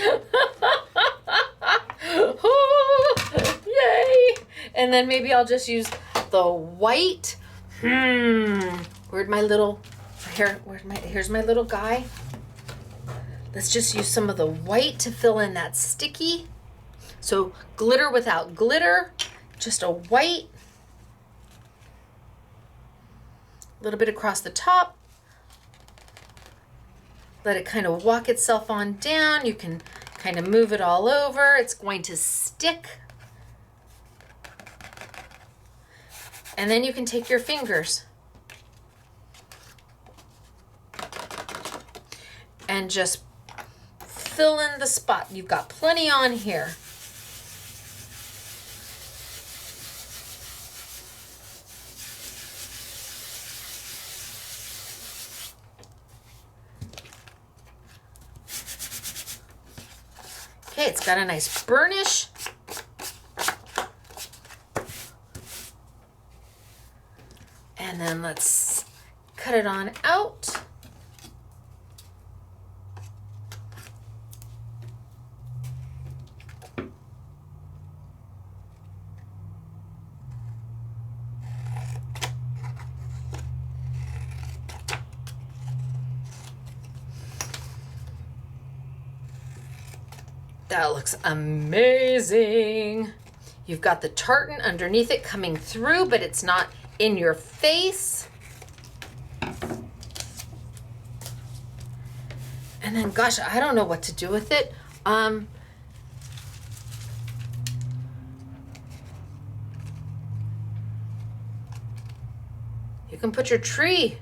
Oh, yay. And then maybe I'll just use the white. Where'd my little, here's my little guy. Let's just use some of the white to fill in that sticky. So glitter without glitter, just a white. A little bit across the top. Let it kind of walk itself on down. You can kind of move it all over. It's going to stick. And then you can take your fingers and just fill in the spot. You've got plenty on here. Okay, it's got a nice burnish. And then let's cut it on out. That looks amazing. You've got the tartan underneath it coming through, but it's not in your face. And then, gosh, I don't know what to do with it. You can put your tree.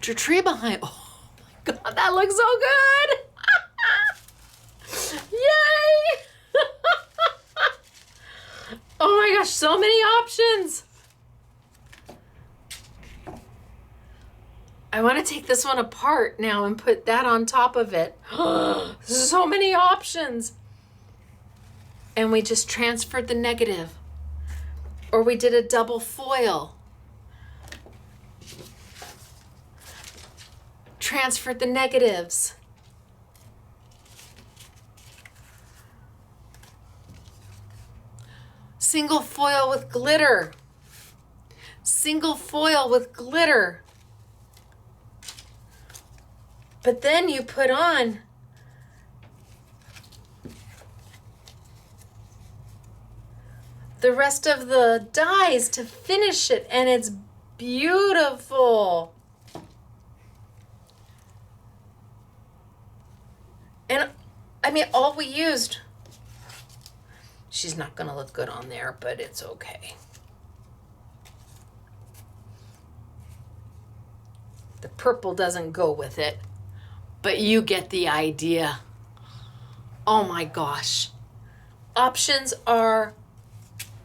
Your tree behind. Oh my God, that looks so good. Yay. Oh my gosh, so many options. I want to take this one apart now and put that on top of it. So many options. And we just transferred the negative. Or we did a double foil. Transferred the negatives. Single foil with glitter. Single foil with glitter. But then you put on the rest of the dies to finish it, and it's beautiful. And I mean, all we used, she's not gonna look good on there, but it's okay. The purple doesn't go with it, but you get the idea. Oh my gosh. Options are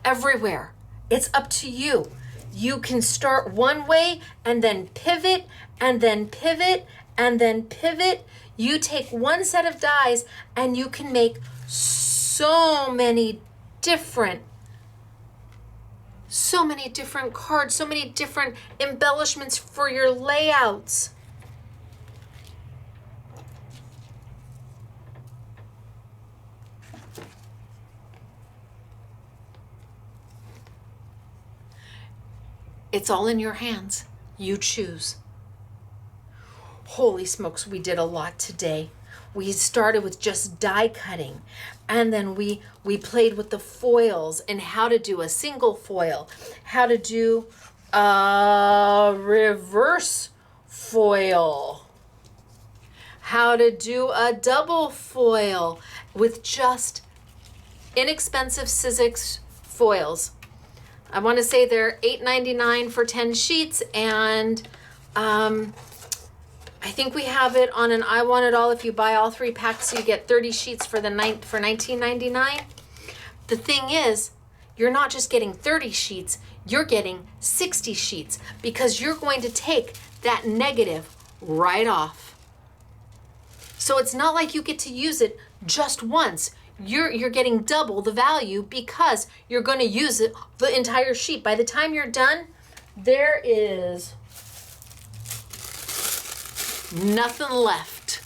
everywhere. It's up to you. You can start one way and then pivot and then pivot and then pivot. You take one set of dies and you can make so many different cards, so many different embellishments for your layouts. It's all in your hands. You choose. Holy smokes, we did a lot today. We started with just die cutting, and then we played with the foils and how to do a single foil, how to do a reverse foil, how to do a double foil with just inexpensive Sizzix foils. I want to say they're $8.99 for 10 sheets, and I think we have it on an I Want It All. If you buy all 3 packs, you get 30 sheets for $19.99. The thing is, you're not just getting 30 sheets, you're getting 60 sheets because you're going to take that negative right off. So it's not like you get to use it just once. You're getting double the value because you're going to use it the entire sheet. By the time you're done, there is nothing left.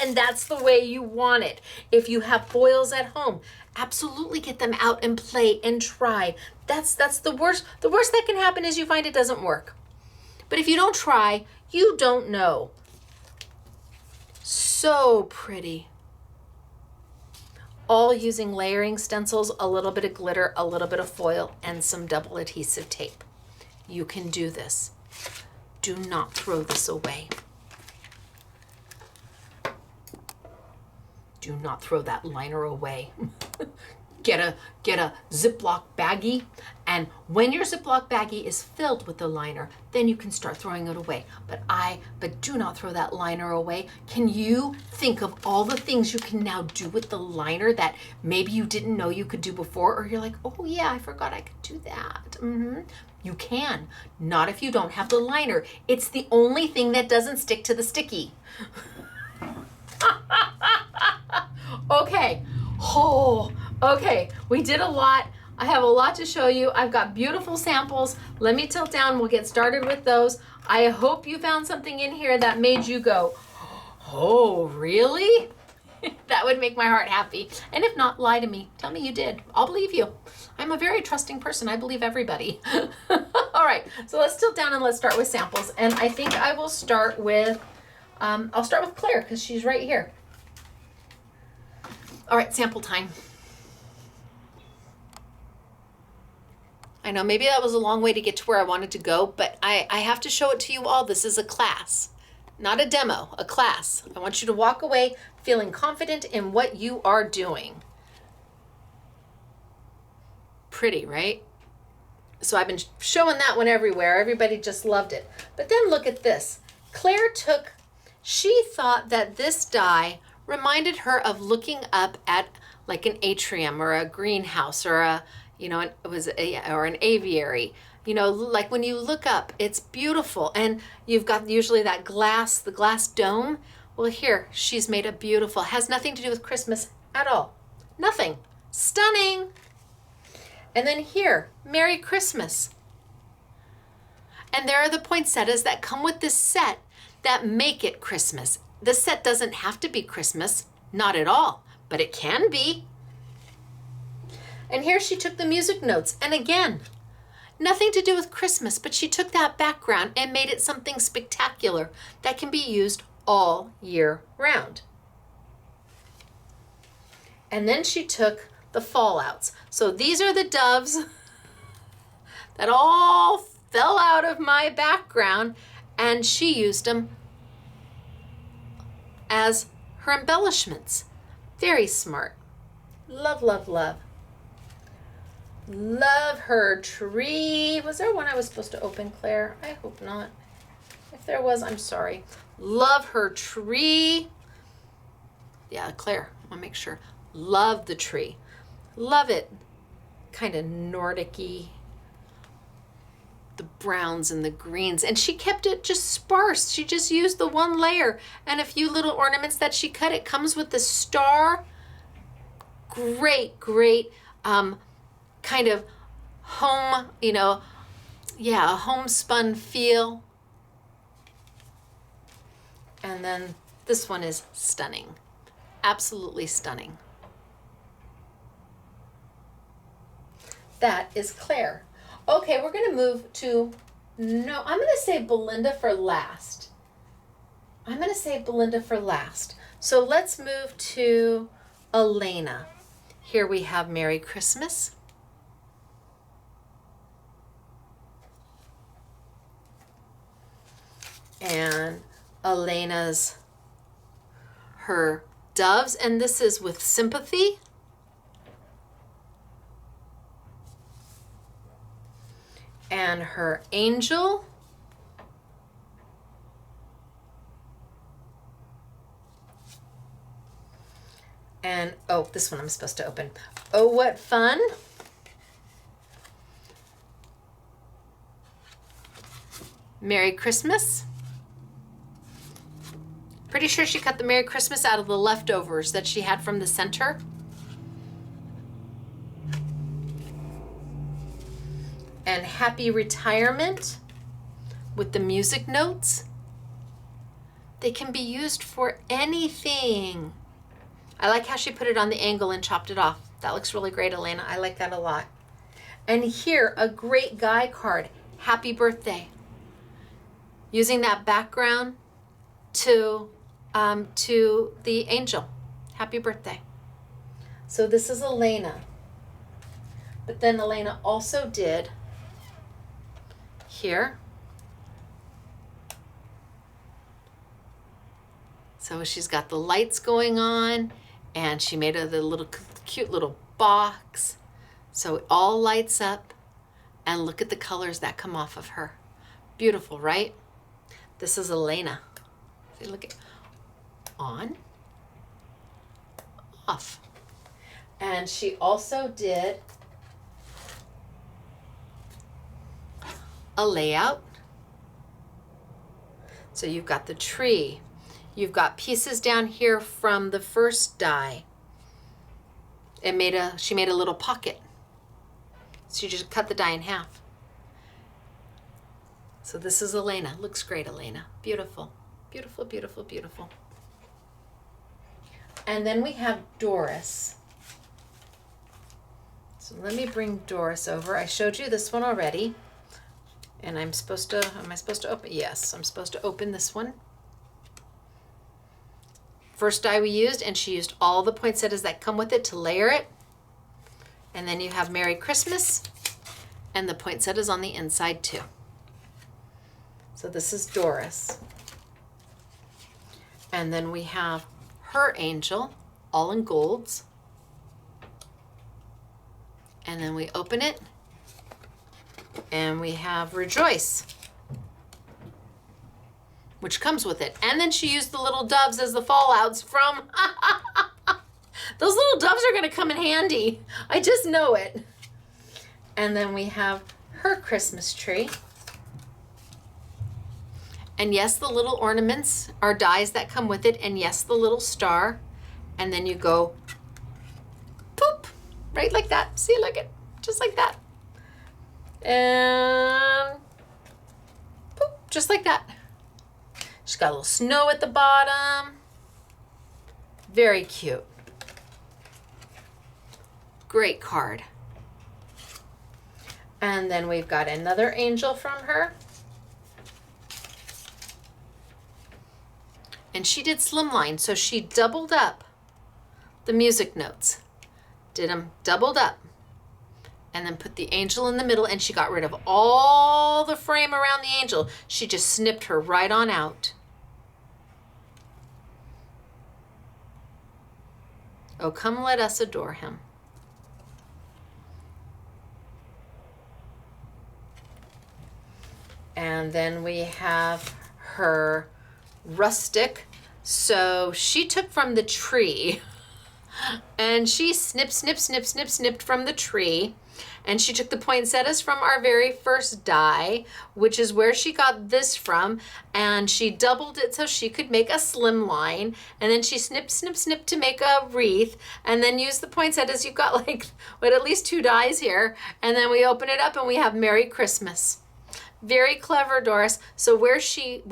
And that's the way you want it. If you have foils at home, absolutely get them out and play and try. That's the worst. The worst that can happen is you find it doesn't work. But if you don't try, you don't know. So pretty. All using layering stencils, a little bit of glitter, a little bit of foil, and some double adhesive tape. You can do this. Do not throw this away. Do not throw that liner away. Get a Ziploc baggie, and when your Ziploc baggie is filled with the liner, then you can start throwing it away. But do not throw that liner away. Can you think of all the things you can now do with the liner that maybe you didn't know you could do before, or you're like, oh yeah, I forgot I could do that. You can. Not if you don't have the liner. It's the only thing that doesn't stick to the sticky. Okay. Oh, okay. We did a lot. I have a lot to show you. I've got beautiful samples. Let me tilt down. We'll get started with those. I hope you found something in here that made you go, oh, really? That would make my heart happy. And if not, lie to me. Tell me you did. I'll believe you. I'm a very trusting person. I believe everybody. All right. So let's tilt down and let's start with samples. And I think I will start with, I'll start with Claire because she's right here. All right, sample time. I know maybe that was a long way to get to where I wanted to go, but I have to show it to you all. This is a class, not a demo, a class. I want you to walk away feeling confident in what you are doing. Pretty, right? So I've been showing that one everywhere. Everybody just loved it. But then look at this. Claire she thought that this die reminded her of looking up at like an atrium or a greenhouse or an aviary. You know, like when you look up, it's beautiful, and you've got usually that the glass dome. Well, here she's made a beautiful, has nothing to do with Christmas at all. Nothing. Stunning. And then here, Merry Christmas. And there are the poinsettias that come with this set that make it Christmas. The set doesn't have to be Christmas, not at all, but it can be. And here she took the music notes, and again, nothing to do with Christmas, but she took that background and made it something spectacular that can be used all year round. And then she took the fallouts. So these are the doves that all fell out of my background, and she used them as her embellishments. Very smart. Love, love, love. Love her tree. Was there one I was supposed to open, Claire? I hope not. If there was, I'm sorry. Love her tree. Yeah, Claire, I want to make sure. Love the tree. Love it. Kind of Nordic-y. The browns and the greens, and she kept it just sparse. She just used the one layer and a few little ornaments that she cut. It comes with the star. Great kind of home, a homespun feel. And then this one is stunning. Absolutely stunning. That is Claire. Okay, we're going to move to, I'm going to save Belinda for last. So let's move to Elena. Here we have Merry Christmas. And Elena's her doves, and this is with sympathy. And her angel. And, oh, this one I'm supposed to open. Oh, what fun. Merry Christmas. Pretty sure she cut the Merry Christmas out of the leftovers that she had from the center. And Happy Retirement with the music notes. They can be used for anything. I like how she put it on the angle and chopped it off. That looks really great, Elena. I like that a lot. And here, a great guy card. Happy birthday. Using that background to the angel. Happy birthday. So this is Elena. But then Elena also did here. So she's got the lights going on, and she made the little cute little box. So it all lights up, and look at the colors that come off of her. Beautiful, right? This is Elena. See, look at on, off. And she also did a layout. So you've got the tree. You've got pieces down here from the first die. She made a little pocket. So you just cut the die in half. So this is Elena. Looks great, Elena. Beautiful, beautiful, beautiful, beautiful. And then we have Doris. So let me bring Doris over. I showed you this one already. And am I supposed to open? Yes, I'm supposed to open this one. First die we used, and she used all the poinsettias that come with it to layer it. And then you have Merry Christmas, and the poinsettias on the inside too. So this is Doris. And then we have her angel, all in golds. And then we open it, and we have Rejoice, which comes with it. And then she used the little doves as the fallouts from, those little doves are gonna come in handy. I just know it. And then we have her Christmas tree. And yes, the little ornaments are dies that come with it. And yes, the little star. And then you go poop, right like that. See, look at, just like that. And poop, just like that. She's got a little snow at the bottom. Very cute. Great card. And then we've got another angel from her. And she did slimline, so she doubled up the music notes. Did them doubled up. And then put the angel in the middle, and she got rid of all the frame around the angel. She just snipped her right on out. Oh, come let us adore him. And then we have her rustic. So she took from the tree and she snipped from the tree. And she took the poinsettias from our very first die, which is where she got this from, and she doubled it so she could make a slim line, and then she snipped to make a wreath, and then used the poinsettias. You've got like, what, at least 2 dies here, and then we open it up and we have Merry Christmas. Very clever, Doris. So where she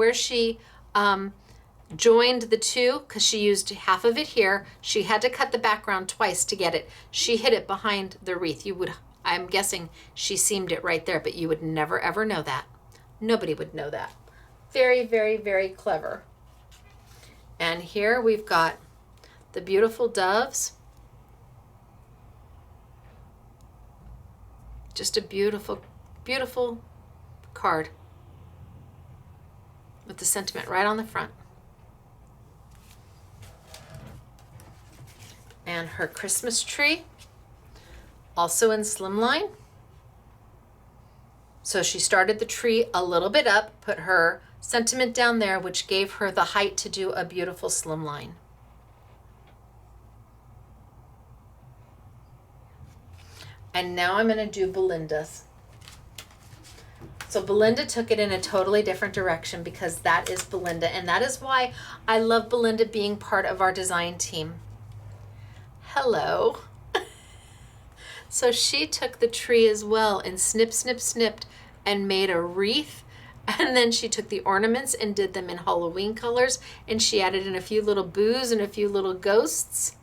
joined the two, because she used half of it here, she had to cut the background twice to get it. She hid it behind the wreath. I'm guessing she seamed it right there, but you would never ever know that. Nobody would know that. Very, very, very clever. And here we've got the beautiful doves. Just a beautiful, beautiful card with the sentiment right on the front. And her Christmas tree, also in slimline. So she started the tree a little bit up, put her sentiment down there, which gave her the height to do a beautiful slimline. And now I'm going to do Belinda's. So Belinda took it in a totally different direction because that is Belinda. And that is why I love Belinda being part of our design team. Hello. So she took the tree as well and snipped and made a wreath. And then she took the ornaments and did them in Halloween colors. And she added in a few little boos and a few little ghosts.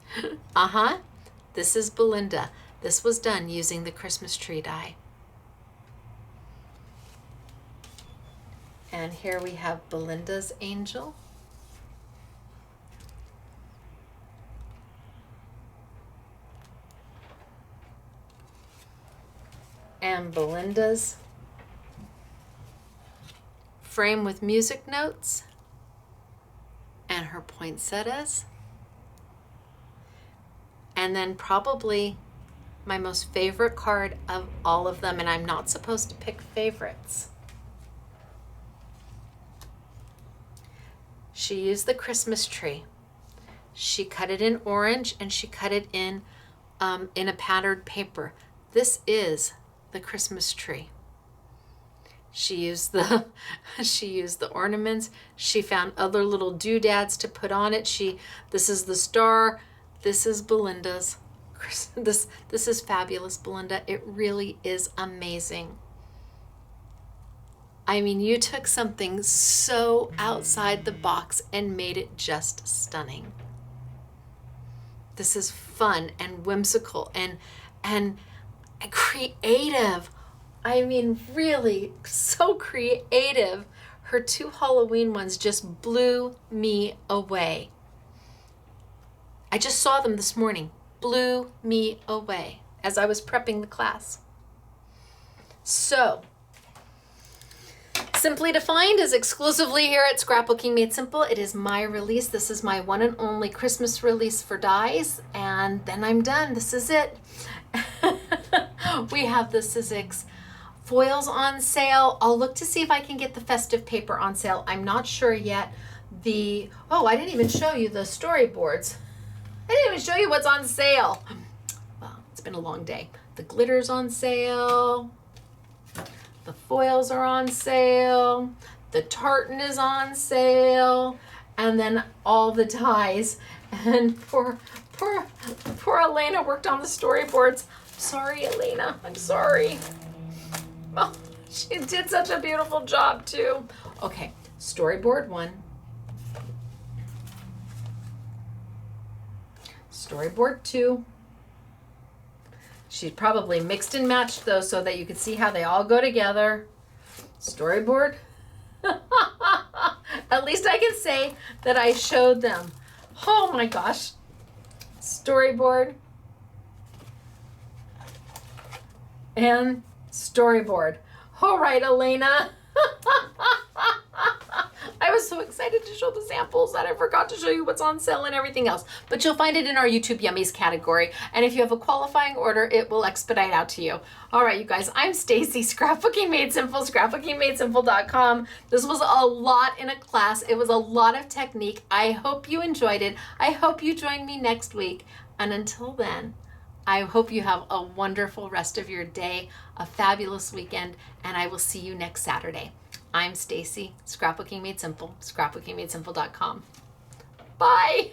This is Belinda. This was done using the Christmas tree die. And here we have Belinda's angel. And Belinda's frame with music notes and her poinsettias. And then probably my most favorite card of all of them, and I'm not supposed to pick favorites. She used the Christmas tree. She cut it in orange and she cut it in a patterned paper. This is the Christmas tree. She used the ornaments. She found other little doodads to put on it. This is the star. This is Belinda's. This is fabulous, Belinda. It really is amazing. I mean, you took something so outside the box and made it just stunning. This is fun and whimsical and creative. I mean, really so creative. Her two Halloween ones just blew me away. I just saw them this morning. Blew me away as I was prepping the class. So, Simply Defined is exclusively here at Scrapbooking Made Simple. It is my release. This is my one and only Christmas release for dies, and then I'm done. This is it. We have the Sizzix Foils on sale. I'll look to see if I can get the festive paper on sale. I'm not sure yet. I didn't even show you the storyboards. I didn't even show you what's on sale. Well, it's been a long day. The glitter's on sale. The foils are on sale. The tartan is on sale. And then all the dies. And poor Elena worked on the storyboards. I'm sorry, Elena. I'm sorry. Oh, she did such a beautiful job too. Okay, storyboard 1. Storyboard 2. She probably mixed and matched those so that you could see how they all go together. Storyboard. At least I can say that I showed them. Oh my gosh. Storyboard. And storyboard. All right, Elena. I was so excited to show the samples that I forgot to show you what's on sale and everything else. But you'll find it in our YouTube Yummies category. And if you have a qualifying order, it will expedite out to you. All right, you guys, I'm Stacy, Scrapbooking Made Simple, scrapbookingmadesimple.com. This was a lot in a class. It was a lot of technique. I hope you enjoyed it. I hope you join me next week. And until then, I hope you have a wonderful rest of your day, a fabulous weekend, and I will see you next Saturday. I'm Stacy, Scrapbooking Made Simple, scrapbookingmadesimple.com. Bye.